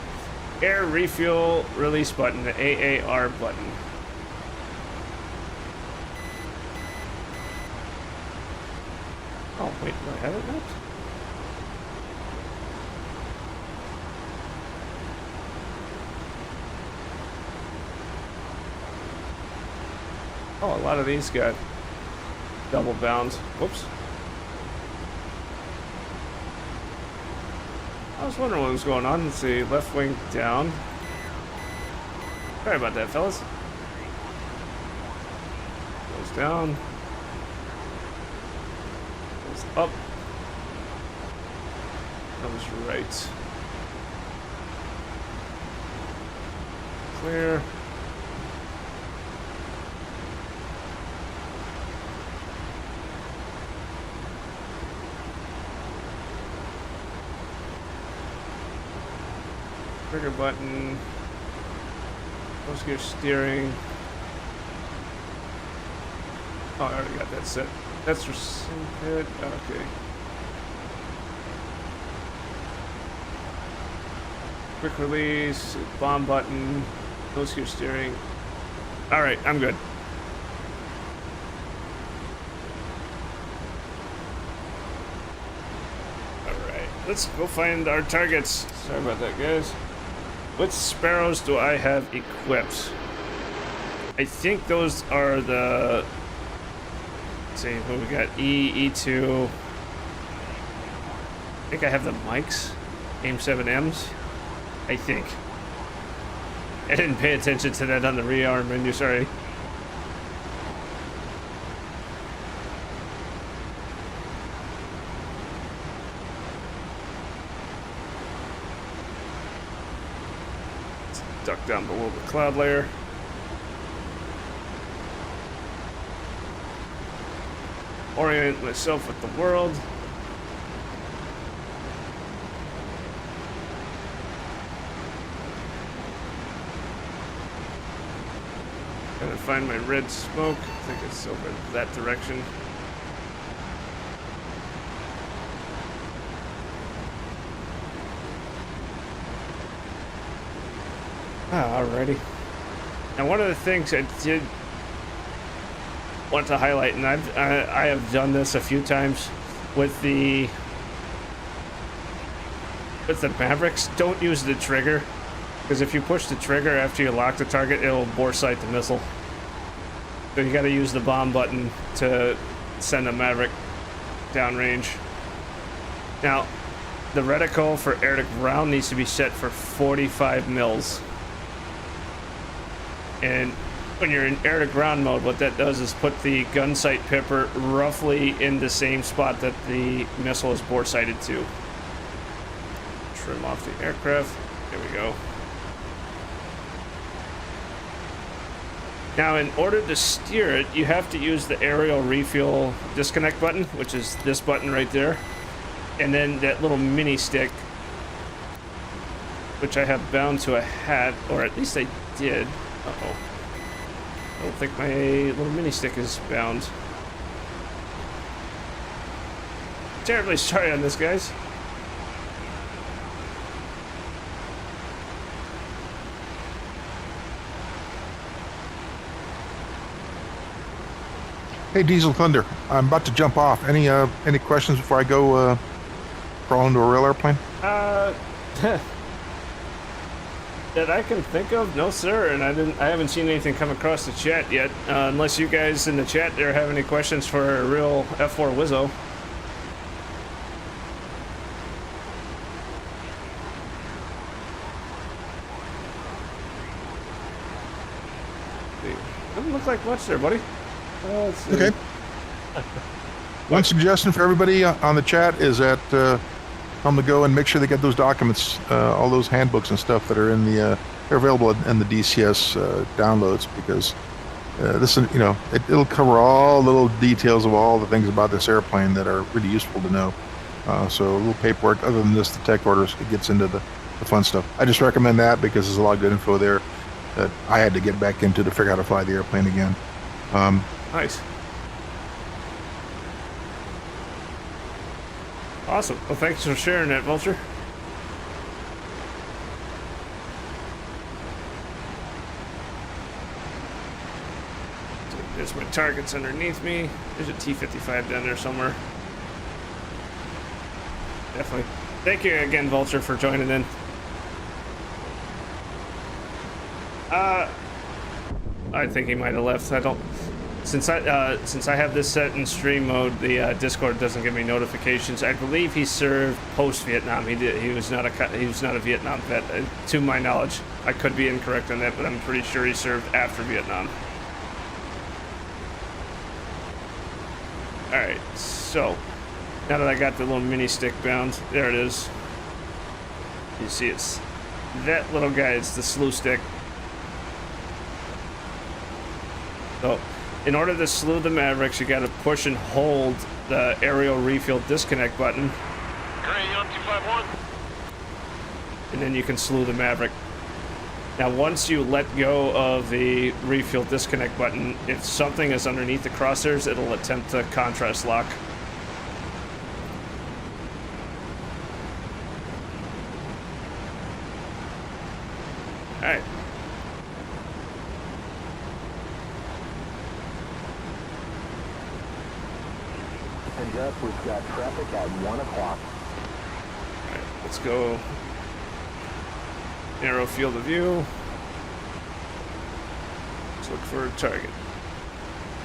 Air refuel release button. The AAR button. Oh wait, do I have it mapped? Oh, a lot of these got double bound. Whoops. I was wondering what was going on. Let's see, left wing down. Sorry about that, fellas. Goes down. Goes up. Comes right. Clear. Trigger button, close gear steering. Oh, I already got that set. That's for sync. Okay. Quick release, bomb button, close gear steering. All right, I'm good. All right, let's go find our targets. Sorry about that, guys. What Sparrows do I have equipped? I think those are the... Let's see, what we got? E2. I think I have the mics. AIM 7Ms. I think. I didn't pay attention to that on the rearm menu, sorry. Duck down below the cloud layer. Orient myself with the world. Gotta find my red smoke. I think it's over that direction. Alrighty. Now, one of the things I did want to highlight, and I have done this a few times with the Mavericks, don't use the trigger, because if you push the trigger after you lock the target, it'll bore sight the missile. So you got to use the bomb button to send a Maverick downrange. Now, the reticle for air to ground needs to be set for 45 mils. And when you're in air to ground mode, what that does is put the gun sight pipper roughly in the same spot that the missile is bore sighted to. Trim off the aircraft. There we go. Now, in order to steer it, you have to use the aerial refuel disconnect button, which is this button right there. And then that little mini stick, which I have bound to a hat, or at least I did. Uh-oh. I don't think my little mini stick is bound. Terribly sorry on this, guys. Hey, Diesel Thunder, I'm about to jump off. Any questions before I go crawl into a real airplane? That I can think of, no sir, and I haven't seen anything come across the chat yet. Unless you guys in the chat there have any questions for a real F4 Wizzo. Doesn't look like much there, buddy. Let's see. Okay. One suggestion for everybody on the chat is that I'm to go and make sure they get those documents, all those handbooks and stuff that are in the they're available in the DCS downloads, because this, you know, it'll cover all the little details of all the things about this airplane that are really useful to know. So a little paperwork, other than just the tech orders, it gets into the fun stuff. I just recommend that because there's a lot of good info there that I had to get back into to figure out how to fly the airplane again. Nice. Awesome. Well, thanks for sharing that, Vulture. So there's my targets underneath me. There's a T-55 down there somewhere. Definitely. Thank you again, Vulture, for joining in. I think he might have left. I don't. Since I have this set in stream mode, the Discord doesn't give me notifications. I believe he served post Vietnam. He was not a Vietnam vet, to my knowledge. I could be incorrect on that, but I'm pretty sure he served after Vietnam. All right, so now that I got the little mini stick bound, there it is. You see, it's that little guy. It's the slew stick. So, in order to slew the Mavericks, you got to push and hold the aerial refuel disconnect button. Gray on 251. And then you can slew the Maverick. Now, once you let go of the refuel disconnect button, if something is underneath the crosshairs, it'll attempt to contrast lock. All right. Heads up, we've got traffic at 1 o'clock. Alright, let's go. Narrow field of view. Let's look for a target.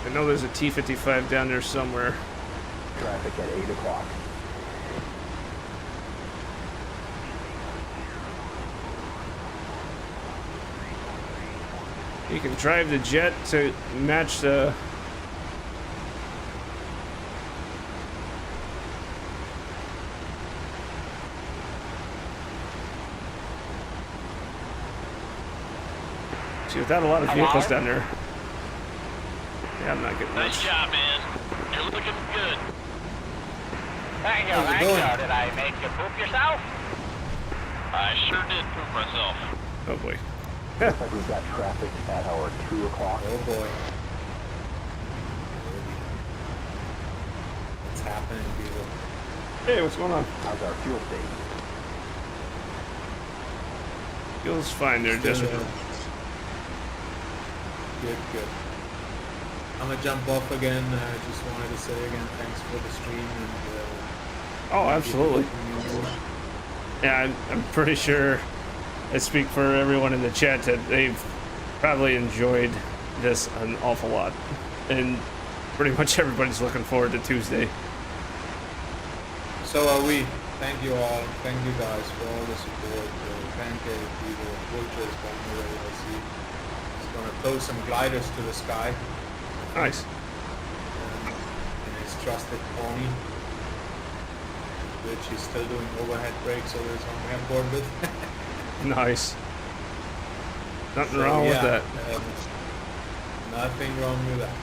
I know there's a T-55 down there somewhere. Traffic at 8 o'clock. You can drive the jet to match the... See, without a lot of vehicles down there. Yeah, I'm not getting Nice much. job, man. You're looking good. How's it going? Did I make you poop yourself? I sure did poop myself. Oh boy. Looks like we've got traffic at our 2 o'clock. Oh boy. What's happening, people? Hey, what's going on? How's our fuel station? Feels fine there, Jessica. Good, good. I'm gonna jump off again. I just wanted to say again, thanks for the stream and. Oh, absolutely. Yeah, I'm pretty sure I speak for everyone in the chat that they've probably enjoyed this an awful lot. And pretty much everybody's looking forward to Tuesday. So are we. Thank you all. Thank you guys for all the support. Pancake, people, Vulture is going away. I see. He's going to throw some gliders to the sky. Nice. And his trusted pony, which he's still doing overhead brakes over his own airport with. Nice. Nothing wrong with that. Nothing wrong with that.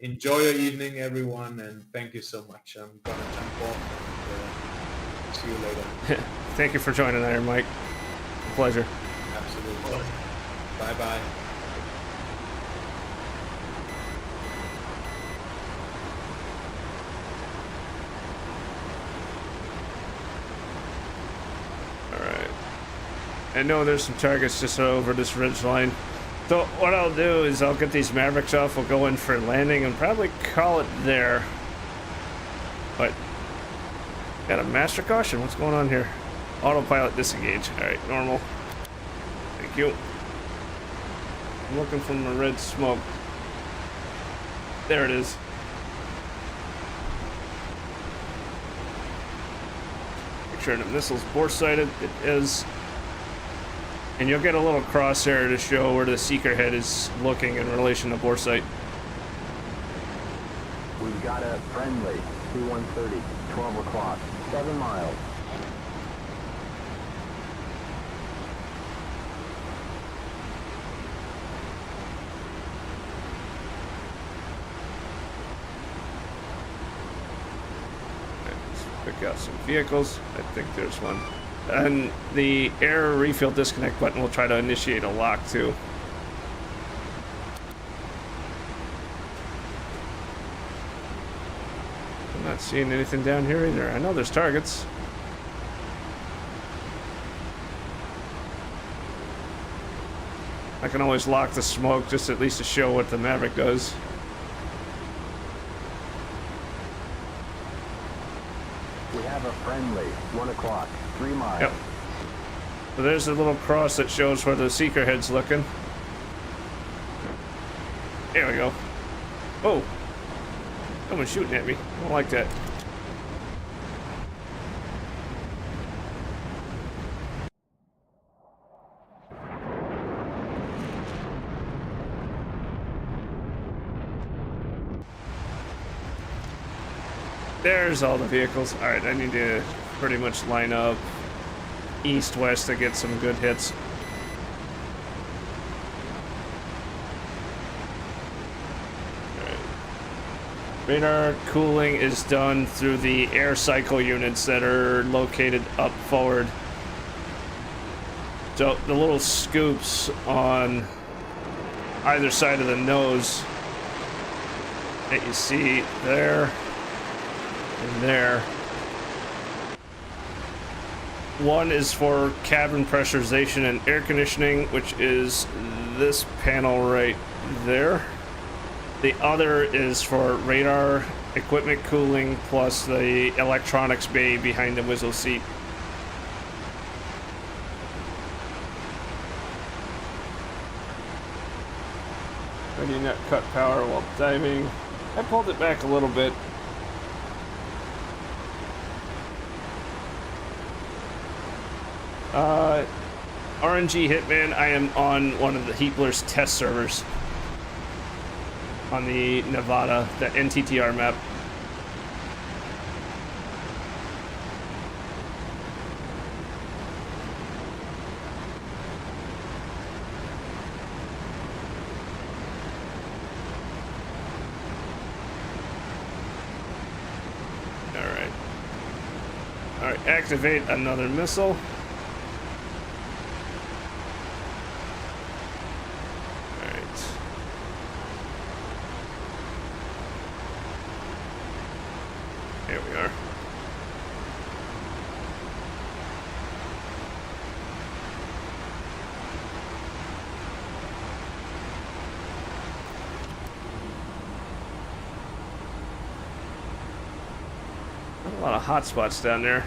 Enjoy your evening, everyone, and thank you so much. I'm going to jump off and see you later. Thank you for joining, Iron Mike. A pleasure. Absolutely. Bye-bye. Alright. I know there's some targets just over this ridge line. So what I'll do is I'll get these Mavericks off, we'll go in for landing and probably call it there. But got a master caution, what's going on here? Autopilot disengage. Alright, normal. Thank you. I'm looking for my red smoke. There it is. Make sure the missile's bore-sighted. It is. And you'll get a little crosshair to show where the seeker head is looking in relation to bore sight. We've got a friendly, C-130, 12 o'clock, 7 miles. Let's pick out some vehicles. I think there's one. And the air refill disconnect button will try to initiate a lock too. I'm not seeing anything down here either. I know there's targets. I can always lock the smoke just at least to show what the Maverick does. We have a friendly, 1 o'clock, 3 miles. Yep. So there's a little cross that shows where the seeker head's looking. There we go. Oh! Someone's shooting at me. I don't like that. There's all the vehicles. Alright, I need to pretty much line up east-west to get some good hits. Alright. Radar cooling is done through the air cycle units that are located up forward. So the little scoops on either side of the nose that you see there and there. One is for cabin pressurization and air conditioning, which is this panel right there. The other is for radar equipment cooling plus the electronics bay behind the whistle seat. I do not cut power while diving. I pulled it back a little bit. RNG Hitman, I am on one of the Heatblur's test servers on the Nevada, the NTTR map. Alright, activate another missile. Here we are. A lot of hot spots down there.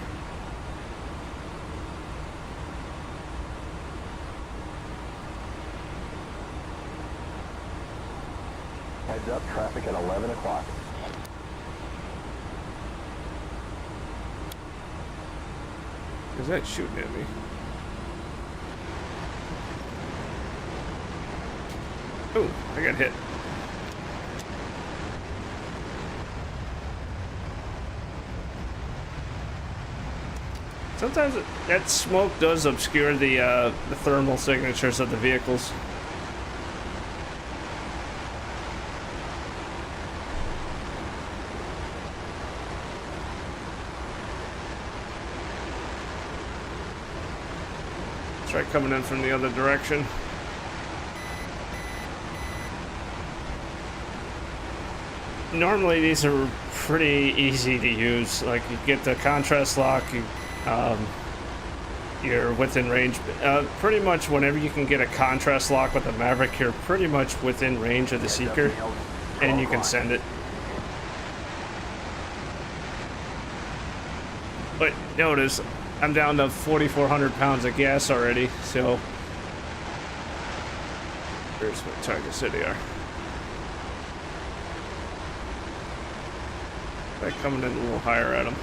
Heads up, traffic at 11 o'clock. Is that shooting at me? Oh, I got hit. Sometimes that smoke does obscure the thermal signatures of the vehicles. Try coming in from the other direction. Normally these are pretty easy to use. Like you get the contrast lock, you're within range. Pretty much whenever you can get a contrast lock with a Maverick, you're pretty much within range of the Seeker, and you can send it. But notice, I'm down to 4,400 pounds of gas already, so... There's my target city are. By coming in a little higher at them.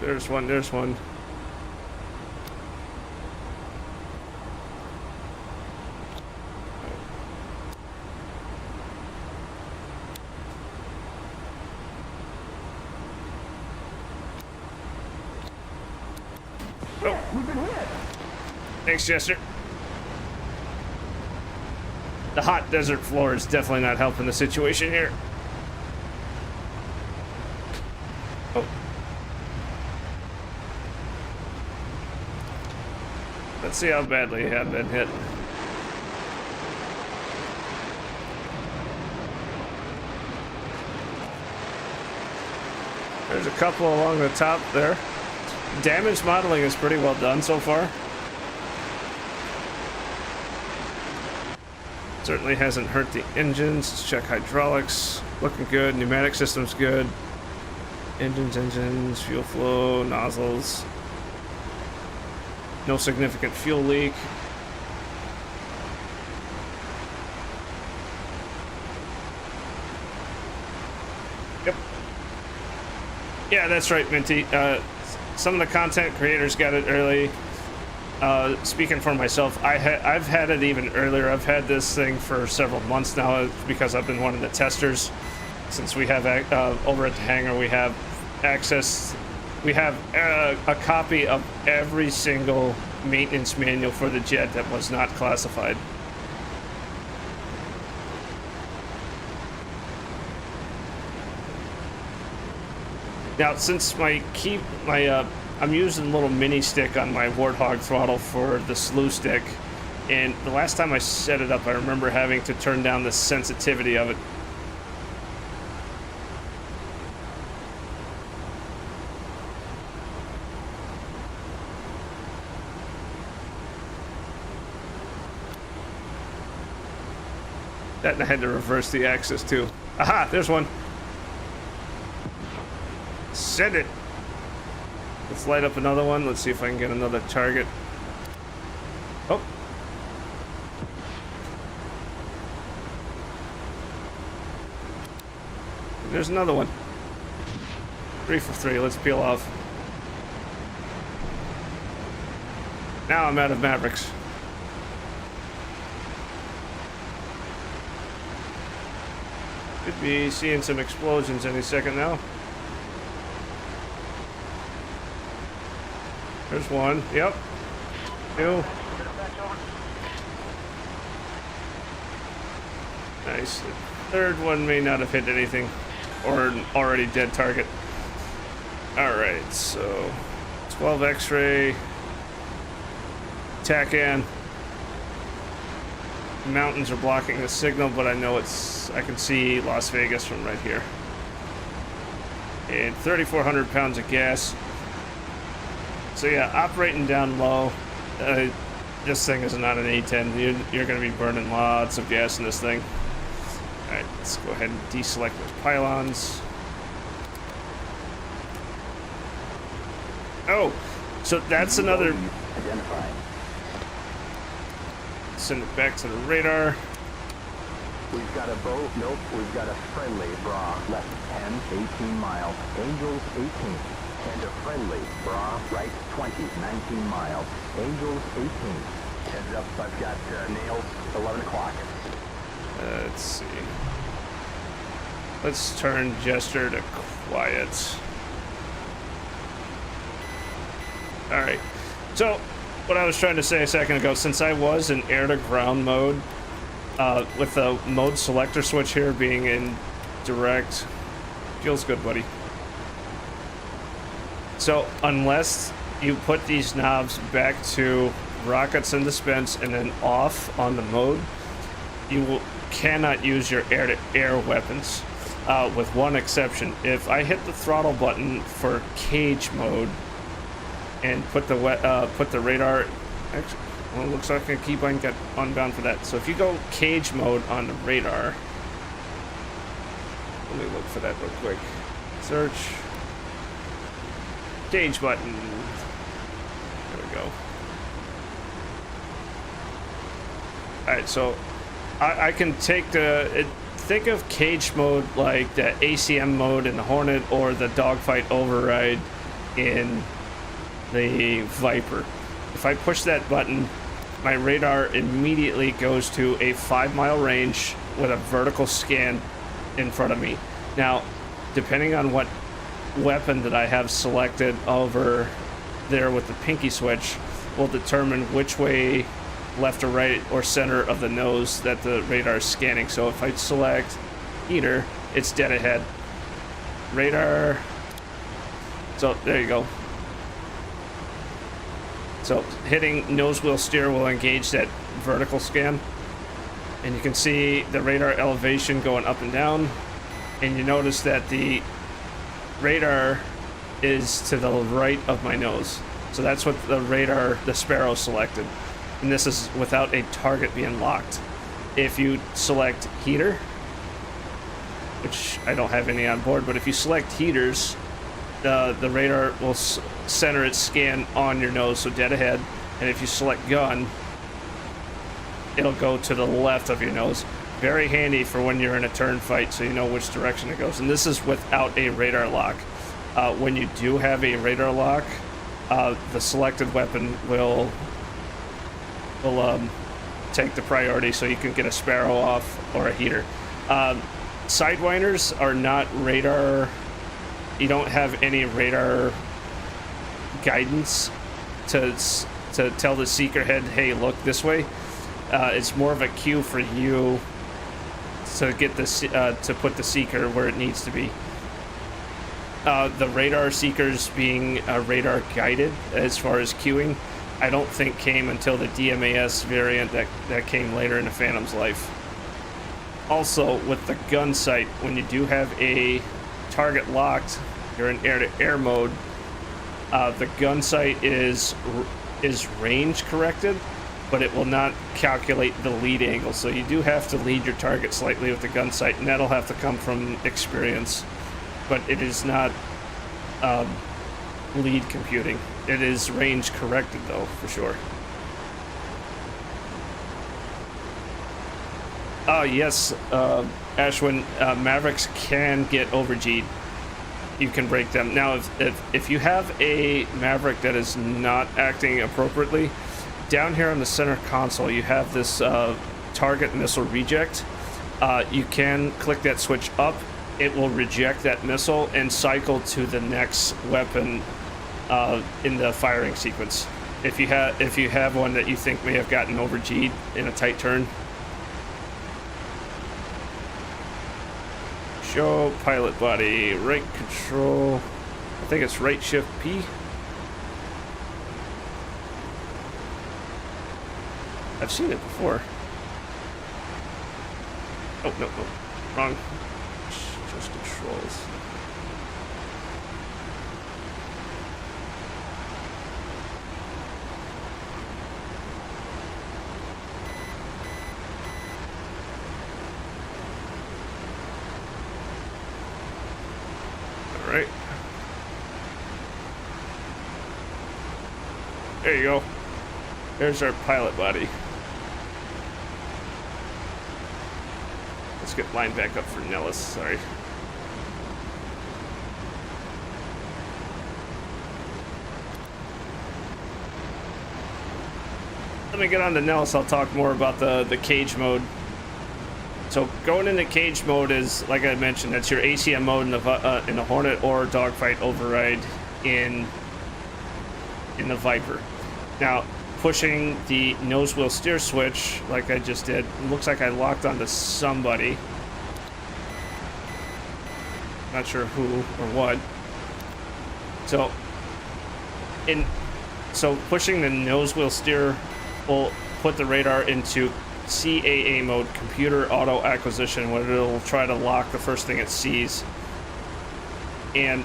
There's one, there's one. Oh. Thanks, Chester. The hot desert floor is definitely not helping the situation here. Oh. Let's see how badly you have been hit. There's a couple along the top there. Damage modeling is pretty well done so far. Certainly hasn't hurt the engines. Let's check hydraulics. Looking good. Pneumatic system's good. Engines, fuel flow, nozzles. No significant fuel leak. Yep. Yeah, that's right, Minty. Some of the content creators got it early. Speaking for myself, I've had it even earlier. I've had this thing for several months now because I've been one of the testers. Since we have over at the hangar, we have access. We have a copy of every single maintenance manual for the jet that was not classified. Now, since I'm using a little mini stick on my Warthog throttle for the slew stick, and the last time I set it up, I remember having to turn down the sensitivity of it. That, and I had to reverse the axis too. Aha, there's one. Send it. Let's light up another one. Let's see if I can get another target. Oh. There's another one. 3 for 3. Let's peel off. Now I'm out of Mavericks. Could be seeing some explosions any second now. There's one. Yep. 2. Nice. The third one may not have hit anything or an already dead target. Alright, so 12 X-ray. TACAN. mountains are blocking the signal, but I know I can see Las Vegas from right here. And 3,400 pounds of gas. So yeah, operating down low. This thing is not an A10. You're going to be burning lots of gas in this thing. All right, let's go ahead and deselect those pylons. Oh, so that's another. Identified. Send it back to the radar. We've got a boat. Nope, we've got a friendly bra. Left 10, 18 miles. Angels 18. And a friendly bra. Right 20, 19 miles. Angels 18. Heads up, I've got nails 11 o'clock. Let's see. Let's turn gesture to quiet. All right. So, what I was trying to say a second ago, since I was in air-to-ground mode, with the mode selector switch here being in direct, feels good, buddy. So, unless you put these knobs back to rockets and dispense and then off on the mode, you cannot use your air-to-air weapons, with one exception. If I hit the throttle button for cage mode and put the radar, actually, well, it looks like a keybind got unbound for that. So if you go cage mode on the radar, let me look for that real quick. Search cage button. There we go. All right, so I can take think of cage mode like the ACM mode in the Hornet or the dogfight override in the Viper. If I push that button, my radar immediately goes to a 5-mile range with a vertical scan in front of me. Now, depending on what weapon that I have selected over there with the pinky switch, will determine which way, left or right or center of the nose that the radar is scanning. So if I select heater, it's dead ahead. Radar. So there you go. So hitting nose wheel steer will engage that vertical scan. And you can see the radar elevation going up and down. And you notice that the radar is to the right of my nose. So that's what the radar, the Sparrow, selected. And this is without a target being locked. If you select heater, which I don't have any on board, but if you select heaters, the radar will center its scan on your nose, so dead ahead. And if you select gun, it'll go to the left of your nose. Very handy for when you're in a turn fight, so you know which direction it goes. And this is without a radar lock. When you do have a radar lock, the selected weapon will take the priority, so you can get a Sparrow off or a heater. Sidewinders are not radar. You don't have any radar guidance to tell the seeker head, hey, look this way. It's more of a cue for you to get this to put the seeker where it needs to be. The radar seekers being radar guided as far as cueing, I don't think came until the DMAS variant that came later in the Phantom's life. Also, with the gun sight, when you do have a target locked, you're in air-to-air mode, the gun sight is range corrected, but it will not calculate the lead angle. So you do have to lead your target slightly with the gun sight, and that'll have to come from experience. But it is not lead computing. It is range corrected, though, for sure. Oh, yes, Ashwin, Mavericks can get over-G'd. You can break them. Now, if you have a Maverick that is not acting appropriately, down here on the center console, you have this target missile reject. You can click that switch up. It will reject that missile and cycle to the next weapon in the firing sequence. If you have one that you think may have gotten over-G'd in a tight turn. Show pilot body, right control. I think it's right shift P. I've seen it before. Oh, no, no. Wrong. Just controls. All right. There you go. There's our pilot body. Let's get lined back up for Nellis, sorry. Let me get on to Nellis, I'll talk more about the cage mode. So going into cage mode is, like I mentioned, that's your ACM mode in the Hornet or dogfight override in the Viper. Now, pushing the nose wheel steer switch, like I just did, it looks like I locked onto somebody. Not sure who or what. So pushing the nose wheel steer will put the radar into CAA mode, computer auto acquisition, where it'll try to lock the first thing it sees. And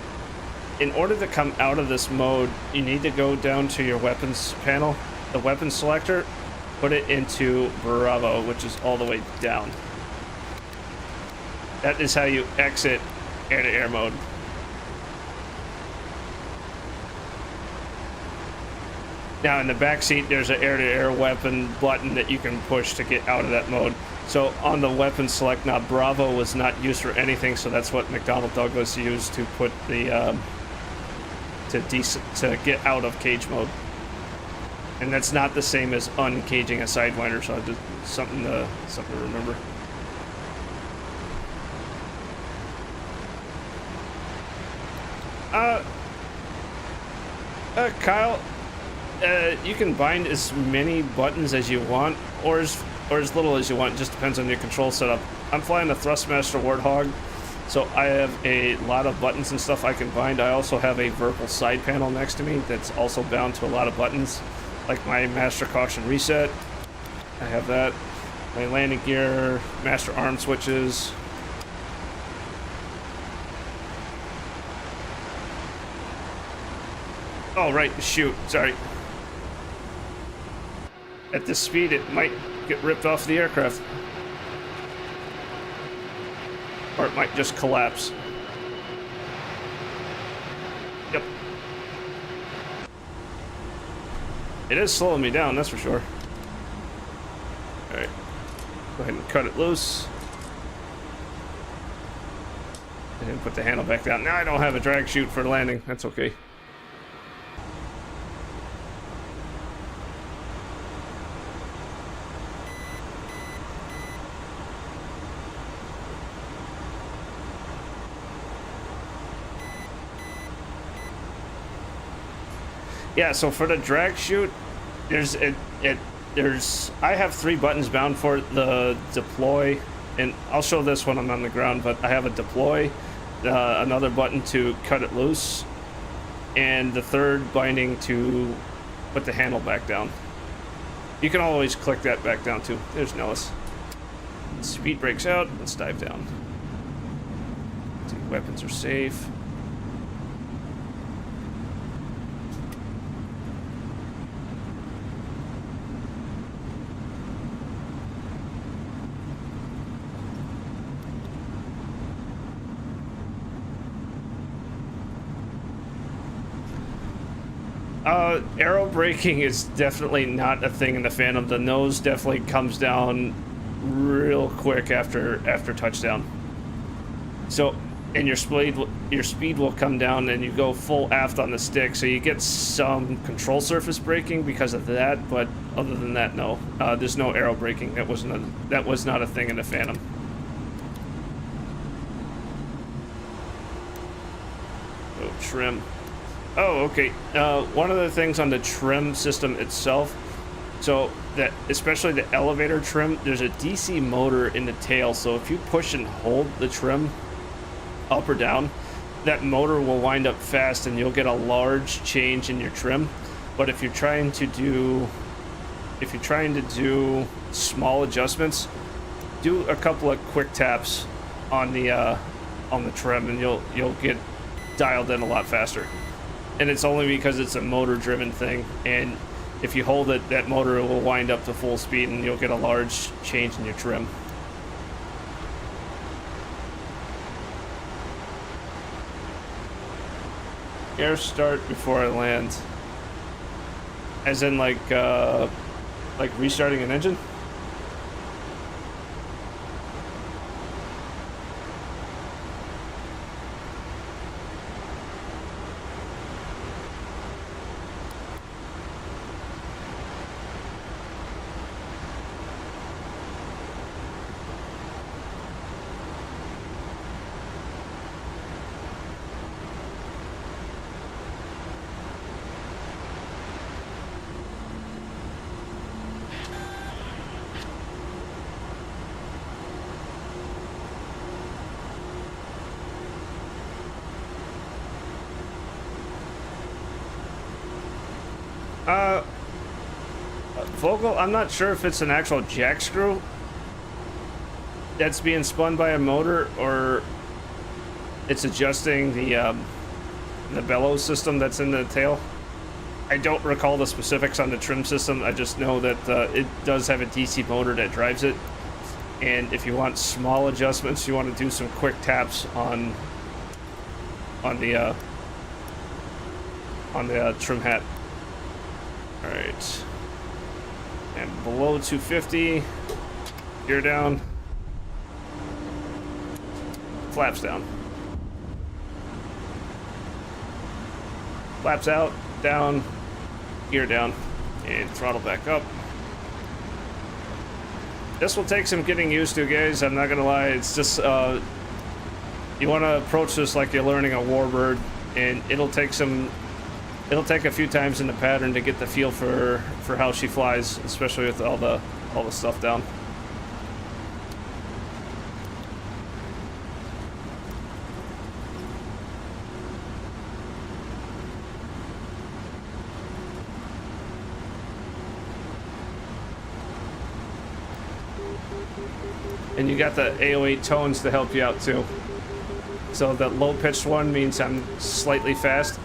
in order to come out of this mode, you need to go down to your weapons panel, the weapons selector, put it into Bravo, which is all the way down. That is how you exit air-to-air mode. Now in the back seat, there's an air-to-air weapon button that you can push to get out of that mode. So on the weapon select knob, Bravo was not used for anything, so that's what McDonnell Douglas used to put the to get out of cage mode. And that's not the same as uncaging a Sidewinder, so just something to remember. Kyle, you can bind as many buttons as you want, or as little as you want. It just depends on your control setup. I'm flying the Thrustmaster Warthog, so I have a lot of buttons and stuff I can bind. I also have a Verpal side panel next to me that's also bound to a lot of buttons, like my Master Caution Reset. I have that. My landing gear, Master Arm switches. Oh, right, shoot, sorry. At this speed, it might get ripped off the aircraft. Or it might just collapse. Yep. It is slowing me down, that's for sure. Alright. Go ahead and cut it loose. And then put the handle back down. Now I don't have a drag chute for landing. That's okay. Yeah, so for the drag chute, I have 3 buttons bound for the deploy, and I'll show this when I'm on the ground, but I have a deploy, another button to cut it loose, and the third binding to put the handle back down. You can always click that back down too. There's Nellis. Speed breaks out, let's dive down. See, weapons are safe. Aero braking is definitely not a thing in the Phantom. The nose definitely comes down real quick after touchdown. So, and your speed will come down, and you go full aft on the stick, so you get some control surface braking because of that. But other than that, no, there's no aero braking. That was not a thing in the Phantom. Oh, trim. Oh, okay. One of the things on the trim system itself, so that especially the elevator trim, there's a DC motor in the tail. So if you push and hold the trim up or down, that motor will wind up fast, and you'll get a large change in your trim. But if you're trying to do small adjustments, do a couple of quick taps on the trim, and you'll get dialed in a lot faster. And it's only because it's a motor-driven thing, and if you hold it, that motor will wind up to full speed, and you'll get a large change in your trim. Air start before I land. As in like restarting an engine? Vogel, I'm not sure if it's an actual jack screw that's being spun by a motor, or it's adjusting the bellows system that's in the tail. I don't recall the specifics on the trim system. I just know that it does have a DC motor that drives it. And if you want small adjustments, you want to do some quick taps on the trim hat. All right. And below 250, gear down, flaps down. Flaps out, down, gear down, and throttle back up. This will take some getting used to, guys. I'm not gonna lie. It's just, you want to approach this like you're learning a warbird, and it'll take a few times in the pattern to get the feel for how she flies, especially with all the stuff down. And you got the AO8 tones to help you out too. So the low pitched one means I'm slightly fast.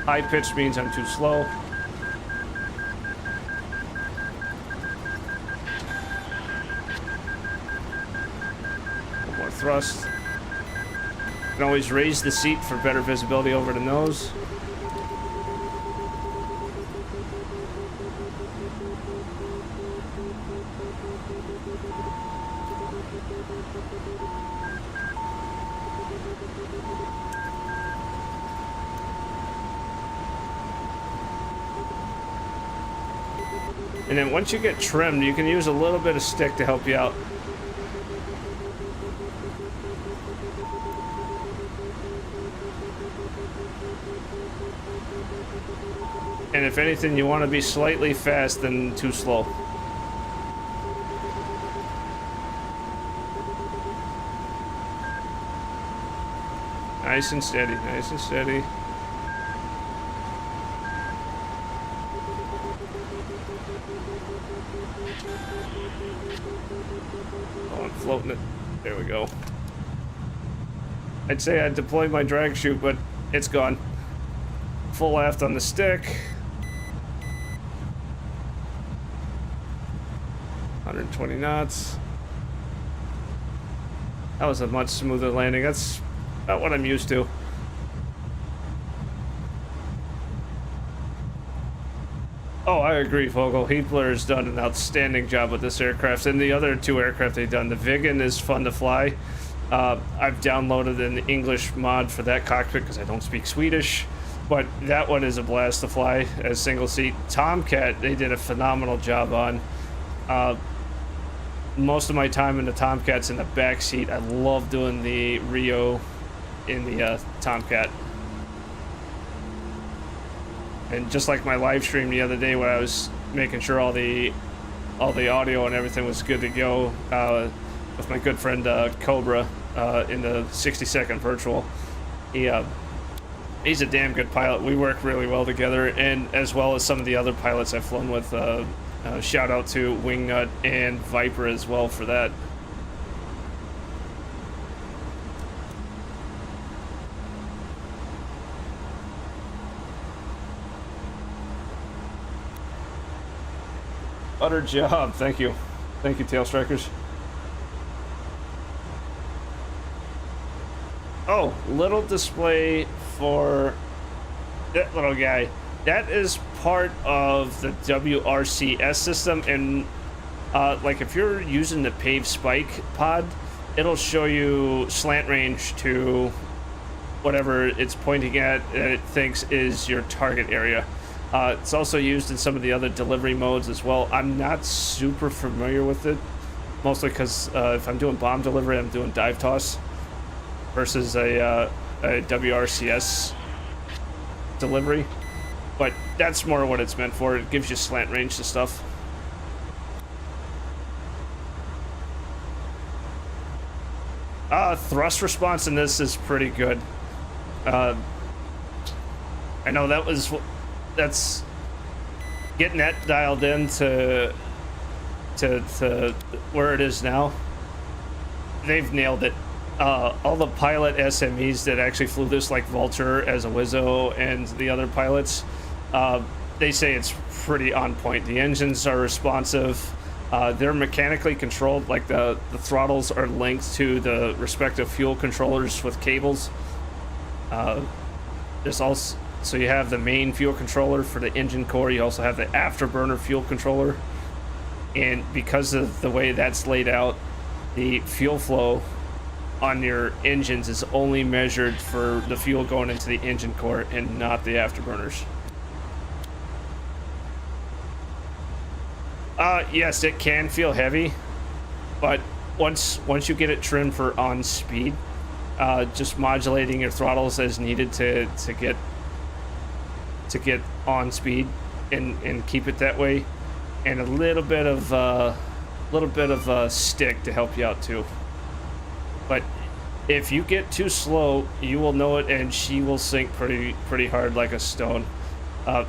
High pitch means I'm too slow. One more thrust. You can always raise the seat for better visibility over the nose. And then once you get trimmed, you can use a little bit of stick to help you out. And if anything, you want to be slightly fast and too slow. Nice and steady, nice and steady. Oh, I'm floating it. There we go. I'd say I'd deploy my drag chute, but it's gone. Full aft on the stick. 120 knots. That was a much smoother landing. That's about what I'm used to. Oh, I agree, Vogel. Heatblur has done an outstanding job with this aircraft, and the other two aircraft they've done. The Viggen is fun to fly. I've downloaded an English mod for that cockpit because I don't speak Swedish, but that one is a blast to fly as single seat. Tomcat, they did a phenomenal job on. Most of my time in the Tomcat's in the back seat. I love doing the Rio in the Tomcat. And just like my live stream the other day when I was making sure all the audio and everything was good to go with my good friend Cobra in the 60-second virtual. He's a damn good pilot. We work really well together, and as well as some of the other pilots I've flown with. Shout out to Wingnut and Viper as well for that. butter job. Thank you. Thank you, Tail Strikers. Oh, little display for that little guy. That is part of the WRCS system, and like if you're using the paved spike pod, it'll show you slant range to whatever it's pointing at that it thinks is your target area. It's also used in some of the other delivery modes as well. I'm not super familiar with it, mostly because if I'm doing bomb delivery, I'm doing dive toss versus a WRCS delivery. But that's more what it's meant for. It gives you slant range to stuff. Thrust response in this is pretty good. I know that's getting that dialed in to where it is now. They've nailed it. All the pilot SMEs that actually flew this, like Vulture as a Wizzo and the other pilots, they say it's pretty on point. The engines are responsive. They're mechanically controlled, like the throttles are linked to the respective fuel controllers with cables. There's also, so you have the main fuel controller for the engine core. You also have the afterburner fuel controller. And because of the way that's laid out, the fuel flow on your engines is only measured for the fuel going into the engine core and not the afterburners. Yes, it can feel heavy, but once you get it trimmed for on speed, just modulating your throttles as needed to get on speed and keep it that way, and a little bit of stick to help you out too. But if you get too slow, you will know it, and she will sink pretty hard like a stone.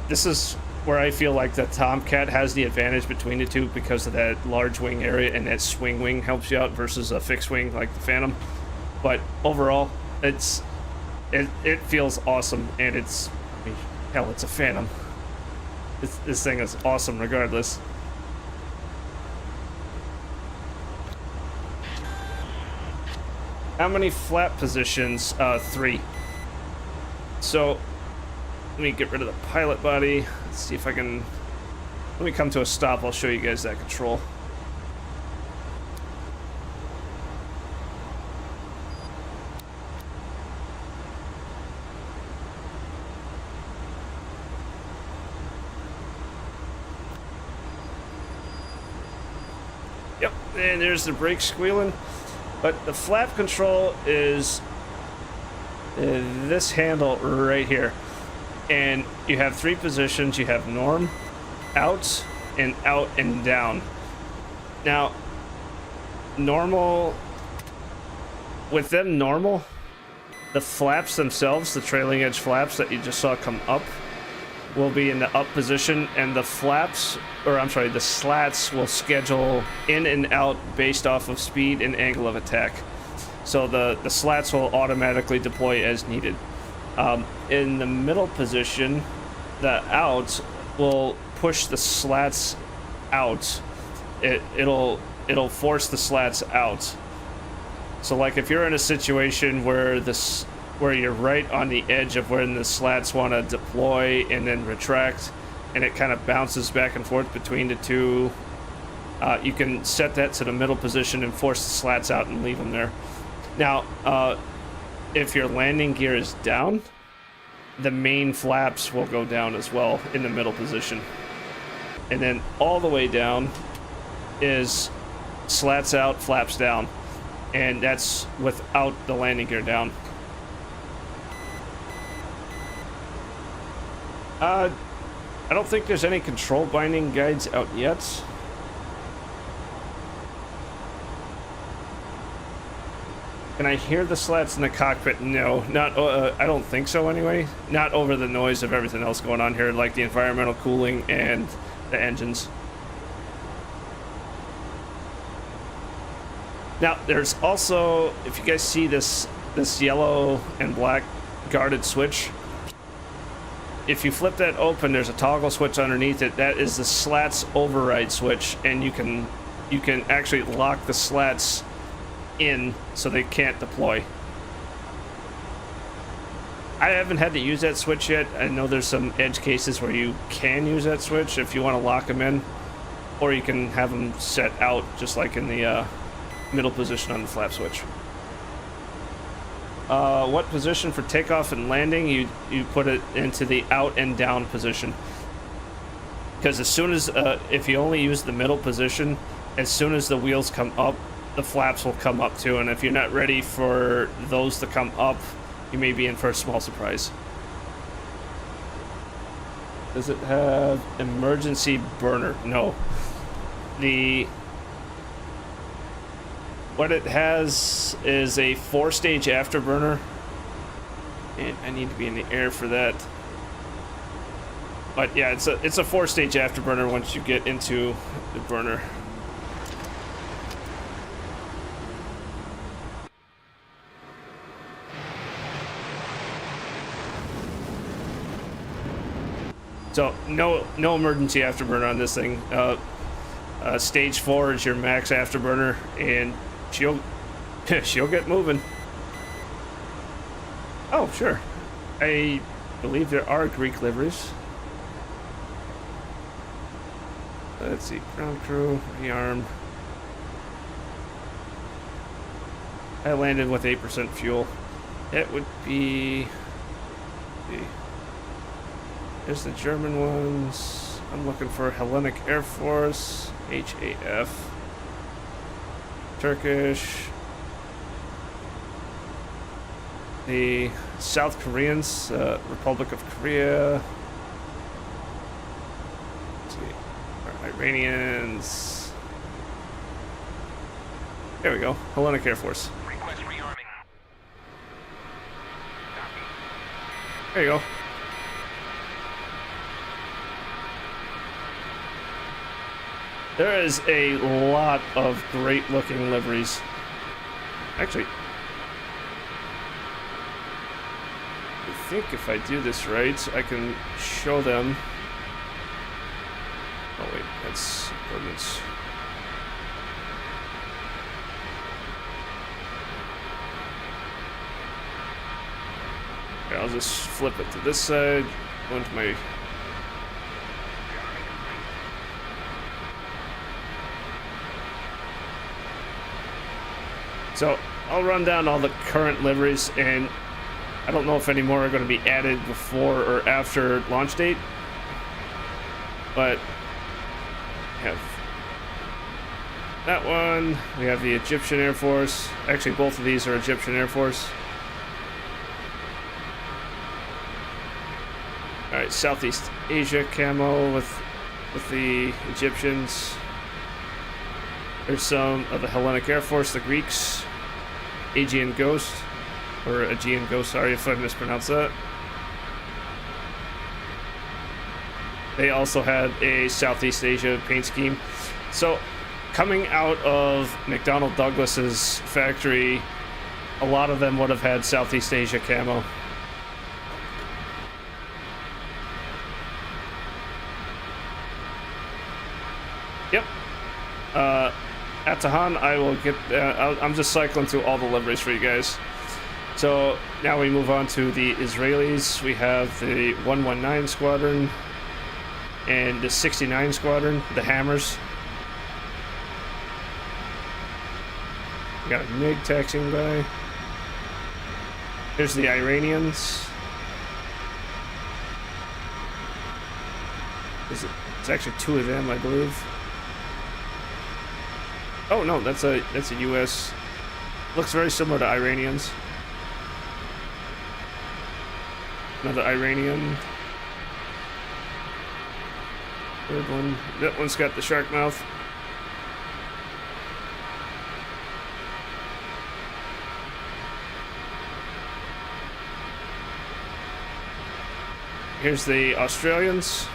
This is where I feel like the Tomcat has the advantage between the two because of that large wing area, and that swing wing helps you out versus a fixed wing like the Phantom. But overall, it feels awesome, and hell, it's a Phantom. This thing is awesome regardless. How many flap positions? 3. So let me get rid of the pilot body. Let's see if I can. Let me come to a stop. I'll show you guys that control. Yep, and there's the brake squealing. But the flap control is this handle right here. And you have 3 positions. You have norm, out, and down. Now, normal, with them normal, the flaps themselves, the trailing edge flaps that you just saw come up, will be in the up position, and the flaps, or I'm sorry, the slats will schedule in and out based off of speed and angle of attack. So the slats will automatically deploy as needed. In the middle position, the out will push the slats out. It'll force the slats out. So like if you're in a situation where you're right on the edge of when the slats want to deploy and then retract, and it kind of bounces back and forth between the two, you can set that to the middle position and force the slats out and leave them there. Now, if your landing gear is down, the main flaps will go down as well in the middle position. And then all the way down is slats out, flaps down. And that's without the landing gear down. I don't think there's any control binding guides out yet. Can I hear the slats in the cockpit? No, not. I don't think so anyway. Not over the noise of everything else going on here, like the environmental cooling and the engines. Now, there's also, if you guys see this yellow and black guarded switch, if you flip that open, there's a toggle switch underneath it. That is the slats override switch, and you can actually lock the slats in so they can't deploy. I haven't had to use that switch yet. I know there's some edge cases where you can use that switch if you want to lock them in, or you can have them set out just like in the middle position on the flap switch. What position for takeoff and landing? You put it into the out and down position. Because as soon as, if you only use the middle position, as soon as the wheels come up, the flaps will come up too. And if you're not ready for those to come up, you may be in for a small surprise. Does it have emergency burner? No. What it has is a 4-stage afterburner, and I need to be in the air for that. But yeah, it's a 4-stage afterburner once you get into the burner. So no emergency afterburner on this thing. Stage 4 is your max afterburner, and she'll get moving. Oh, sure. I believe there are Greek liveries. Let's see, ground crew, rearm. I landed with 8% fuel. That would be... There's the German ones. I'm looking for Hellenic Air Force, HAF. Turkish. The South Koreans, Republic of Korea. Let's see. Our Iranians. There we go. Hellenic Air Force. Request rearming. There you go. There is a lot of great looking liveries. Actually, I think if I do this right, I can show them. Oh wait, that's ordnance. Here, I'll just flip it to this side, go into my... So I'll run down all the current liveries, and I don't know if any more are going to be added before or after launch date, but we have that one. We have the Egyptian Air Force. Actually, both of these are Egyptian Air Force. All right, Southeast Asia camo with the Egyptians. There's some of the Hellenic Air Force, the Greeks. Aegean Ghost, or Aegean Ghost, sorry if I mispronounced that. They also had a Southeast Asia paint scheme. So, coming out of McDonnell Douglas's factory, a lot of them would have had Southeast Asia camo. Yep. Atahan, I will get... I'm just cycling through all the liveries for you guys. So now we move on to the Israelis. We have the 119 Squadron and the 69 Squadron, the Hammers. We got a MiG taxiing by. Here's the Iranians. It's actually two of them, I believe. Oh no, that's a US. Looks very similar to Iranians. Another Iranian. Third one. That one's got the shark mouth. Here's the Australians.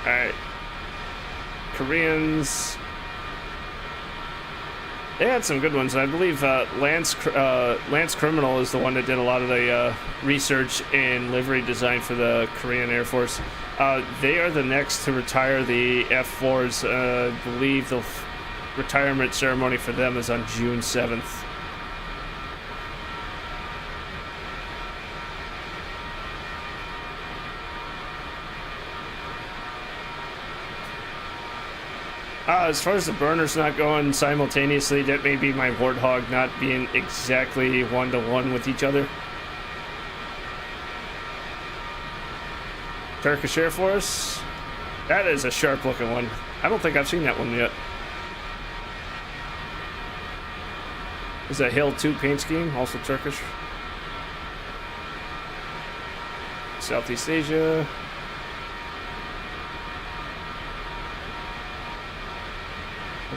Alright. Koreans. They had some good ones. I believe Lance Criminal is the one that did a lot of the research in livery design for the Korean Air Force. They are the next to retire the F-4s. I believe the retirement ceremony for them is on June 7th. As far as the burners not going simultaneously, that may be my Warthog not being exactly one-to-one with each other. Turkish Air Force. That is a sharp-looking one. I don't think I've seen that one yet. Is that Hill 2 paint scheme, also Turkish? Southeast Asia.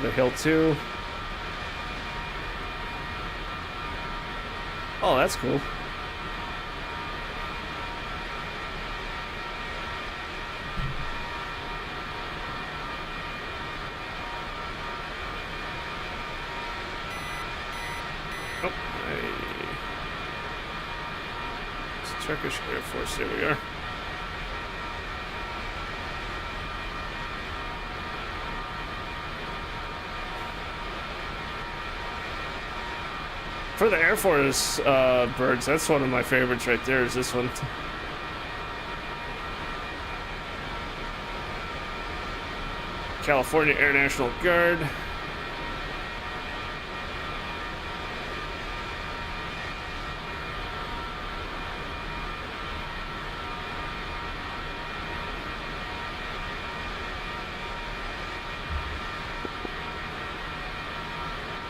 The Hill 2. Oh, that's cool. Oh, it's Turkish Air Force. There we are. For the Air Force birds, that's one of my favorites right there, is this one. California Air National Guard.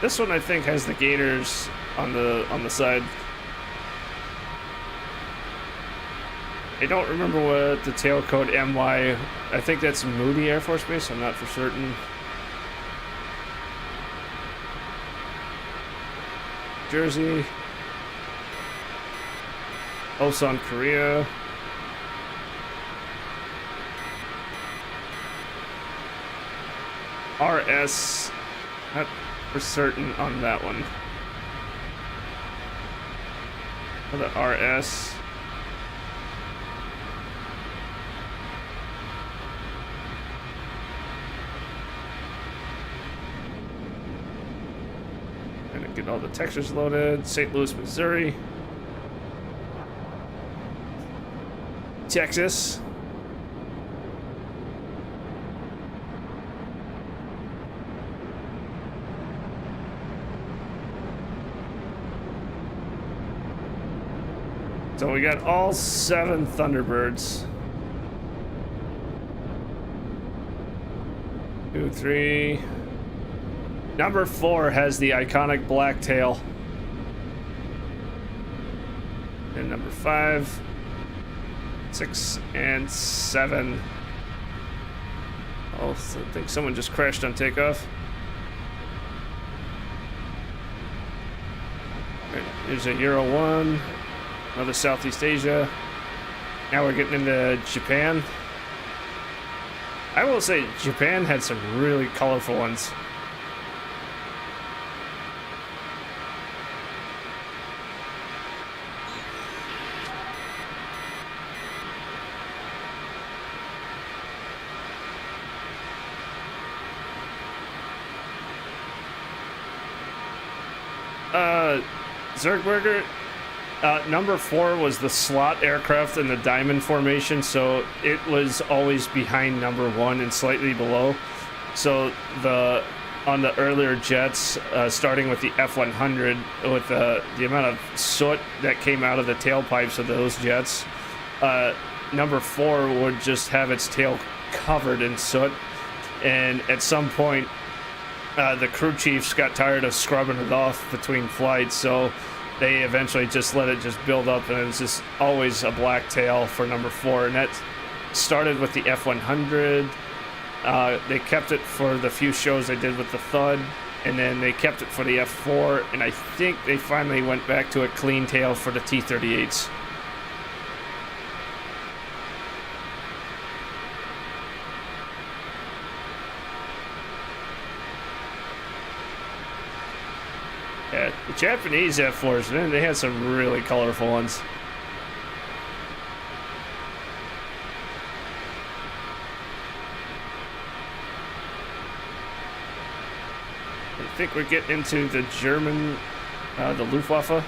This one I think has the gators on the side. I don't remember what the tail code MY. I think that's Moody Air Force Base. I'm not for certain. Jersey. Osan, Korea. RS. Not for certain on that one. For the RS. Gonna get all the textures loaded. St. Louis, Missouri. Texas. So we got all 7 Thunderbirds. 2, 3. Number 4 has the iconic black tail. And number 5, 6, and 7. Oh, I think someone just crashed on takeoff. Right, here's a Euro 1. Another Southeast Asia. Now we're getting into Japan. I will say Japan had some really colorful ones. Zergberger. Number 4 was the slot aircraft in the diamond formation, so it was always behind number 1 and slightly below. So on the earlier jets, starting with the F-100, with the amount of soot that came out of the tailpipes of those jets, number 4 would just have its tail covered in soot, and at some point, the crew chiefs got tired of scrubbing it off between flights, so they eventually just let it just build up, and it was just always a black tail for number 4. And that started with the F-100. They kept it for the few shows they did with the Thud, and then they kept it for the F-4, and I think they finally went back to a clean tail for the T-38s. Japanese F4s, man, they had some really colorful ones. I think we're getting into the German, the Luftwaffe.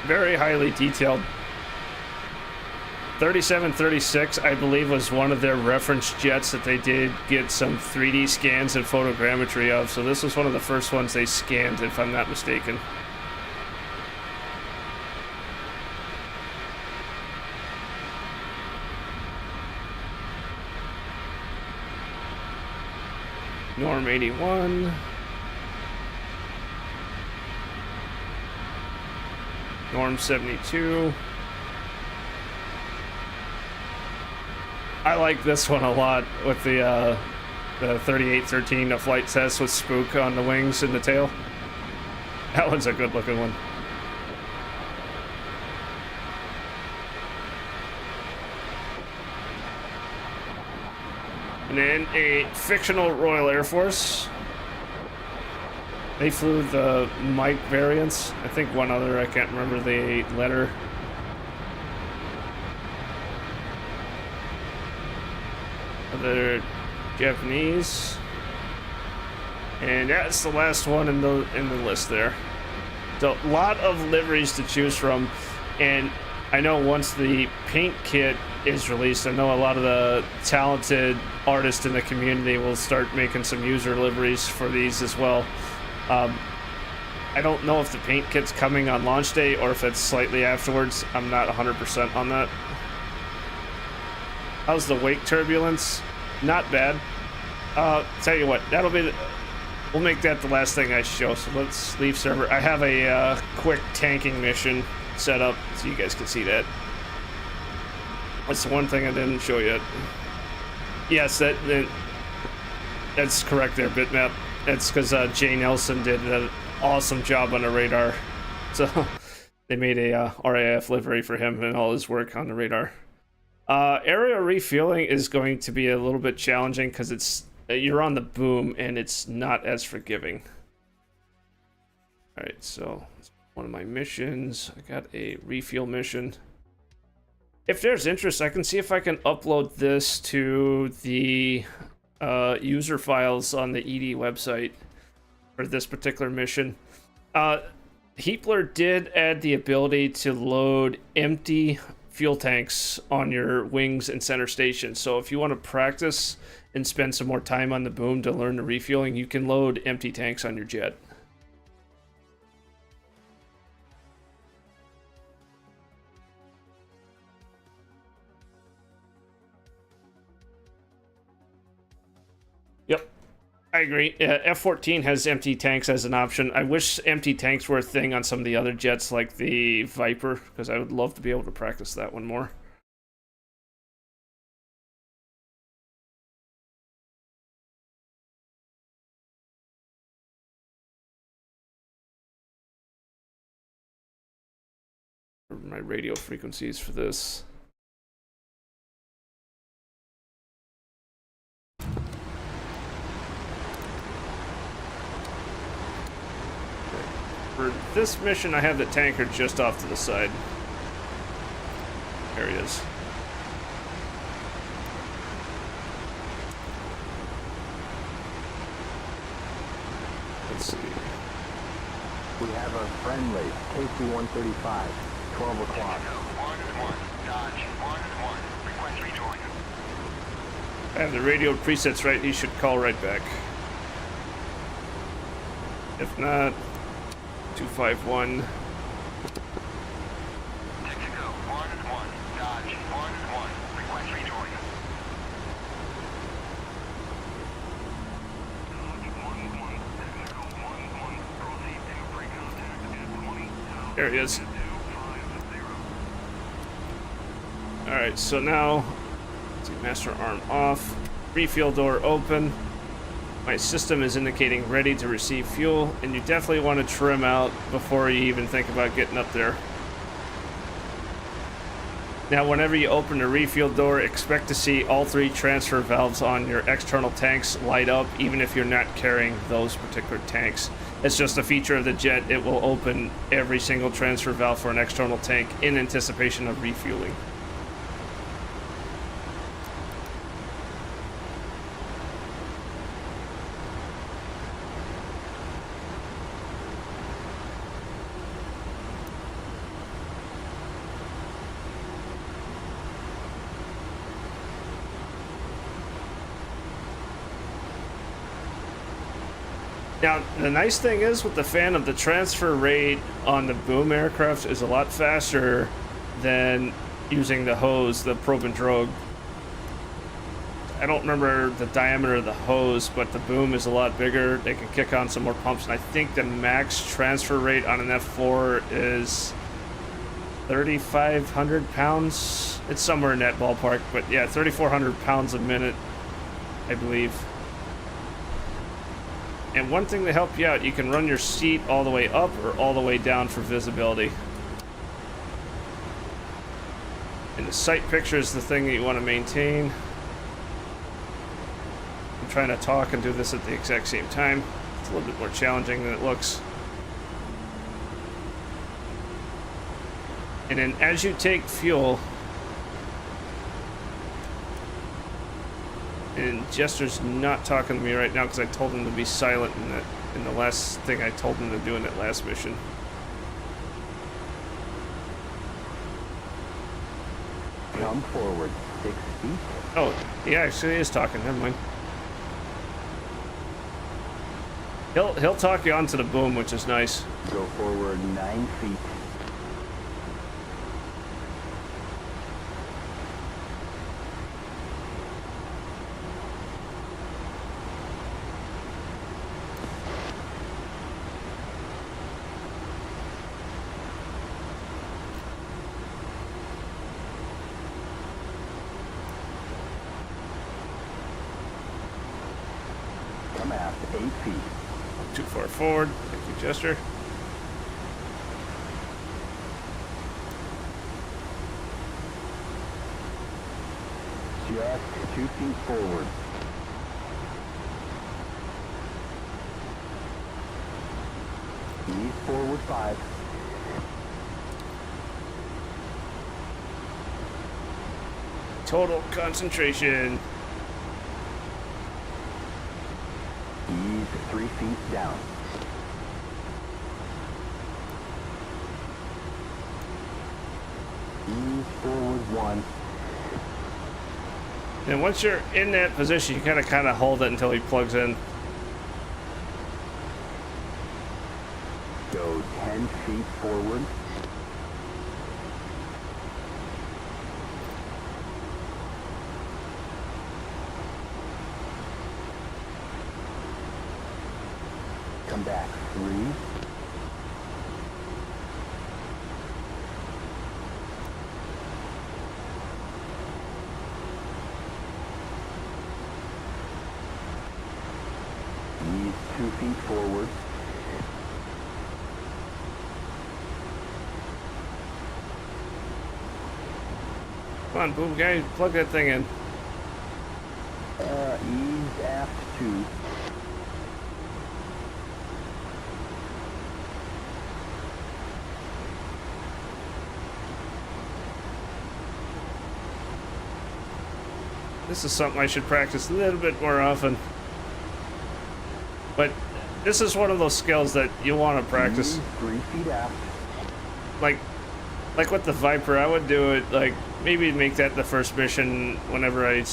Very highly detailed. 3736, I believe, was one of their reference jets that they did get some 3D scans and photogrammetry of. So this was one of the first ones they scanned, if I'm not mistaken. Norm 81. Norm 72. I like this one a lot with the 3813, a flight test with spook on the wings and the tail. That one's a good looking one. And then a fictional Royal Air Force. They flew the Mike variants. I think one other, I can't remember the letter. Other Japanese. And that's the last one in the list there. So a lot of liveries to choose from, and I know once the paint kit is released, I know a lot of the talented artists in the community will start making some user liveries for these as well. I don't know if the paint kit's coming on launch day or if it's slightly afterwards. I'm not 100% on that. How's the wake turbulence? Not bad. Tell you what, that'll be we'll make that the last thing I show. So let's leave server. I have a quick tanking mission set up so you guys can see that. That's the one thing I didn't show yet. Yes, that's correct there, Bitmap. That's because Jay Nelson did an awesome job on the radar. So they made a RAF livery for him and all his work on the radar. Area refueling is going to be a little bit challenging because it's you're on the boom and it's not as forgiving. All right, so one of my missions. I got a refuel mission. If there's interest, I can see if I can upload this to the user files on the ED website for this particular mission. Heatblur did add the ability to load empty fuel tanks on your wings and center station. So if you want to practice and spend some more time on the boom to learn the refueling, you can load empty tanks on your jet. Yep, I agree. F-14 has empty tanks as an option. I wish empty tanks were a thing on some of the other jets like the Viper, because I would love to be able to practice that one more. My radio frequencies for this. For this mission, I have the tanker just off to the side. There he is. Let's see. We have a friendly KC-135, 12 o'clock. I have the radio presets right. He should call right back. If not, 251. There he is. Alright, so now, let's see, master arm off, refuel door open. My system is indicating ready to receive fuel, and you definitely want to trim out before you even think about getting up there. Now, whenever you open the refuel door, expect to see all 3 transfer valves on your external tanks light up, even if you're not carrying those particular tanks. It's just a feature of the jet. It will open every single transfer valve for an external tank in anticipation of refueling. Now, the nice thing is with the Phantom, the transfer rate on the boom aircraft is a lot faster than using the hose, the probe and drogue. I don't remember the diameter of the hose, but the boom is a lot bigger. They can kick on some more pumps, and I think the max transfer rate on an F4 is 3,500 pounds. It's somewhere in that ballpark, but yeah, 3,400 pounds a minute, I believe. And one thing to help you out, you can run your seat all the way up or all the way down for visibility. And the sight picture is the thing that you want to maintain. I'm trying to talk and do this at the exact same time. It's a little bit more challenging than it looks. And then as you take fuel, and Jester's not talking to me right now because I told him to be silent in the last thing I told him to do in that last mission. Come forward 6 feet. Oh, he actually is talking. Never mind. He'll talk you onto the boom, which is nice. Go forward 9 feet. Come aft 8 feet. Too far forward. Thank you, Jester. Just 2 feet forward. Ease forward 5. Total concentration. Ease 3 feet down. Ease forward 1. And once you're in that position, you kind of hold it until he plugs in. Go 10 feet forward. Come back 3. Ease 2 feet forward. Come on, boom guy, plug that thing in. Ease aft 2. This is something I should practice a little bit more often. But this is one of those skills that you want to practice. Ease 3 feet aft. Like with the Viper, I would do it, like, maybe make that the first mission whenever I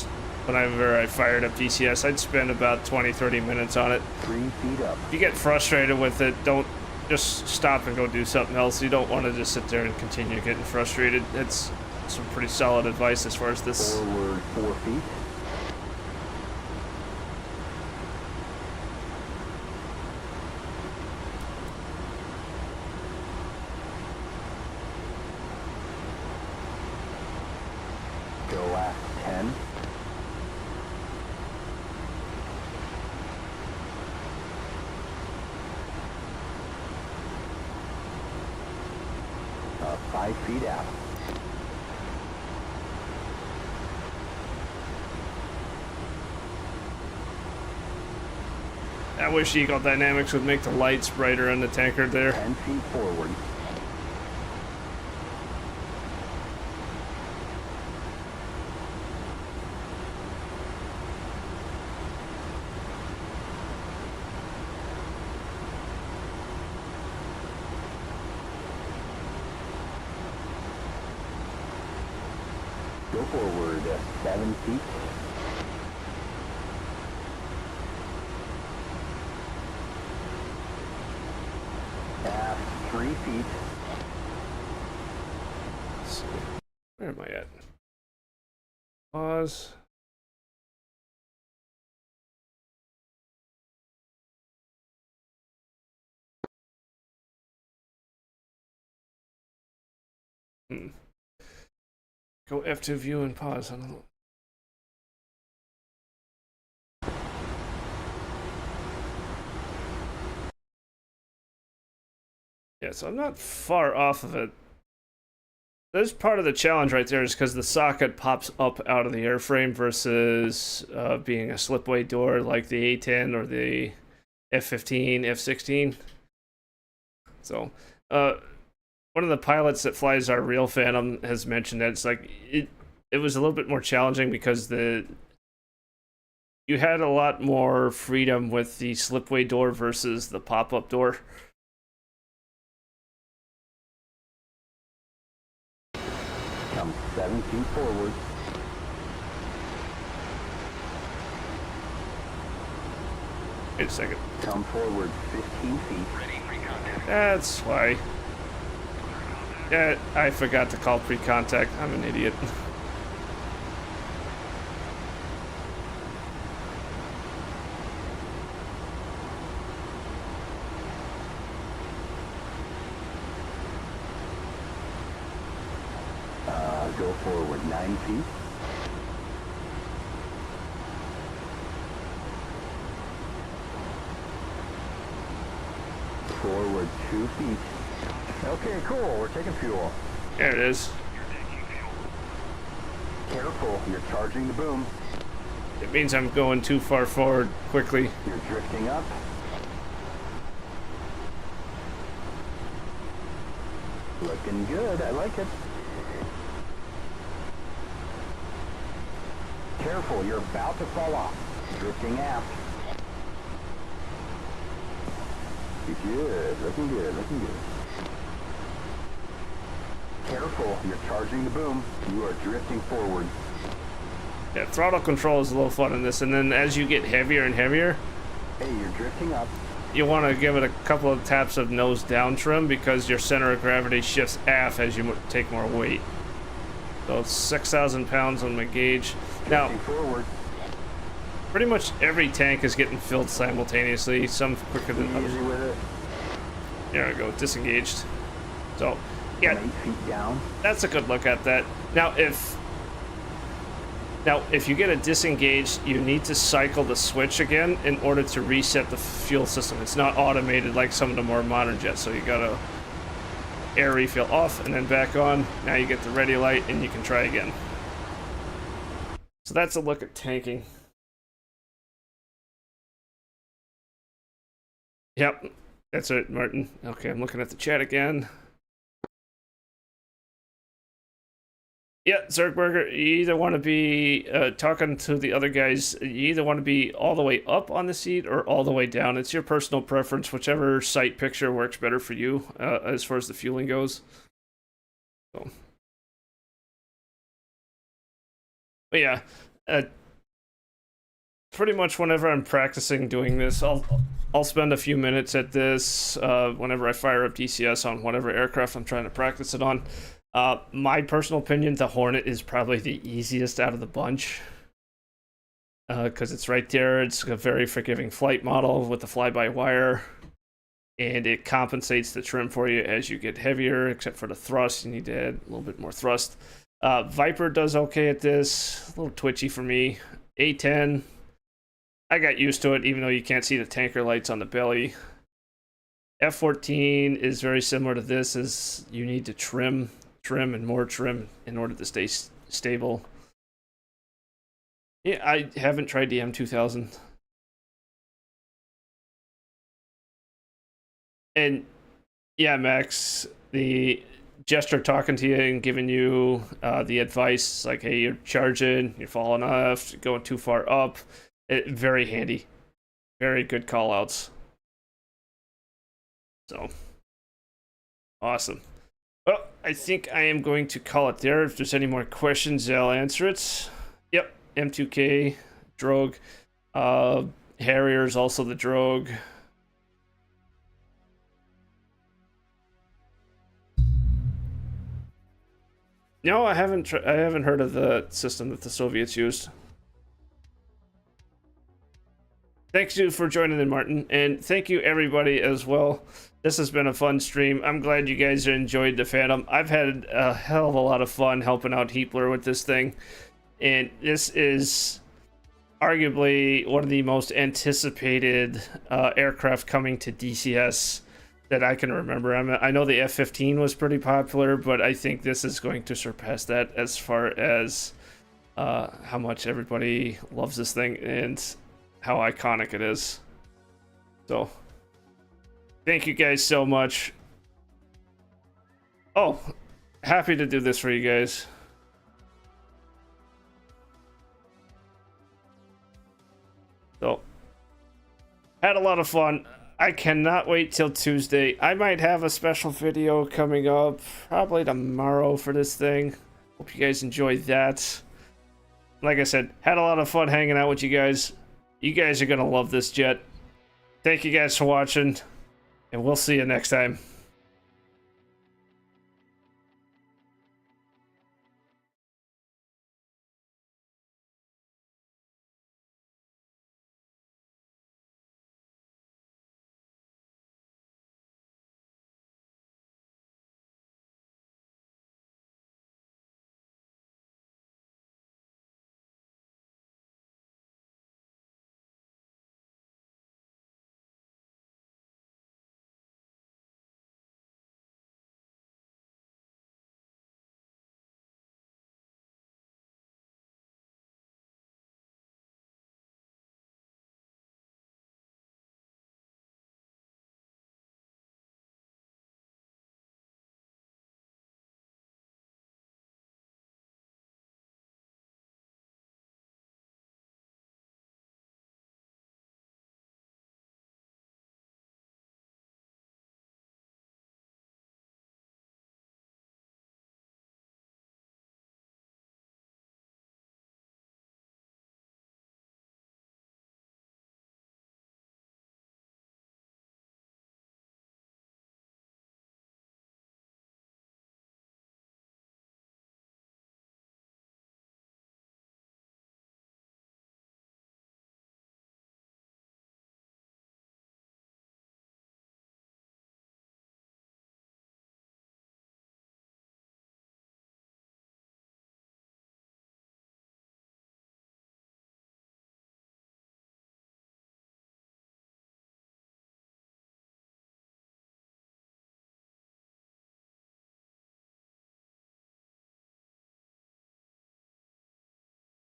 fired up DCS. I'd spend about 20-30 minutes on it. 3 feet up. If you get frustrated with it, don't just stop and go do something else. You don't want to just sit there and continue getting frustrated. It's some pretty solid advice as far as this. Forward 4 feet. Go aft 10. Up 5 feet aft. I wish Eagle Dynamics would make the lights brighter on the tanker there. 10 feet forward. Go forward 7 feet. Aft 3 feet. Let's see. Where am I at? Pause. Go F2 view and pause. I don't know. Yeah, so I'm not far off of it. There's part of the challenge right there is because the socket pops up out of the airframe versus being a slipway door like the A10 or the F-15, F-16. So, one of the pilots that flies our real Phantom has mentioned that it's like it was a little bit more challenging because you had a lot more freedom with the slipway door versus the pop-up door. Come 7 feet forward. Wait a second. Come forward 15 feet. Ready for contact. That's why. Yeah, I forgot to call pre-contact. I'm an idiot. Go forward 9 feet. Forward 2 feet. Okay, cool. We're taking fuel. There it is. Careful, you're charging the boom. It means I'm going too far forward quickly. You're drifting up. Looking good. I like it. Careful, you're about to fall off. Drifting aft. Good. Looking good. Looking good. Careful, you're charging the boom. You are drifting forward. Yeah, throttle control is a little fun in this, and then as you get heavier and heavier, Hey, you're drifting up. you want to give it a couple of taps of nose down trim because your center of gravity shifts aft as you take more weight. So it's 6,000 pounds on my gauge. Now, Drifting forward. pretty much every tank is getting filled simultaneously, some quicker than others. Easy with it. There we go, disengaged. So, yeah, 8 feet down. that's a good look at that. Now, if you get it disengaged, you need to cycle the switch again in order to reset the fuel system. It's not automated like some of the more modern jets, so you gotta air refill off and then back on. Now you get the ready light and you can try again. So that's a look at tanking. Yep, that's it, Martin. Okay, I'm looking at the chat again. Yeah, Zergberger, you either want to be talking to the other guys, you either want to be all the way up on the seat or all the way down. It's your personal preference, whichever sight picture works better for you as far as the fueling goes. So. But yeah, pretty much whenever I'm practicing doing this, I'll spend a few minutes at this whenever I fire up DCS on whatever aircraft I'm trying to practice it on. My personal opinion, the Hornet is probably the easiest out of the bunch because it's right there. It's a very forgiving flight model with the fly-by-wire, and it compensates the trim for you as you get heavier, except for the thrust. You need to add a little bit more thrust. Viper does okay at this, a little twitchy for me. A10, I got used to it, even though you can't see the tanker lights on the belly. F-14 is very similar to this, as you need to trim and more trim in order to stay stable. Yeah, I haven't tried the M2000. And yeah, Max, the gesture talking to you and giving you the advice, like, hey, you're charging, you're falling off, you're going too far up. Very handy. Very good call outs. So, awesome. Well, I think I am going to call it there. If there's any more questions, I'll answer it. Yep, M2K, Drogue. Harrier's also the Drogue. No, I haven't heard of the system that the Soviets used. Thanks you for joining in, Martin, and thank you everybody as well. This has been a fun stream. I'm glad you guys enjoyed the Phantom. I've had a hell of a lot of fun helping out Heatblur with this thing, and this is arguably one of the most anticipated aircraft coming to DCS that I can remember. I know the F-15 was pretty popular, but I think this is going to surpass that as far as how much everybody loves this thing and how iconic it is. So, thank you guys so much. Oh, happy to do this for you guys. So, had a lot of fun. I cannot wait till Tuesday. I might have a special video coming up probably tomorrow for this thing. Hope you guys enjoyed that. Like I said, had a lot of fun hanging out with you guys. You guys are gonna love this jet. Thank you guys for watching, and we'll see you next time.